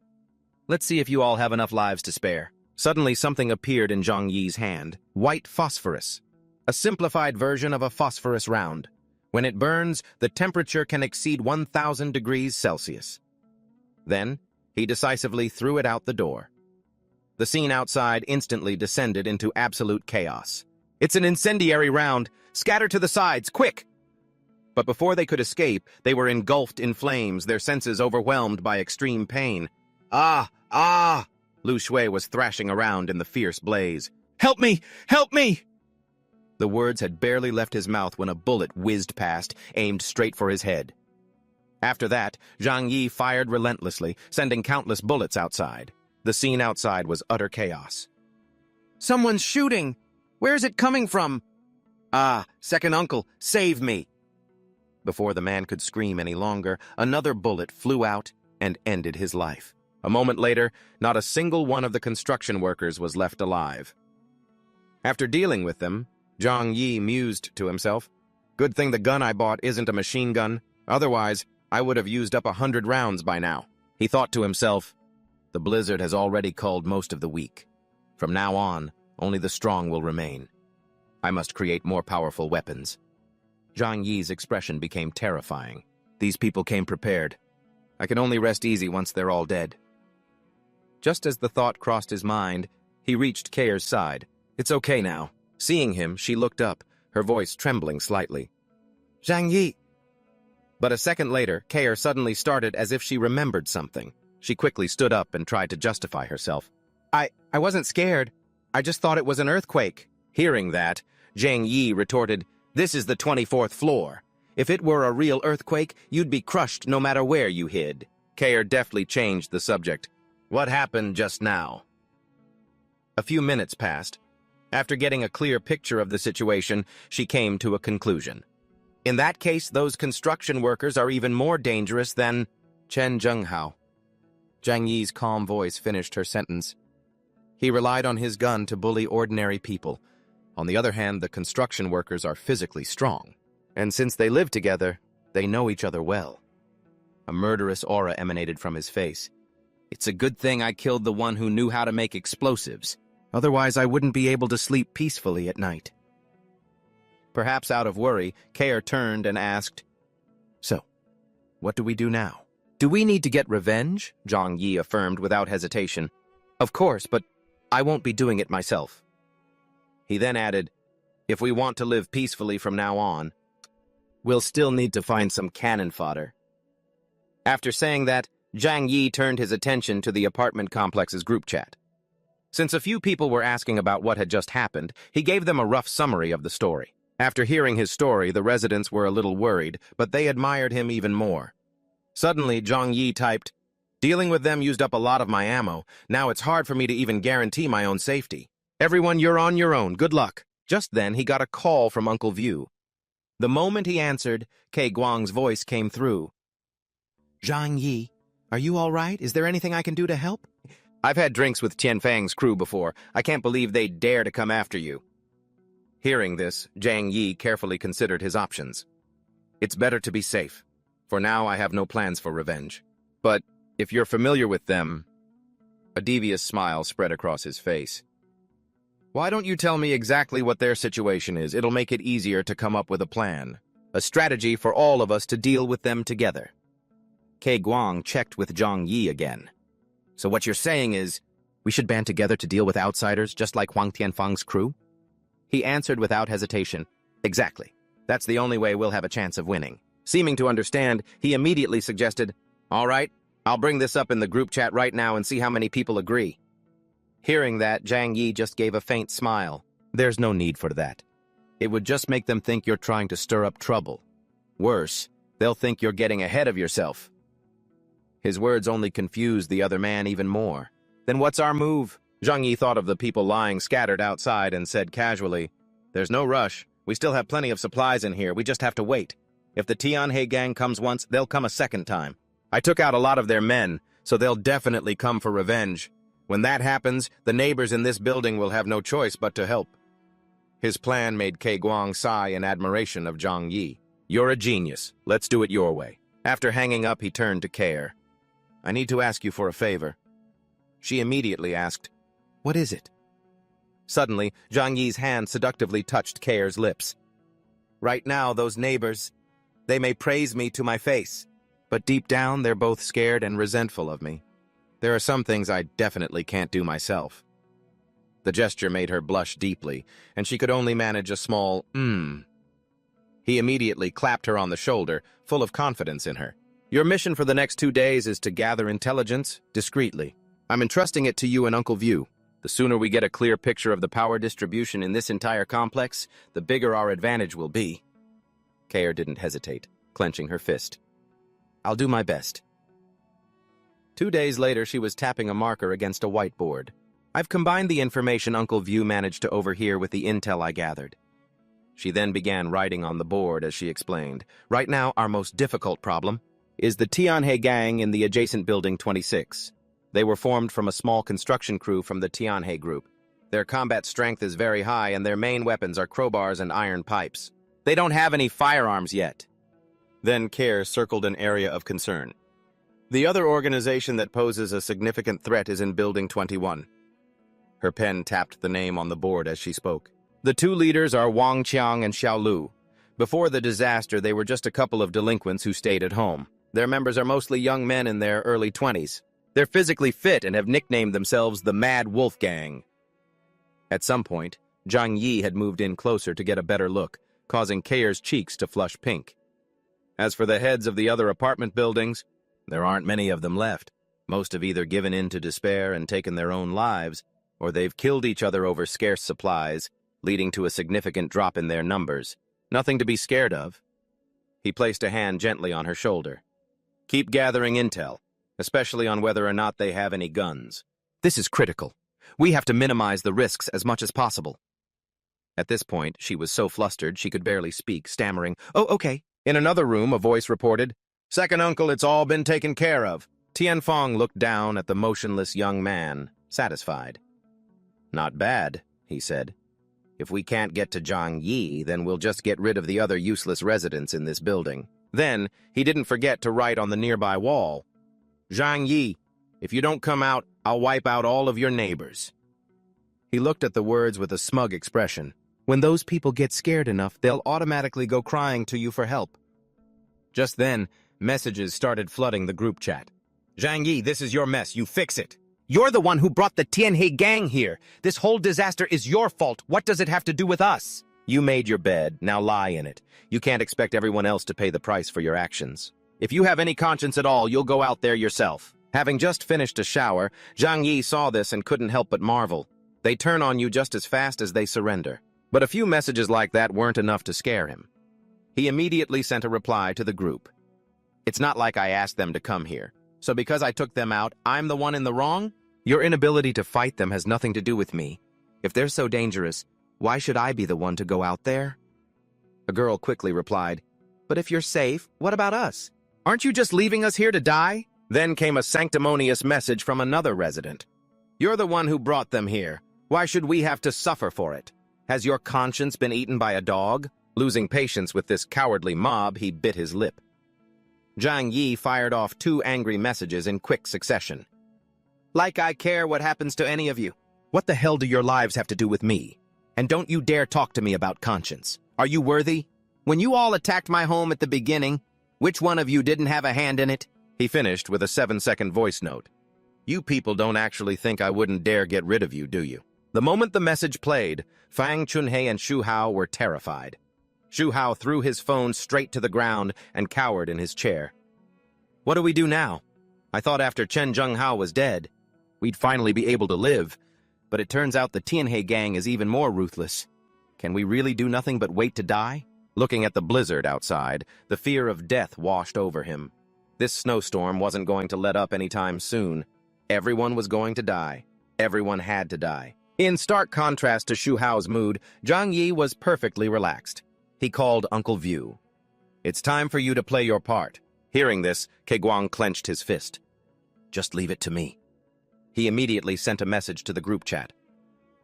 Let's see if you all have enough lives to spare. Suddenly something appeared in Zhang Yi's hand. White phosphorus. A simplified version of a phosphorus round. When it burns, the temperature can exceed 1,000 degrees Celsius. Then, he decisively threw it out the door. The scene outside instantly descended into absolute chaos. It's an incendiary round. Scatter to the sides, quick! But before they could escape, they were engulfed in flames, their senses overwhelmed by extreme pain. Ah! Ah! Lu Shui was thrashing around in the fierce blaze. Help me! Help me! The words had barely left his mouth when a bullet whizzed past, aimed straight for his head. After that, Zhang Yi fired relentlessly, sending countless bullets outside. The scene outside was utter chaos. Someone's shooting! Where's it coming from? Ah, second uncle, save me! Before the man could scream any longer, another bullet flew out and ended his life. A moment later, not a single one of the construction workers was left alive. After dealing with them, Zhang Yi mused to himself, Good thing the gun I bought isn't a machine gun, otherwise I would have used up 100 rounds by now. He thought to himself, The blizzard has already culled most of the weak. From now on, only the strong will remain. I must create more powerful weapons. Zhang Yi's expression became terrifying. These people came prepared. I can only rest easy once they're all dead. Just as the thought crossed his mind, he reached Kair's side. It's okay now. Seeing him, she looked up, her voice trembling slightly. Zhang Yi! But a second later, Kair suddenly started as if she remembered something. She quickly stood up and tried to justify herself. I wasn't scared. I just thought it was an earthquake. Hearing that, Zhang Yi retorted, This is the 24th floor. If it were a real earthquake, you'd be crushed no matter where you hid. Kair deftly changed the subject. What happened just now? A few minutes passed. After getting a clear picture of the situation, she came to a conclusion. In that case, those construction workers are even more dangerous than Chen Zhenghao. Zhang Yi's calm voice finished her sentence. He relied on his gun to bully ordinary people. On the other hand, the construction workers are physically strong. And since they live together, they know each other well. A murderous aura emanated from his face. It's a good thing I killed the one who knew how to make explosives. Otherwise, I wouldn't be able to sleep peacefully at night. Perhaps out of worry, Kair turned and asked, "So, what do we do now?" "Do we need to get revenge?" Zhang Yi affirmed without hesitation. "Of course, but I won't be doing it myself." He then added, "If we want to live peacefully from now on, we'll still need to find some cannon fodder." After saying that, Zhang Yi turned his attention to the apartment complex's group chat. Since a few people were asking about what had just happened, he gave them a rough summary of the story. After hearing his story, the residents were a little worried, but they admired him even more. Suddenly, Zhang Yi typed, "Dealing with them used up a lot of my ammo. Now it's hard for me to even guarantee my own safety. Everyone, you're on your own. Good luck." Just then, he got a call from Uncle View. The moment he answered, Kei Guang's voice came through. "Zhang Yi, are you all right? Is there anything I can do to help?" "I've had drinks with Tianfang's crew before. I can't believe they'd dare to come after you." Hearing this, Zhang Yi carefully considered his options. "It's better to be safe. For now, I have no plans for revenge. But if you're familiar with them..." A devious smile spread across his face. "Why don't you tell me exactly what their situation is? It'll make it easier to come up with a plan. A strategy for all of us to deal with them together." Kei Guang checked with Zhang Yi again. "So what you're saying is, we should band together to deal with outsiders just like Huang Tianfang's crew?" He answered without hesitation. "Exactly. That's the only way we'll have a chance of winning." Seeming to understand, he immediately suggested, "All right, I'll bring this up in the group chat right now and see how many people agree." Hearing that, Zhang Yi just gave a faint smile. "There's no need for that. It would just make them think you're trying to stir up trouble. Worse, they'll think you're getting ahead of yourself." His words only confused the other man even more. "Then what's our move?" Zhang Yi thought of the people lying scattered outside and said casually, "There's no rush. We still have plenty of supplies in here. We just have to wait. If the Tianhe gang comes once, they'll come a second time. I took out a lot of their men, so they'll definitely come for revenge. When that happens, the neighbors in this building will have no choice but to help." His plan made Kei Guang sigh in admiration of Zhang Yi. "You're a genius. Let's do it your way." After hanging up, he turned to Kair. "I need to ask you for a favor." She immediately asked, "What is it?" Suddenly, Zhang Yi's hand seductively touched Kair's lips. "Right now, those neighbors, they may praise me to my face, but deep down, they're both scared and resentful of me. There are some things I definitely can't do myself." The gesture made her blush deeply, and she could only manage a small, He immediately clapped her on the shoulder, full of confidence in her. "Your mission for the next 2 days is to gather intelligence discreetly. I'm entrusting it to you and Uncle View. The sooner we get a clear picture of the power distribution in this entire complex, the bigger our advantage will be." Kair didn't hesitate, clenching her fist. "I'll do my best." 2 days later, she was tapping a marker against a whiteboard. "I've combined the information Uncle View managed to overhear with the intel I gathered." She then began writing on the board as she explained. "Right now, our most difficult problem is the Tianhe gang in the adjacent building 26. They were formed from a small construction crew from the Tianhe group. Their combat strength is very high, and their main weapons are crowbars and iron pipes. They don't have any firearms yet." Then Kair circled an area of concern. "The other organization that poses a significant threat is in Building 21. Her pen tapped the name on the board as she spoke. "The 2 leaders are Wang Qiang and Xiao Lu. Before the disaster, they were just a couple of delinquents who stayed at home. Their members are mostly young men in their early 20s. They're physically fit and have nicknamed themselves the Mad Wolf Gang." At some point, Zhang Yi had moved in closer to get a better look, causing Kair's cheeks to flush pink. "As for the heads of the other apartment buildings, there aren't many of them left. Most have either given in to despair and taken their own lives, or they've killed each other over scarce supplies, leading to a significant drop in their numbers. Nothing to be scared of." He placed a hand gently on her shoulder. "Keep gathering intel, especially on whether or not they have any guns. This is critical. We have to minimize the risks as much as possible." At this point, she was so flustered she could barely speak, stammering, "Oh, okay." In another room, a voice reported, "Second uncle, it's all been taken care of." Tianfeng looked down at the motionless young man, satisfied. "Not bad," he said. "If we can't get to Zhang Yi, then we'll just get rid of the other useless residents in this building." Then, he didn't forget to write on the nearby wall, "Zhang Yi, if you don't come out, I'll wipe out all of your neighbors." He looked at the words with a smug expression. When those people get scared enough, they'll automatically go crying to you for help. Just then, messages started flooding the group chat. "Zhang Yi, this is your mess. You fix it. You're the one who brought the Tianhe gang here. This whole disaster is your fault. What does it have to do with us? You made your bed. Now lie in it. You can't expect everyone else to pay the price for your actions. If you have any conscience at all, you'll go out there yourself." Having just finished a shower, Zhang Yi saw this and couldn't help but marvel. They turn on you just as fast as they surrender. But a few messages like that weren't enough to scare him. He immediately sent a reply to the group. "It's not like I asked them to come here. So because I took them out, I'm the one in the wrong? Your inability to fight them has nothing to do with me. If they're so dangerous, why should I be the one to go out there?" A girl quickly replied, "But if you're safe, what about us? Aren't you just leaving us here to die?" Then came a sanctimonious message from another resident. "You're the one who brought them here. Why should we have to suffer for it? Has your conscience been eaten by a dog?" Losing patience with this cowardly mob, he bit his lip. Zhang Yi fired off 2 angry messages in quick succession. "Like I care what happens to any of you. What the hell do your lives have to do with me? And don't you dare talk to me about conscience. Are you worthy? When you all attacked my home at the beginning, which one of you didn't have a hand in it?" He finished with a 7-second voice note. "You people don't actually think I wouldn't dare get rid of you, do you?" The moment the message played, Fang Chunhei and Shu Hao were terrified. Shu Hao threw his phone straight to the ground and cowered in his chair. "What do we do now? I thought after Chen Zhenghao was dead, we'd finally be able to live, but it turns out the Tianhe gang is even more ruthless. Can we really do nothing but wait to die?" Looking at the blizzard outside, the fear of death washed over him. This snowstorm wasn't going to let up anytime soon. Everyone was going to die. Everyone had to die. In stark contrast to Shu Hao's mood, Zhang Yi was perfectly relaxed. He called Uncle View. "It's time for you to play your part." Hearing this, Keguang clenched his fist. "Just leave it to me." He immediately sent a message to the group chat.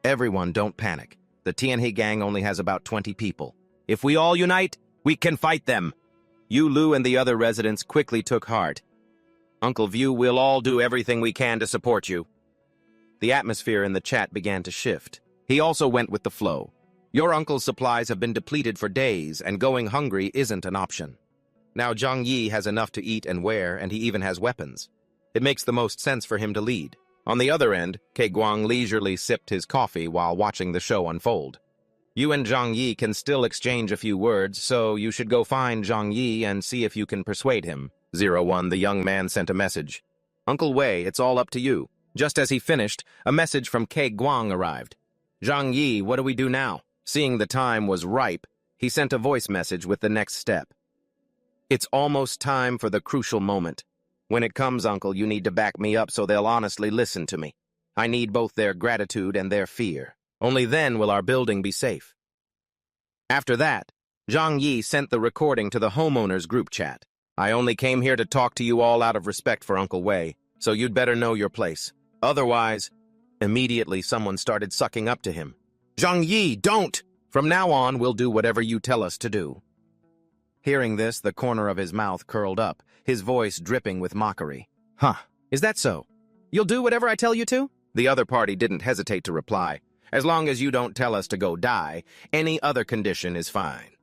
"Everyone, don't panic. The Tianhe gang only has about 20 people. If we all unite, we can fight them." Yu Lu and the other residents quickly took heart. "Uncle View, we'll all do everything we can to support you." The atmosphere in the chat began to shift. He also went with the flow. "Your uncle's supplies have been depleted for days, and going hungry isn't an option. Now Zhang Yi has enough to eat and wear, and he even has weapons. It makes the most sense for him to lead." On the other end, Keguang leisurely sipped his coffee while watching the show unfold. "You and Zhang Yi can still exchange a few words, so you should go find Zhang Yi and see if you can persuade him." 01, the young man sent a message. "Uncle Wei, it's all up to you." Just as he finished, a message from Keguang arrived. "Zhang Yi, what do we do now?" Seeing the time was ripe, he sent a voice message with the next step. "It's almost time for the crucial moment. When it comes, Uncle, you need to back me up so they'll honestly listen to me. I need both their gratitude and their fear. Only then will our building be safe." After that, Zhang Yi sent the recording to the homeowners group chat. "I only came here to talk to you all out of respect for Uncle Wei, so you'd better know your place. Otherwise..." Immediately, someone started sucking up to him. "Zhang Yi, don't! From now on, we'll do whatever you tell us to do." Hearing this, the corner of his mouth curled up, his voice dripping with mockery. "Huh, is that so? You'll do whatever I tell you to?" The other party didn't hesitate to reply. "As long as you don't tell us to go die, any other condition is fine."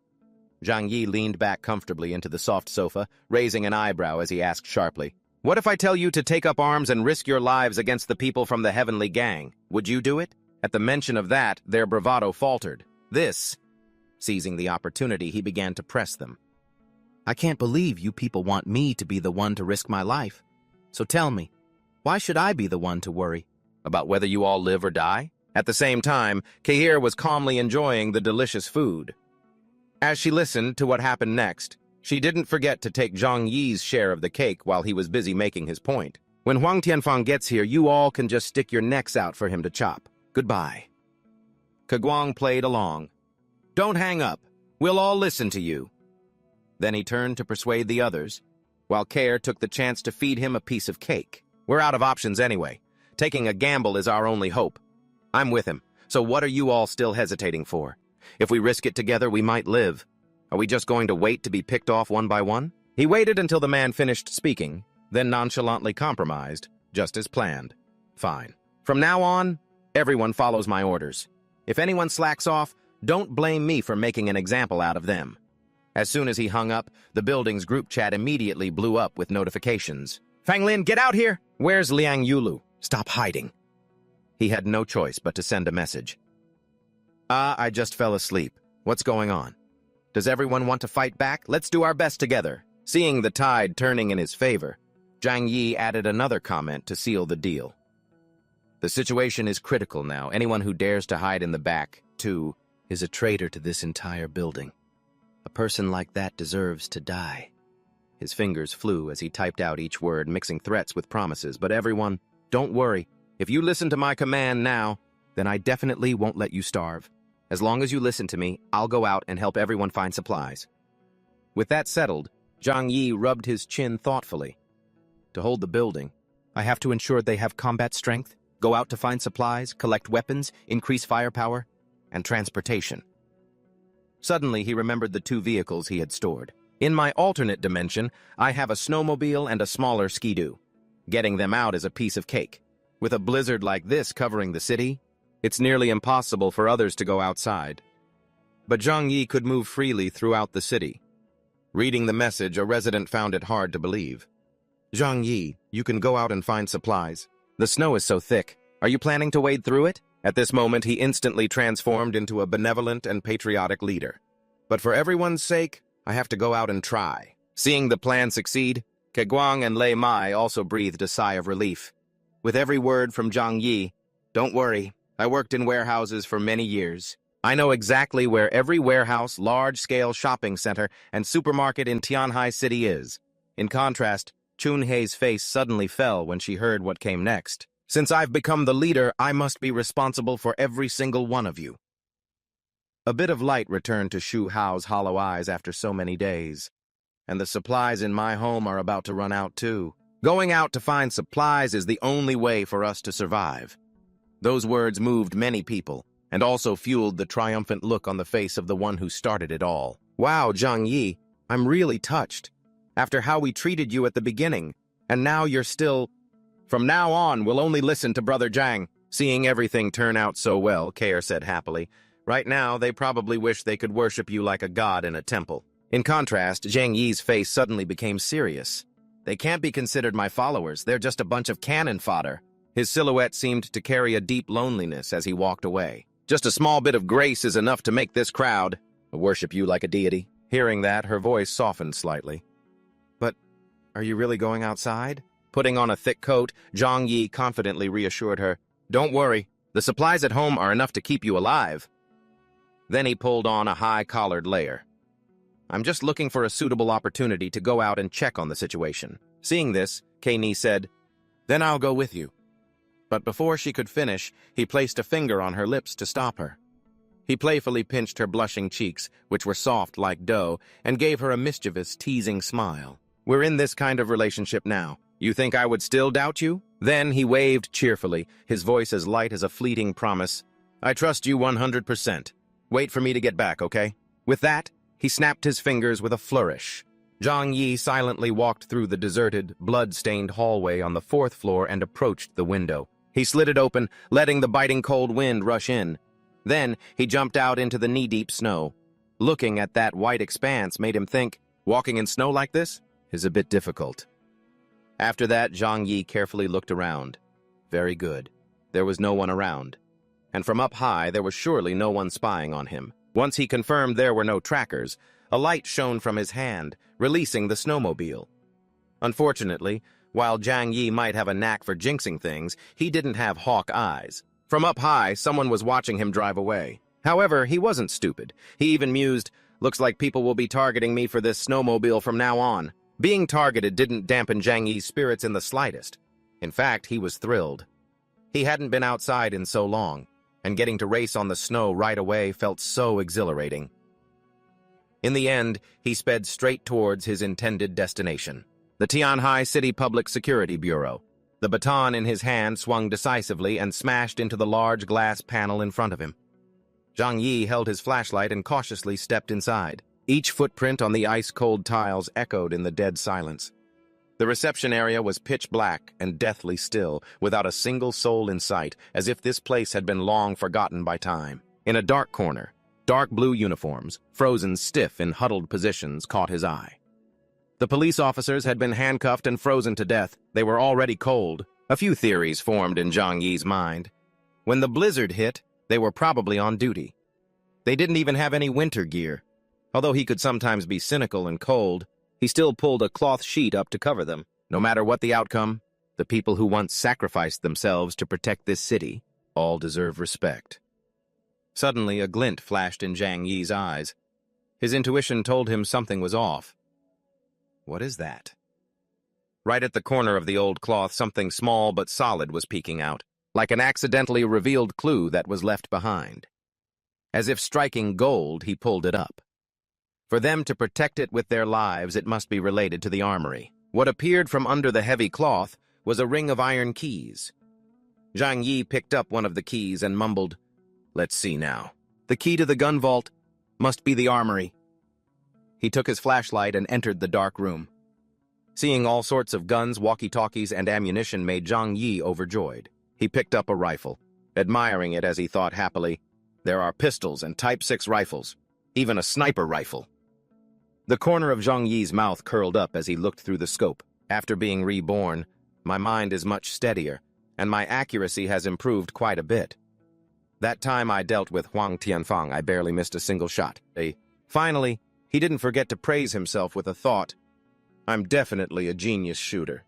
Zhang Yi leaned back comfortably into the soft sofa, raising an eyebrow as he asked sharply, "What if I tell you to take up arms and risk your lives against the people from the Heavenly Gang? Would you do it?" At the mention of that, their bravado faltered. Seizing the opportunity, he began to press them. "I can't believe you people want me to be the one to risk my life. So tell me, why should I be the one to worry? About whether you all live or die?" At the same time, Kahir was calmly enjoying the delicious food. As she listened to what happened next, she didn't forget to take Zhang Yi's share of the cake while he was busy making his point. "When Huang Tianfang gets here, you all can just stick your necks out for him to chop. Goodbye." Keguang played along. Don't hang up. We'll all listen to you." Then he turned to persuade the others, while Care took the chance to feed him a piece of cake. "We're out of options anyway. Taking a gamble is our only hope. I'm with him, so what are you all still hesitating for? If we risk it together, we might live. Are we just going to wait to be picked off one by one?" He waited until the man finished speaking, then nonchalantly compromised, just as planned. "Fine. From now on, everyone follows my orders. If anyone slacks off, don't blame me for making an example out of them." As soon as he hung up, the building's group chat immediately blew up with notifications. "Fanglin, get out here! Where's Liang Yulu? Stop hiding." He had no choice but to send a message. I just fell asleep. What's going on? Does everyone want to fight back? Let's do our best together." Seeing the tide turning in his favor, Zhang Yi added another comment to seal the deal. "The situation is critical now. Anyone who dares to hide in the back, too, is a traitor to this entire building. A person like that deserves to die." His fingers flew as he typed out each word, mixing threats with promises. "But everyone, don't worry. If you listen to my command now, then I definitely won't let you starve. As long as you listen to me, I'll go out and help everyone find supplies." With that settled, Zhang Yi rubbed his chin thoughtfully. "To hold the building, I have to ensure they have combat strength, go out to find supplies, collect weapons, increase firepower, and transportation." Suddenly, he remembered the 2 vehicles he had stored. "In my alternate dimension, I have a snowmobile and a smaller skidoo. Getting them out is a piece of cake. With a blizzard like this covering the city, it's nearly impossible for others to go outside." But Zhang Yi could move freely throughout the city. Reading the message, a resident found it hard to believe. "Zhang Yi, you can go out and find supplies. The snow is so thick. Are you planning to wade through it?" At this moment, he instantly transformed into a benevolent and patriotic leader. "But for everyone's sake, I have to go out and try." Seeing the plan succeed, Keguang and Lei Mai also breathed a sigh of relief. With every word from Zhang Yi, "Don't worry, I worked in warehouses for many years. I know exactly where every warehouse, large-scale shopping center, and supermarket in Tianhai City is." In contrast, Chunhei's face suddenly fell when she heard what came next. "Since I've become the leader, I must be responsible for every single one of you." A bit of light returned to Shu Hao's hollow eyes after so many days. "And the supplies in my home are about to run out too. Going out to find supplies is the only way for us to survive." Those words moved many people, and also fueled the triumphant look on the face of the one who started it all. "Wow, Zhang Yi, I'm really touched. After how we treated you at the beginning, and now you're still... From now on, we'll only listen to Brother Zhang." Seeing everything turn out so well, Care said happily, "Right now, they probably wish they could worship you like a god in a temple." In contrast, Zhang Yi's face suddenly became serious. "They can't be considered my followers. They're just a bunch of cannon fodder." His silhouette seemed to carry a deep loneliness as he walked away. "Just a small bit of grace is enough to make this crowd worship you like a deity." Hearing that, her voice softened slightly. "But are you really going outside?" Putting on a thick coat, Zhang Yi confidently reassured her. "Don't worry, the supplies at home are enough to keep you alive." Then he pulled on a high-collared layer. "I'm just looking for a suitable opportunity to go out and check on the situation." Seeing this, Kei-Ni said, "Then I'll go with you." But before she could finish, he placed a finger on her lips to stop her. He playfully pinched her blushing cheeks, which were soft like dough, and gave her a mischievous, teasing smile. "We're in this kind of relationship now. You think I would still doubt you?" Then he waved cheerfully, his voice as light as a fleeting promise. "I trust you 100%. Wait for me to get back, okay?" With that, he snapped his fingers with a flourish. Zhang Yi silently walked through the deserted, blood-stained hallway on the 4th floor and approached the window. He slid it open, letting the biting cold wind rush in. Then he jumped out into the knee-deep snow. Looking at that white expanse made him think, walking in snow like this is a bit difficult. After that, Zhang Yi carefully looked around. Very good. There was no one around. And from up high, there was surely no one spying on him. Once he confirmed there were no trackers, a light shone from his hand, releasing the snowmobile. Unfortunately, while Zhang Yi might have a knack for jinxing things, he didn't have hawk eyes. From up high, someone was watching him drive away. However, he wasn't stupid. He even mused, "Looks like people will be targeting me for this snowmobile from now on." Being targeted didn't dampen Zhang Yi's spirits in the slightest. In fact, he was thrilled. He hadn't been outside in so long. and getting to race on the snow right away felt so exhilarating. In the end, he sped straight towards his intended destination, the Tianhai City Public Security Bureau. The baton in his hand swung decisively and smashed into the large glass panel in front of him. Zhang Yi held his flashlight and cautiously stepped inside. Each footprint on the ice-cold tiles echoed in the dead silence. The reception area was pitch black and deathly still, without a single soul in sight, as if this place had been long forgotten by time. In a dark corner, dark blue uniforms, frozen stiff in huddled positions, caught his eye. The police officers had been handcuffed and frozen to death. They were already cold. A few theories formed in Zhang Yi's mind. When the blizzard hit, they were probably on duty. They didn't even have any winter gear. Although he could sometimes be cynical and cold, he still pulled a cloth sheet up to cover them. No matter what the outcome, the people who once sacrificed themselves to protect this city all deserve respect. Suddenly, a glint flashed in Zhang Yi's eyes. His intuition told him something was off. What is that? Right at the corner of the old cloth, something small but solid was peeking out, like an accidentally revealed clue that was left behind. As if striking gold, he pulled it up. For them to protect it with their lives, it must be related to the armory. What appeared from under the heavy cloth was a ring of iron keys. Zhang Yi picked up one of the keys and mumbled, "Let's see now. The key to the gun vault must be the armory." He took his flashlight and entered the dark room. Seeing all sorts of guns, walkie-talkies, and ammunition made Zhang Yi overjoyed. He picked up a rifle, admiring it as he thought happily, "There are pistols and Type 6 rifles, even a sniper rifle." The corner of Zhang Yi's mouth curled up as he looked through the scope. After being reborn, my mind is much steadier, and my accuracy has improved quite a bit. That time I dealt with Huang Tianfang, I barely missed a single shot. Finally, he didn't forget to praise himself with a thought, "I'm definitely a genius shooter."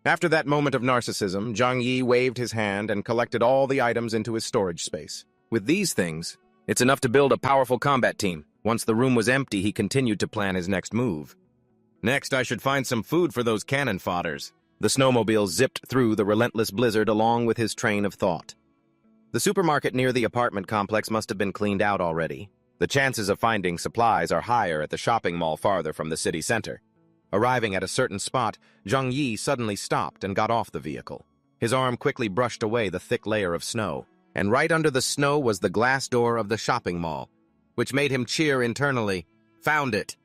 After that moment of narcissism, Zhang Yi waved his hand and collected all the items into his storage space. With these things, it's enough to build a powerful combat team. Once the room was empty, he continued to plan his next move. Next, I should find some food for those cannon fodders. The snowmobile zipped through the relentless blizzard along with his train of thought. The supermarket near the apartment complex must have been cleaned out already. The chances of finding supplies are higher at the shopping mall farther from the city center. Arriving at a certain spot, Zhang Yi suddenly stopped and got off the vehicle. His arm quickly brushed away the thick layer of snow, and right under the snow was the glass door of the shopping mall, which made him cheer internally. Found it!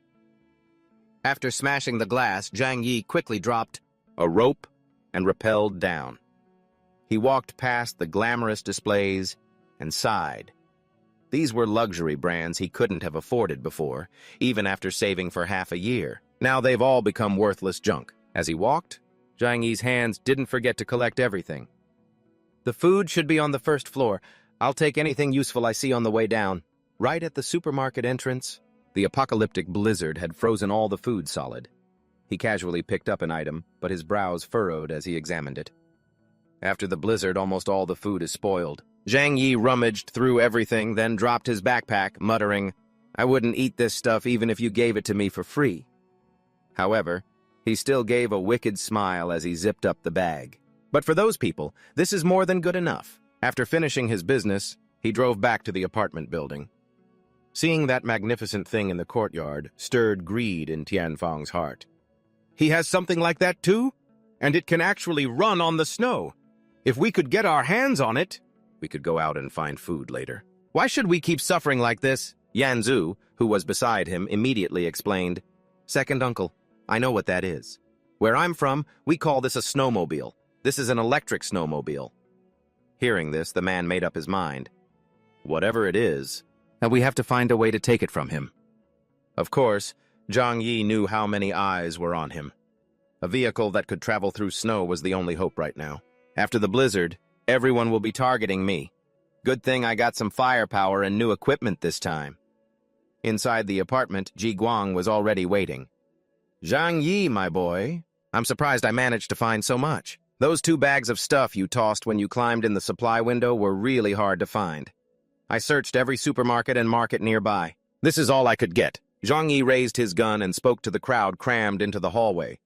After smashing the glass, Zhang Yi quickly dropped a rope and rappelled down. He walked past the glamorous displays and sighed. These were luxury brands he couldn't have afforded before, even after saving for half a year. Now they've all become worthless junk. As he walked, Zhang Yi's hands didn't forget to collect everything. The food should be on the first floor. I'll take anything useful I see on the way down. Right at the supermarket entrance, the apocalyptic blizzard had frozen all the food solid. He casually picked up an item, but his brows furrowed as he examined it. After the blizzard, almost all the food is spoiled. Zhang Yi rummaged through everything, then dropped his backpack, muttering, "I wouldn't eat this stuff even if you gave it to me for free." However, he still gave a wicked smile as he zipped up the bag. But for those people, this is more than good enough. After finishing his business, he drove back to the apartment building. Seeing that magnificent thing in the courtyard stirred greed in Tianfang's heart. "He has something like that too? And it can actually run on the snow. If we could get our hands on it, we could go out and find food later. Why should we keep suffering like this?" Yanzu, who was beside him, immediately explained, "Second uncle, I know what that is. Where I'm from, we call this a snowmobile. This is an electric snowmobile." Hearing this, the man made up his mind. Whatever it is, and we have to find a way to take it from him. Of course, Zhang Yi knew how many eyes were on him. A vehicle that could travel through snow was the only hope right now. After the blizzard, everyone will be targeting me. Good thing I got some firepower and new equipment this time. Inside the apartment, Ji Guang was already waiting. "Zhang Yi, my boy, I'm surprised I managed to find so much. Those 2 bags of stuff you tossed when you climbed in the supply window were really hard to find. I searched every supermarket and market nearby. This is all I could get." Zhang Yi raised his gun and spoke to the crowd crammed into the hallway.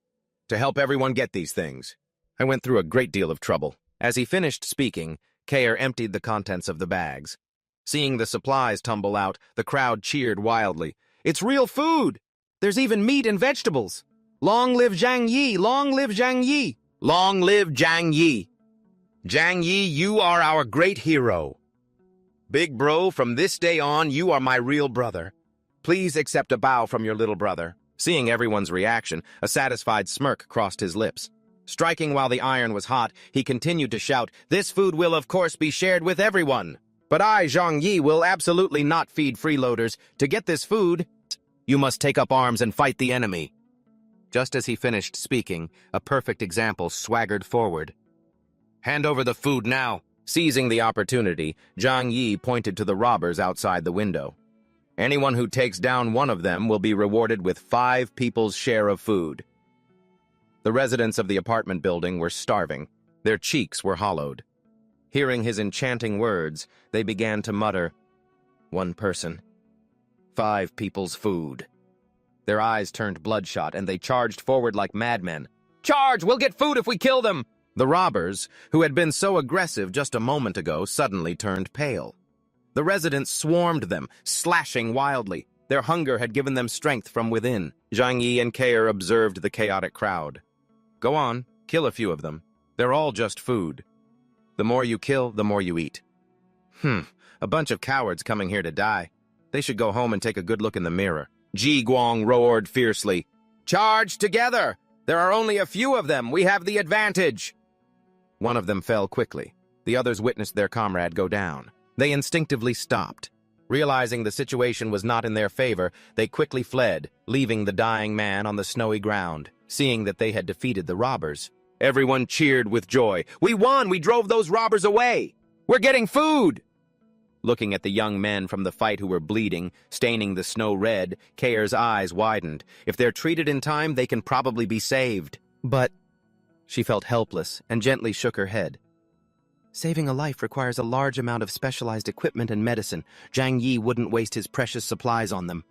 "To help everyone get these things, I went through a great deal of trouble." As he finished speaking, Kair emptied the contents of the bags. Seeing the supplies tumble out, the crowd cheered wildly. "It's real food! There's even meat and vegetables! Long live Zhang Yi! Long live Zhang Yi! Long live Zhang Yi! Zhang Yi, you are our great hero! Big bro, from this day on, you are my real brother. Please accept a bow from your little brother." Seeing everyone's reaction, a satisfied smirk crossed his lips. Striking while the iron was hot, he continued to shout, "This food will of course be shared with everyone. But I, Zhang Yi, will absolutely not feed freeloaders. To get this food, you must take up arms and fight the enemy." Just as he finished speaking, a perfect example swaggered forward. "Hand over the food now." Seizing the opportunity, Zhang Yi pointed to the robbers outside the window. "Anyone who takes down one of them will be rewarded with 5 people's share of food." The residents of the apartment building were starving. Their cheeks were hollowed. Hearing his enchanting words, they began to mutter, "1 person, 5 people's food." Their eyes turned bloodshot, and they charged forward like madmen. "Charge! We'll get food if we kill them!" The robbers, who had been so aggressive just a moment ago, suddenly turned pale. The residents swarmed them, slashing wildly. Their hunger had given them strength from within. Zhang Yi and Kair observed the chaotic crowd. "Go on, kill a few of them. They're all just food. The more you kill, the more you eat." A bunch of cowards coming here to die. They should go home and take a good look in the mirror. Ji Guang roared fiercely. "Charge together! There are only a few of them. We have the advantage!" One of them fell quickly. The others witnessed their comrade go down. They instinctively stopped. Realizing the situation was not in their favor, they quickly fled, leaving the dying man on the snowy ground. Seeing that they had defeated the robbers, everyone cheered with joy. "We won! We drove those robbers away! We're getting food!" Looking at the young men from the fight who were bleeding, staining the snow red, Kair's eyes widened. If they're treated in time, they can probably be saved. But she felt helpless and gently shook her head. Saving a life requires a large amount of specialized equipment and medicine. Zhang Yi wouldn't waste his precious supplies on them.